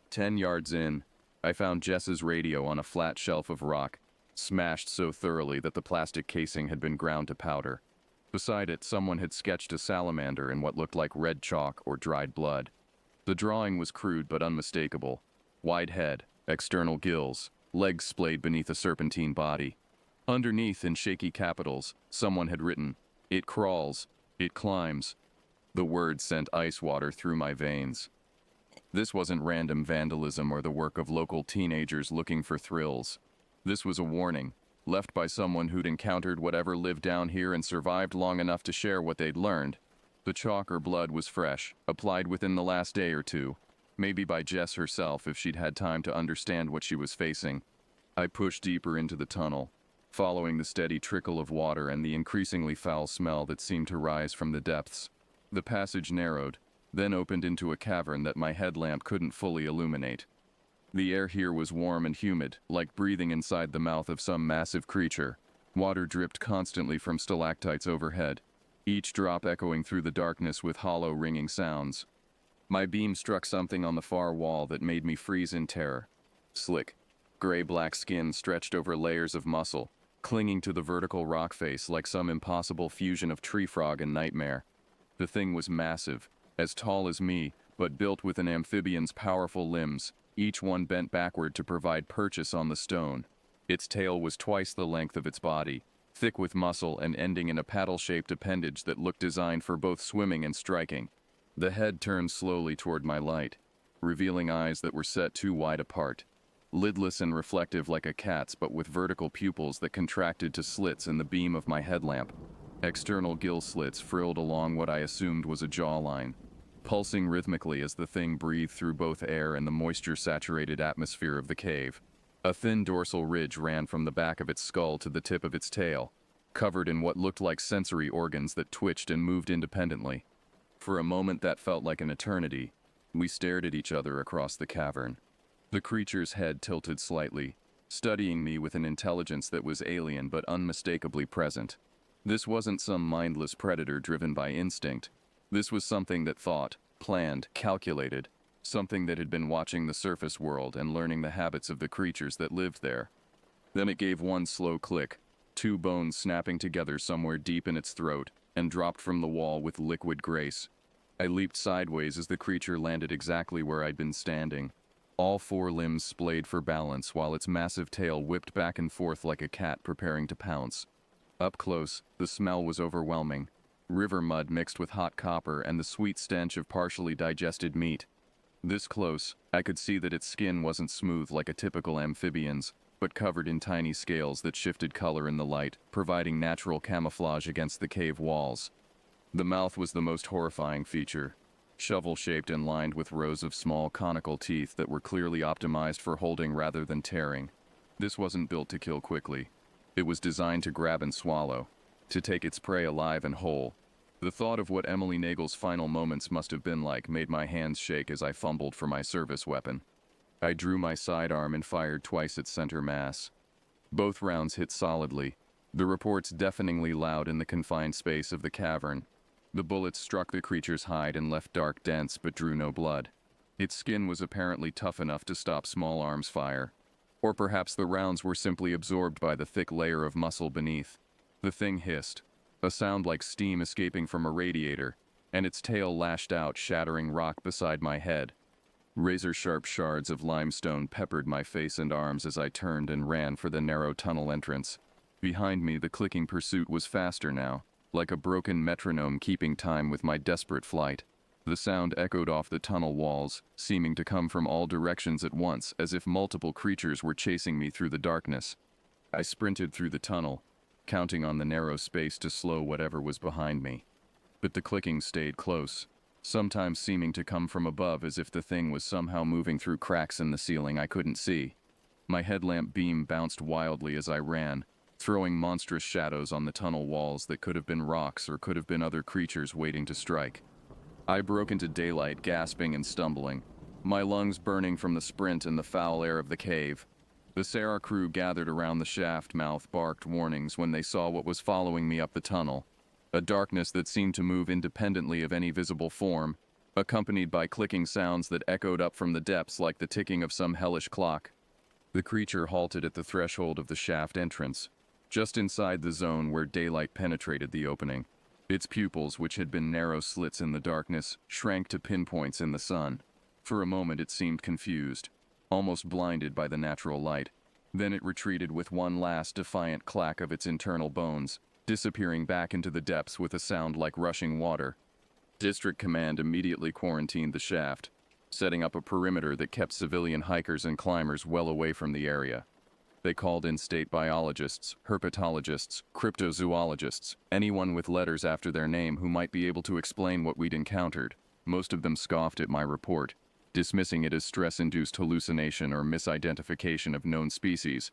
10 yards in, I found Jess's radio on a flat shelf of rock, smashed so thoroughly that the plastic casing had been ground to powder. Beside it, someone had sketched a salamander in what looked like red chalk or dried blood. The drawing was crude but unmistakable. Wide head, external gills, legs splayed beneath a serpentine body. Underneath, in shaky capitals, someone had written, "It crawls, it climbs." The words sent ice water through my veins. This wasn't random vandalism or the work of local teenagers looking for thrills. This was a warning, left by someone who'd encountered whatever lived down here and survived long enough to share what they'd learned. The chalk or blood was fresh, applied within the last day or two, maybe by Jess herself if she'd had time to understand what she was facing. I pushed deeper into the tunnel, following the steady trickle of water and the increasingly foul smell that seemed to rise from the depths. The passage narrowed, then opened into a cavern that my headlamp couldn't fully illuminate. The air here was warm and humid, like breathing inside the mouth of some massive creature. Water dripped constantly from stalactites overhead, each drop echoing through the darkness with hollow, ringing sounds. My beam struck something on the far wall that made me freeze in terror. Slick, gray-black skin stretched over layers of muscle, clinging to the vertical rock face like some impossible fusion of tree frog and nightmare. The thing was massive, as tall as me, but built with an amphibian's powerful limbs, each one bent backward to provide purchase on the stone. Its tail was twice the length of its body, thick with muscle and ending in a paddle-shaped appendage that looked designed for both swimming and striking. The head turned slowly toward my light, revealing eyes that were set too wide apart. Lidless and reflective like a cat's, but with vertical pupils that contracted to slits in the beam of my headlamp. External gill slits frilled along what I assumed was a jawline, pulsing rhythmically as the thing breathed through both air and the moisture-saturated atmosphere of the cave. A thin dorsal ridge ran from the back of its skull to the tip of its tail, covered in what looked like sensory organs that twitched and moved independently. For a moment that felt like an eternity, we stared at each other across the cavern. The creature's head tilted slightly, studying me with an intelligence that was alien but unmistakably present. This wasn't some mindless predator driven by instinct. This was something that thought, planned, calculated, something that had been watching the surface world and learning the habits of the creatures that lived there. Then it gave one slow click, two bones snapping together somewhere deep in its throat, and dropped from the wall with liquid grace. I leaped sideways as the creature landed exactly where I'd been standing. All four limbs splayed for balance while its massive tail whipped back and forth like a cat preparing to pounce. Up close, the smell was overwhelming. River mud mixed with hot copper and the sweet stench of partially digested meat. This close, I could see that its skin wasn't smooth like a typical amphibian's, but covered in tiny scales that shifted color in the light, providing natural camouflage against the cave walls. The mouth was the most horrifying feature, shovel-shaped and lined with rows of small conical teeth that were clearly optimized for holding rather than tearing. This wasn't built to kill quickly. It was designed to grab and swallow, to take its prey alive and whole. The thought of what Emily Nagel's final moments must have been like made my hands shake as I fumbled for my service weapon. I drew my sidearm and fired twice at center mass. Both rounds hit solidly, the reports deafeningly loud in the confined space of the cavern. The bullets struck the creature's hide and left dark dents but drew no blood. Its skin was apparently tough enough to stop small arms fire. Or perhaps the rounds were simply absorbed by the thick layer of muscle beneath. The thing hissed, a sound like steam escaping from a radiator, and its tail lashed out, shattering rock beside my head. Razor-sharp shards of limestone peppered my face and arms as I turned and ran for the narrow tunnel entrance. Behind me, the clicking pursuit was faster now, like a broken metronome keeping time with my desperate flight. The sound echoed off the tunnel walls, seeming to come from all directions at once, as if multiple creatures were chasing me through the darkness. I sprinted through the tunnel, counting on the narrow space to slow whatever was behind me. But the clicking stayed close, sometimes seeming to come from above as if the thing was somehow moving through cracks in the ceiling I couldn't see. My headlamp beam bounced wildly as I ran, throwing monstrous shadows on the tunnel walls that could have been rocks or could have been other creatures waiting to strike. I broke into daylight, gasping and stumbling, my lungs burning from the sprint and the foul air of the cave. The Sarah crew gathered around the shaft mouth barked warnings when they saw what was following me up the tunnel, a darkness that seemed to move independently of any visible form, accompanied by clicking sounds that echoed up from the depths like the ticking of some hellish clock. The creature halted at the threshold of the shaft entrance, just inside the zone where daylight penetrated the opening. Its pupils, which had been narrow slits in the darkness, shrank to pinpoints in the sun. For a moment it seemed confused, almost blinded by the natural light. Then it retreated with one last defiant clack of its internal bones, disappearing back into the depths with a sound like rushing water. District Command immediately quarantined the shaft, setting up a perimeter that kept civilian hikers and climbers well away from the area. They called in state biologists, herpetologists, cryptozoologists, anyone with letters after their name who might be able to explain what we'd encountered. Most of them scoffed at my report, dismissing it as stress-induced hallucination or misidentification of known species.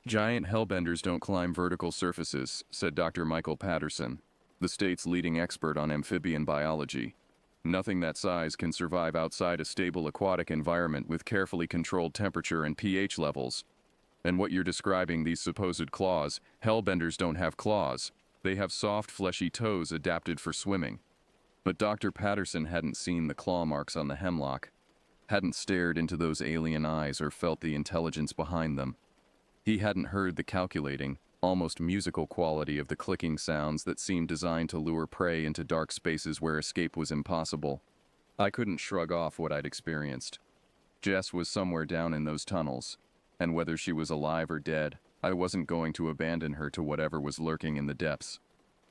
"Giant hellbenders don't climb vertical surfaces," said Dr. Michael Patterson, the state's leading expert on amphibian biology. "Nothing that size can survive outside a stable aquatic environment with carefully controlled temperature and pH levels. And what you're describing, these supposed claws, hellbenders don't have claws. They have soft, fleshy toes adapted for swimming." But Dr. Patterson hadn't seen the claw marks on the hemlock, hadn't stared into those alien eyes or felt the intelligence behind them. He hadn't heard the calculating, almost musical quality of the clicking sounds that seemed designed to lure prey into dark spaces where escape was impossible. I couldn't shrug off what I'd experienced. Jess was somewhere down in those tunnels, and whether she was alive or dead, I wasn't going to abandon her to whatever was lurking in the depths.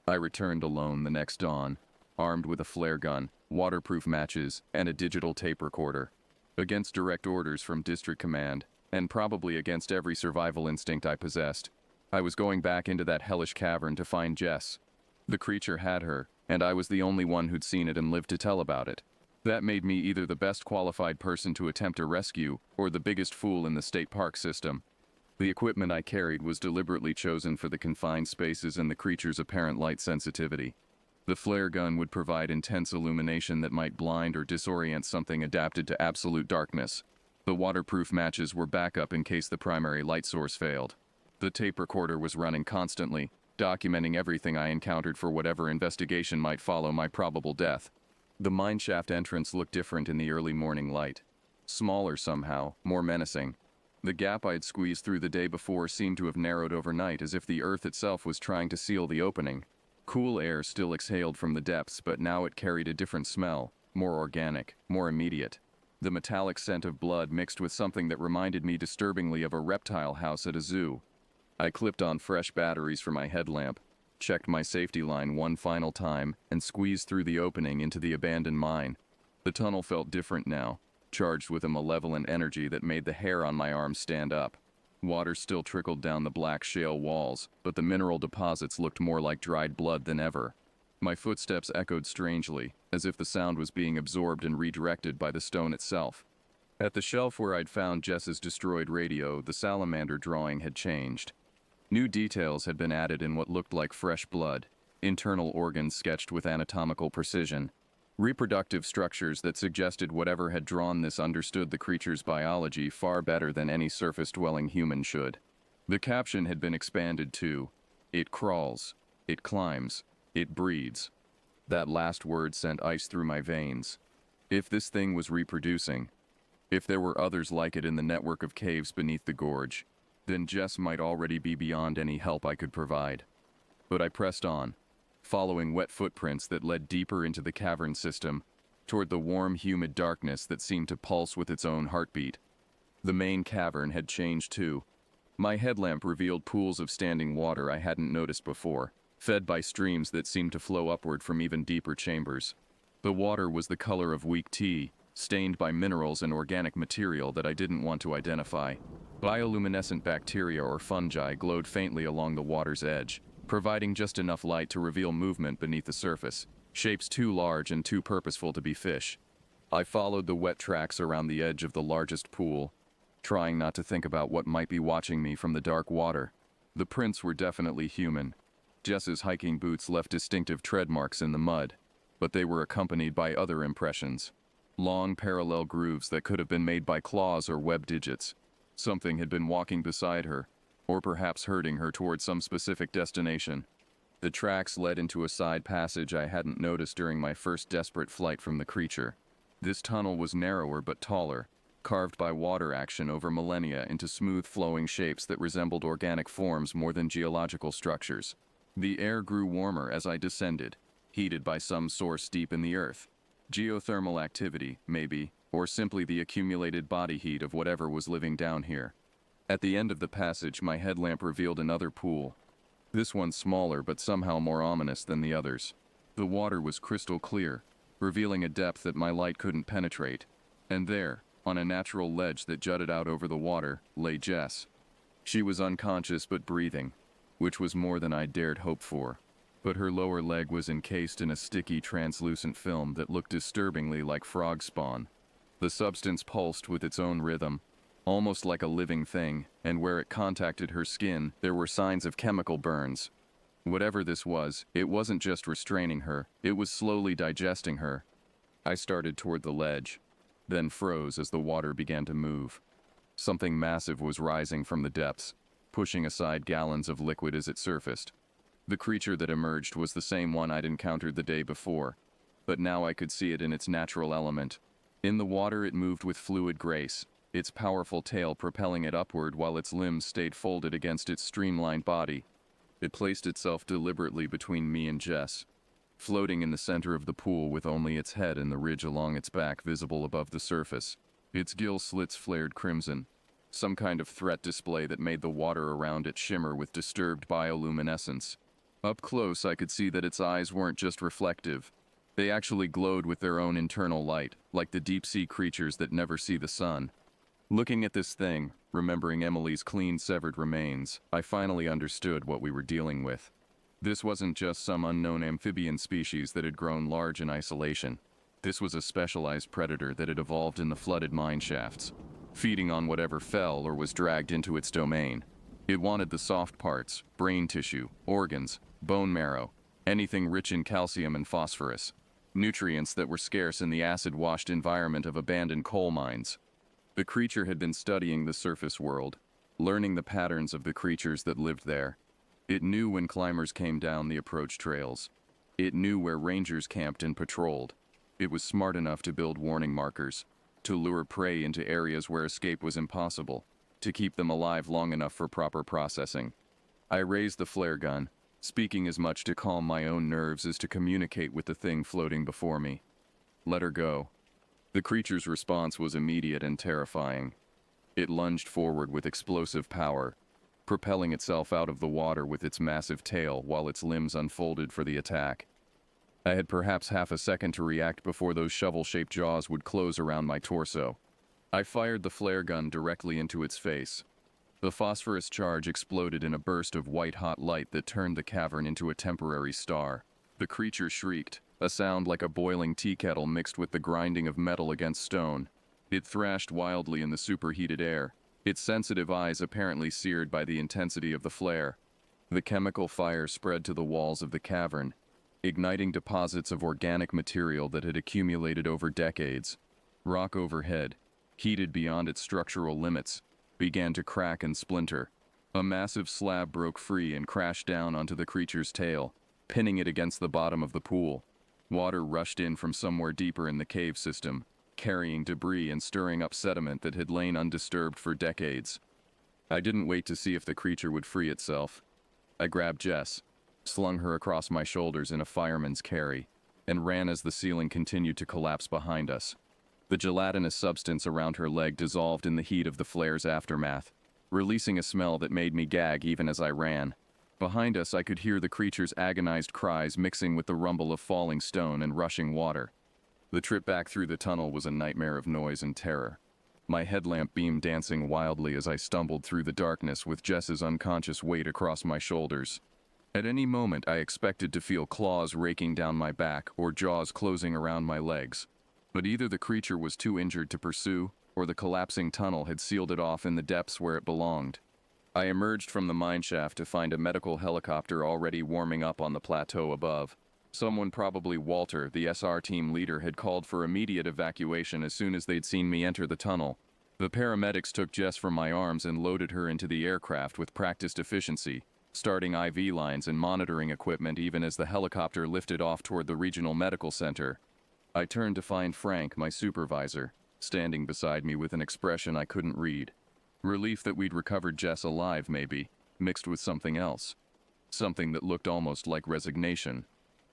I returned alone the next dawn, armed with a flare gun, waterproof matches, and a digital tape recorder. Against direct orders from District Command, and probably against every survival instinct I possessed, I was going back into that hellish cavern to find Jess. The creature had her, and I was the only one who'd seen it and lived to tell about it. That made me either the best qualified person to attempt a rescue, or the biggest fool in the state park system. The equipment I carried was deliberately chosen for the confined spaces and the creature's apparent light sensitivity. The flare gun would provide intense illumination that might blind or disorient something adapted to absolute darkness. The waterproof matches were backup in case the primary light source failed. The tape recorder was running constantly, documenting everything I encountered for whatever investigation might follow my probable death. The mineshaft entrance looked different in the early morning light. Smaller somehow, more menacing. The gap I'd squeezed through the day before seemed to have narrowed overnight, as if the earth itself was trying to seal the opening. Cool air still exhaled from the depths, but now it carried a different smell, more organic, more immediate. The metallic scent of blood mixed with something that reminded me disturbingly of a reptile house at a zoo. I clipped on fresh batteries for my headlamp, checked my safety line one final time, and squeezed through the opening into the abandoned mine. The tunnel felt different now, charged with a malevolent energy that made the hair on my arms stand up. Water still trickled down the black shale walls, but the mineral deposits looked more like dried blood than ever. My footsteps echoed strangely, as if the sound was being absorbed and redirected by the stone itself. At the shelf where I'd found Jess's destroyed radio, the salamander drawing had changed. New details had been added in what looked like fresh blood. internal organs sketched with anatomical precision, reproductive structures that suggested whatever had drawn this understood the creature's biology far better than any surface-dwelling human should. The caption had been expanded to, "It crawls, it climbs, it breeds." That last word sent ice through my veins. If this thing was reproducing, if there were others like it in the network of caves beneath the gorge, then Jess might already be beyond any help I could provide. But I pressed on, following wet footprints that led deeper into the cavern system, toward the warm, humid darkness that seemed to pulse with its own heartbeat. The main cavern had changed too. My headlamp revealed pools of standing water I hadn't noticed before, fed by streams that seemed to flow upward from even deeper chambers. The water was the color of weak tea, stained by minerals and organic material that I didn't want to identify. Bioluminescent bacteria or fungi glowed faintly along the water's edge, providing just enough light to reveal movement beneath the surface, shapes too large and too purposeful to be fish. I followed the wet tracks around the edge of the largest pool, trying not to think about what might be watching me from the dark water. The prints were definitely human. Jess's hiking boots left distinctive tread marks in the mud, but they were accompanied by other impressions. Long parallel grooves that could have been made by claws or web digits. Something had been walking beside her, or perhaps herding her toward some specific destination. The tracks led into a side passage I hadn't noticed during my first desperate flight from the creature. This tunnel was narrower but taller, carved by water action over millennia into smooth flowing shapes that resembled organic forms more than geological structures. The air grew warmer as I descended, heated by some source deep in the earth. Geothermal activity, maybe, or simply the accumulated body heat of whatever was living down here. At the end of the passage, my headlamp revealed another pool. This one smaller but somehow more ominous than the others. The water was crystal clear, revealing a depth that my light couldn't penetrate. And there, on a natural ledge that jutted out over the water, lay Jess. She was unconscious but breathing, which was more than I dared hope for. But her lower leg was encased in a sticky, translucent film that looked disturbingly like frog spawn. The substance pulsed with its own rhythm, almost like a living thing, and where it contacted her skin, there were signs of chemical burns. Whatever this was, it wasn't just restraining her, it was slowly digesting her. I started toward the ledge, then froze as the water began to move. Something massive was rising from the depths, pushing aside gallons of liquid as it surfaced. The creature that emerged was the same one I'd encountered the day before, but now I could see it in its natural element. In the water it moved with fluid grace, its powerful tail propelling it upward while its limbs stayed folded against its streamlined body. It placed itself deliberately between me and Jess, floating in the center of the pool with only its head and the ridge along its back visible above the surface. Its gill slits flared crimson, some kind of threat display that made the water around it shimmer with disturbed bioluminescence. Up close, I could see that its eyes weren't just reflective. They actually glowed with their own internal light, like the deep-sea creatures that never see the sun. Looking at this thing, remembering Emily's clean, severed remains, I finally understood what we were dealing with. This wasn't just some unknown amphibian species that had grown large in isolation. This was a specialized predator that had evolved in the flooded mine shafts, feeding on whatever fell or was dragged into its domain. It wanted the soft parts, brain tissue, organs, bone marrow, anything rich in calcium and phosphorus, nutrients that were scarce in the acid-washed environment of abandoned coal mines. The creature had been studying the surface world, learning the patterns of the creatures that lived there. It knew when climbers came down the approach trails. It knew where rangers camped and patrolled. It was smart enough to build warning markers, to lure prey into areas where escape was impossible, to keep them alive long enough for proper processing. I raised the flare gun, speaking as much to calm my own nerves as to communicate with the thing floating before me. Let her go. The creature's response was immediate and terrifying. It lunged forward with explosive power, propelling itself out of the water with its massive tail while its limbs unfolded for the attack. I had perhaps half a second to react before those shovel-shaped jaws would close around my torso. I fired the flare gun directly into its face. The phosphorus charge exploded in a burst of white-hot light that turned the cavern into a temporary star. The creature shrieked, a sound like a boiling tea kettle mixed with the grinding of metal against stone. It thrashed wildly in the superheated air, its sensitive eyes apparently seared by the intensity of the flare. The chemical fire spread to the walls of the cavern, igniting deposits of organic material that had accumulated over decades. Rock overhead, heated beyond its structural limits, began to crack and splinter. A massive slab broke free and crashed down onto the creature's tail, pinning it against the bottom of the pool. Water rushed in from somewhere deeper in the cave system, carrying debris and stirring up sediment that had lain undisturbed for decades. I didn't wait to see if the creature would free itself. I grabbed Jess, slung her across my shoulders in a fireman's carry, and ran as the ceiling continued to collapse behind us. The gelatinous substance around her leg dissolved in the heat of the flare's aftermath, releasing a smell that made me gag even as I ran. Behind us, I could hear the creature's agonized cries mixing with the rumble of falling stone and rushing water. The trip back through the tunnel was a nightmare of noise and terror. My headlamp beam dancing wildly as I stumbled through the darkness with Jess's unconscious weight across my shoulders. At any moment, I expected to feel claws raking down my back or jaws closing around my legs. But either the creature was too injured to pursue, or the collapsing tunnel had sealed it off in the depths where it belonged. I emerged from the mineshaft to find a medical helicopter already warming up on the plateau above. Someone, probably Walter, the SR team leader, had called for immediate evacuation as soon as they'd seen me enter the tunnel. The paramedics took Jess from my arms and loaded her into the aircraft with practiced efficiency, starting IV lines and monitoring equipment even as the helicopter lifted off toward the regional medical center. I turned to find Frank, my supervisor, standing beside me with an expression I couldn't read. Relief that we'd recovered Jess alive, maybe, mixed with something else. Something that looked almost like resignation.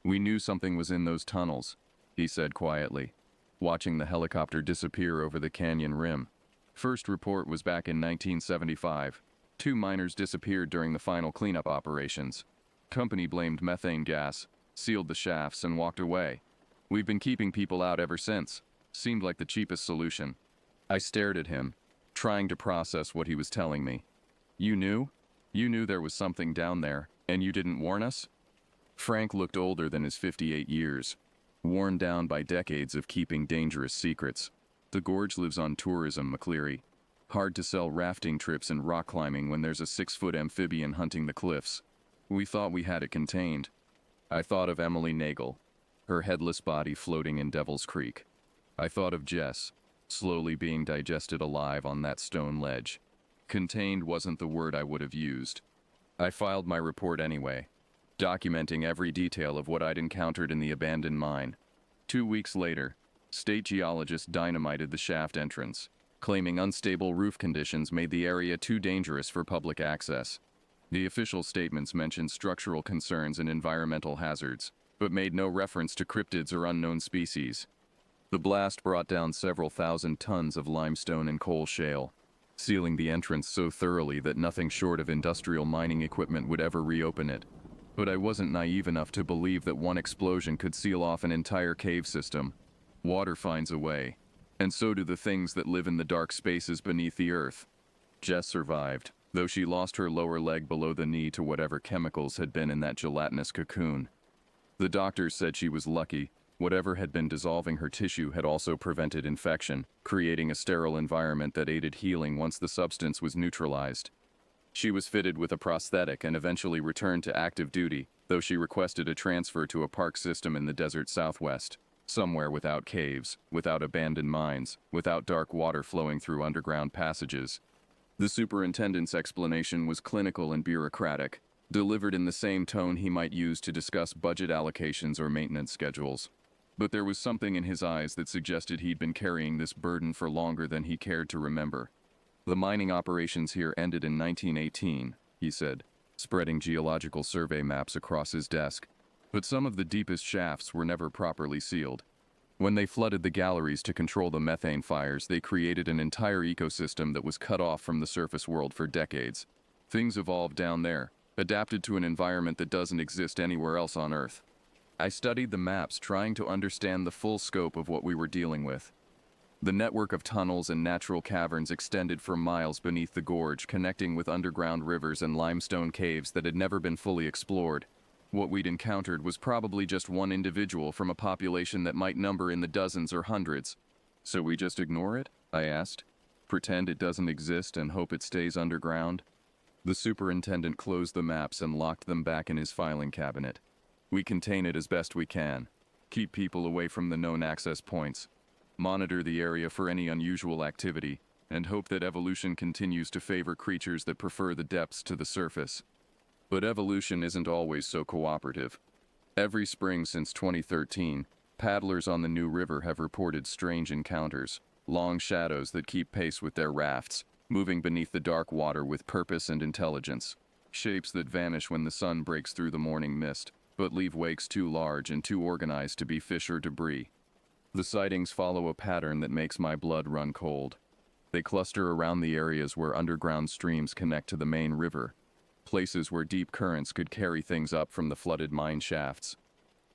"We knew something was in those tunnels," he said quietly, watching the helicopter disappear over the canyon rim. First report was back in 1975. 2 miners disappeared during the final cleanup operations. Company blamed methane gas, sealed the shafts, and walked away. We've been keeping people out ever since. Seemed like the cheapest solution. I stared at him, trying to process what he was telling me. "You knew? You knew there was something down there, and you didn't warn us?" Frank looked older than his 58 years, worn down by decades of keeping dangerous secrets. "The gorge lives on tourism, McCleary. Hard to sell rafting trips and rock climbing when there's a 6-foot amphibian hunting the cliffs. We thought we had it contained." I thought of Emily Nagel, her headless body floating in Devil's Creek. I thought of Jess, slowly being digested alive on that stone ledge. Contained wasn't the word I would have used. I filed my report anyway, documenting every detail of what I'd encountered in the abandoned mine. 2 weeks later, state geologists dynamited the shaft entrance, claiming unstable roof conditions made the area too dangerous for public access. The official statements mentioned structural concerns and environmental hazards, but made no reference to cryptids or unknown species. The blast brought down several thousand tons of limestone and coal shale, sealing the entrance so thoroughly that nothing short of industrial mining equipment would ever reopen it. But I wasn't naive enough to believe that one explosion could seal off an entire cave system. Water finds a way, and so do the things that live in the dark spaces beneath the earth. Jess survived, though she lost her lower leg below the knee to whatever chemicals had been in that gelatinous cocoon. The doctors said she was lucky. Whatever had been dissolving her tissue had also prevented infection, creating a sterile environment that aided healing once the substance was neutralized. She was fitted with a prosthetic and eventually returned to active duty, though she requested a transfer to a park system in the desert southwest, somewhere without caves, without abandoned mines, without dark water flowing through underground passages. The superintendent's explanation was clinical and bureaucratic, delivered in the same tone he might use to discuss budget allocations or maintenance schedules. But there was something in his eyes that suggested he'd been carrying this burden for longer than he cared to remember. "The mining operations here ended in 1918, he said, spreading geological survey maps across his desk. But some of the deepest shafts were never properly sealed. When they flooded the galleries to control the methane fires, they created an entire ecosystem that was cut off from the surface world for decades. Things evolved down there, adapted to an environment that doesn't exist anywhere else on Earth." I studied the maps, trying to understand the full scope of what we were dealing with. The network of tunnels and natural caverns extended for miles beneath the gorge, connecting with underground rivers and limestone caves that had never been fully explored. What we'd encountered was probably just one individual from a population that might number in the dozens or hundreds. "So we just ignore it?" I asked. "Pretend it doesn't exist and hope it stays underground?" The superintendent closed the maps and locked them back in his filing cabinet. We contain it as best we can. Keep people away from the known access points. Monitor the area for any unusual activity, and hope that evolution continues to favor creatures that prefer the depths to the surface. But evolution isn't always so cooperative. Every spring since 2013, paddlers on the New River have reported strange encounters, long shadows that keep pace with their rafts, moving beneath the dark water with purpose and intelligence. Shapes that vanish when the sun breaks through the morning mist, but leave wakes too large and too organized to be fish or debris. The sightings follow a pattern that makes my blood run cold. They cluster around the areas where underground streams connect to the main river, places where deep currents could carry things up from the flooded mine shafts.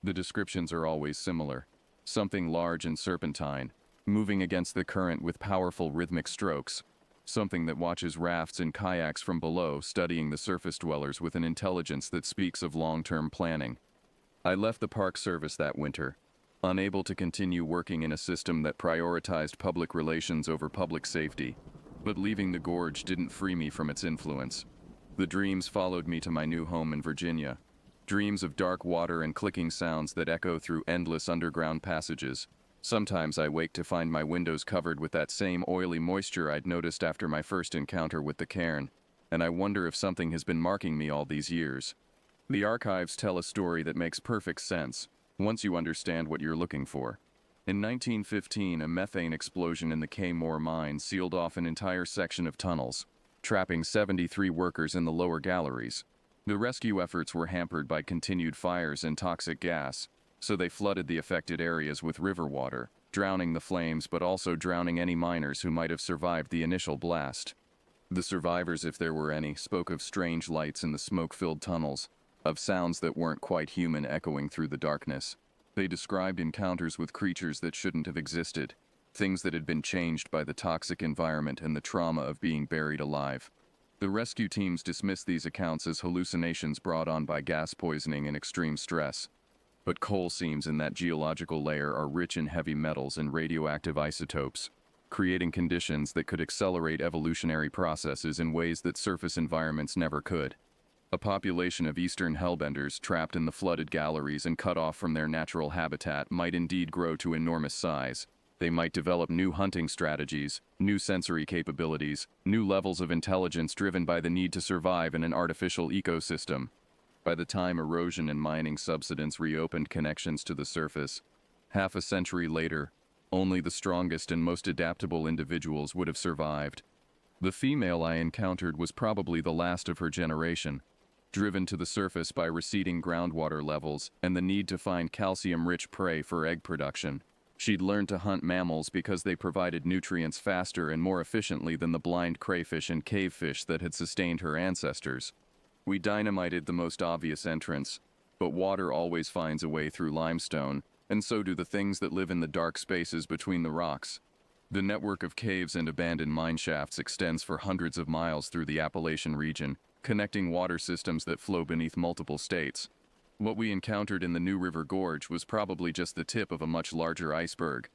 The descriptions are always similar. Something large and serpentine, moving against the current with powerful rhythmic strokes. Something that watches rafts and kayaks from below, studying the surface dwellers with an intelligence that speaks of long-term planning. I left the Park Service that winter, unable to continue working in a system that prioritized public relations over public safety. But leaving the gorge didn't free me from its influence. The dreams followed me to my new home in Virginia. Dreams of dark water and clicking sounds that echo through endless underground passages. Sometimes I wake to find my windows covered with that same oily moisture I'd noticed after my first encounter with the cairn, and I wonder if something has been marking me all these years. The archives tell a story that makes perfect sense, once you understand what you're looking for. In 1915, a methane explosion in the K-Moore mine sealed off an entire section of tunnels, trapping 73 workers in the lower galleries. The rescue efforts were hampered by continued fires and toxic gas, so they flooded the affected areas with river water, drowning the flames but also drowning any miners who might have survived the initial blast. The survivors, if there were any, spoke of strange lights in the smoke-filled tunnels, of sounds that weren't quite human echoing through the darkness. They described encounters with creatures that shouldn't have existed, things that had been changed by the toxic environment and the trauma of being buried alive. The rescue teams dismissed these accounts as hallucinations brought on by gas poisoning and extreme stress. But coal seams in that geological layer are rich in heavy metals and radioactive isotopes, creating conditions that could accelerate evolutionary processes in ways that surface environments never could. A population of eastern hellbenders trapped in the flooded galleries and cut off from their natural habitat might indeed grow to enormous size. They might develop new hunting strategies, new sensory capabilities, new levels of intelligence driven by the need to survive in an artificial ecosystem. By the time erosion and mining subsidence reopened connections to the surface, half a century later, only the strongest and most adaptable individuals would have survived. The female I encountered was probably the last of her generation, driven to the surface by receding groundwater levels and the need to find calcium-rich prey for egg production. She'd learned to hunt mammals because they provided nutrients faster and more efficiently than the blind crayfish and cavefish that had sustained her ancestors. We dynamited the most obvious entrance, but water always finds a way through limestone, and so do the things that live in the dark spaces between the rocks. The network of caves and abandoned mine shafts extends for hundreds of miles through the Appalachian region, connecting water systems that flow beneath multiple states. What we encountered in the New River Gorge was probably just the tip of a much larger iceberg.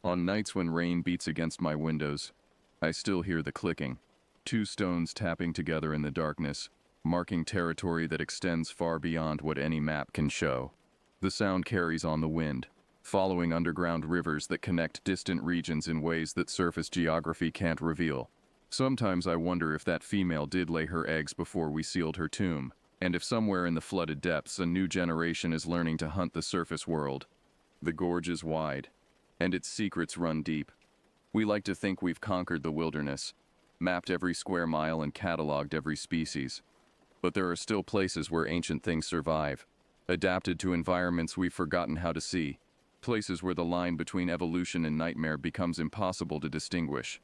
On nights when rain beats against my windows, I still hear the clicking. Two stones tapping together in the darkness, marking territory that extends far beyond what any map can show. The sound carries on the wind, following underground rivers that connect distant regions in ways that surface geography can't reveal. Sometimes I wonder if that female did lay her eggs before we sealed her tomb, and if somewhere in the flooded depths a new generation is learning to hunt the surface world. The gorge is wide, and its secrets run deep. We like to think we've conquered the wilderness, mapped every square mile and cataloged every species. But there are still places where ancient things survive, adapted to environments we've forgotten how to see, places where the line between evolution and nightmare becomes impossible to distinguish.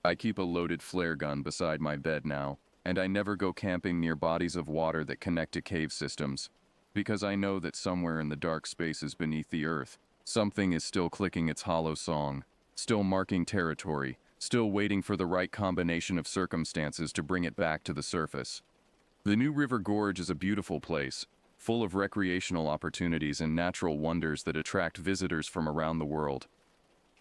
I keep a loaded flare gun beside my bed now, and I never go camping near bodies of water that connect to cave systems, because I know that somewhere in the dark spaces beneath the earth, something is still clicking its hollow song, still marking territory, still waiting for the right combination of circumstances to bring it back to the surface. The New River Gorge is a beautiful place, full of recreational opportunities and natural wonders that attract visitors from around the world.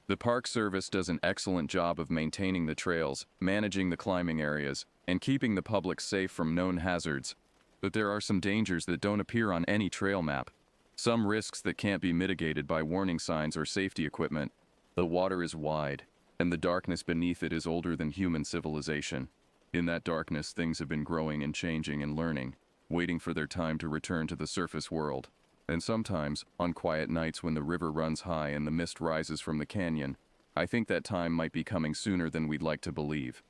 The Park Service does an excellent job of maintaining the trails, managing the climbing areas, and keeping the public safe from known hazards. But there are some dangers that don't appear on any trail map. Some risks that can't be mitigated by warning signs or safety equipment. The water is wide, and the darkness beneath it is older than human civilization. In that darkness, things have been growing and changing and learning, waiting for their time to return to the surface world. And sometimes, on quiet nights when the river runs high and the mist rises from the canyon, I think that time might be coming sooner than we'd like to believe.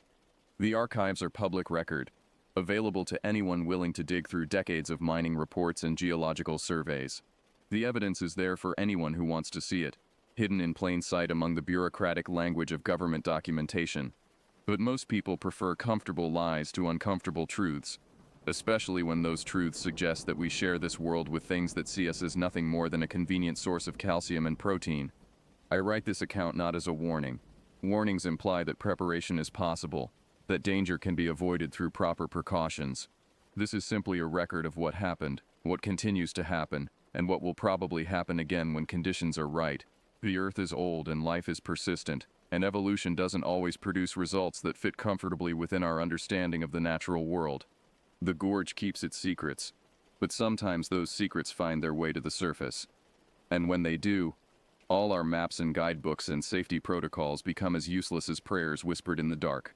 The archives are public record, available to anyone willing to dig through decades of mining reports and geological surveys. The evidence is there for anyone who wants to see it, hidden in plain sight among the bureaucratic language of government documentation. But most people prefer comfortable lies to uncomfortable truths, especially when those truths suggest that we share this world with things that see us as nothing more than a convenient source of calcium and protein. I write this account not as a warning. Warnings imply that preparation is possible, that danger can be avoided through proper precautions. This is simply a record of what happened, what continues to happen, and what will probably happen again when conditions are right. The Earth is old and life is persistent, and evolution doesn't always produce results that fit comfortably within our understanding of the natural world. The gorge keeps its secrets, but sometimes those secrets find their way to the surface. And when they do, all our maps and guidebooks and safety protocols become as useless as prayers whispered in the dark.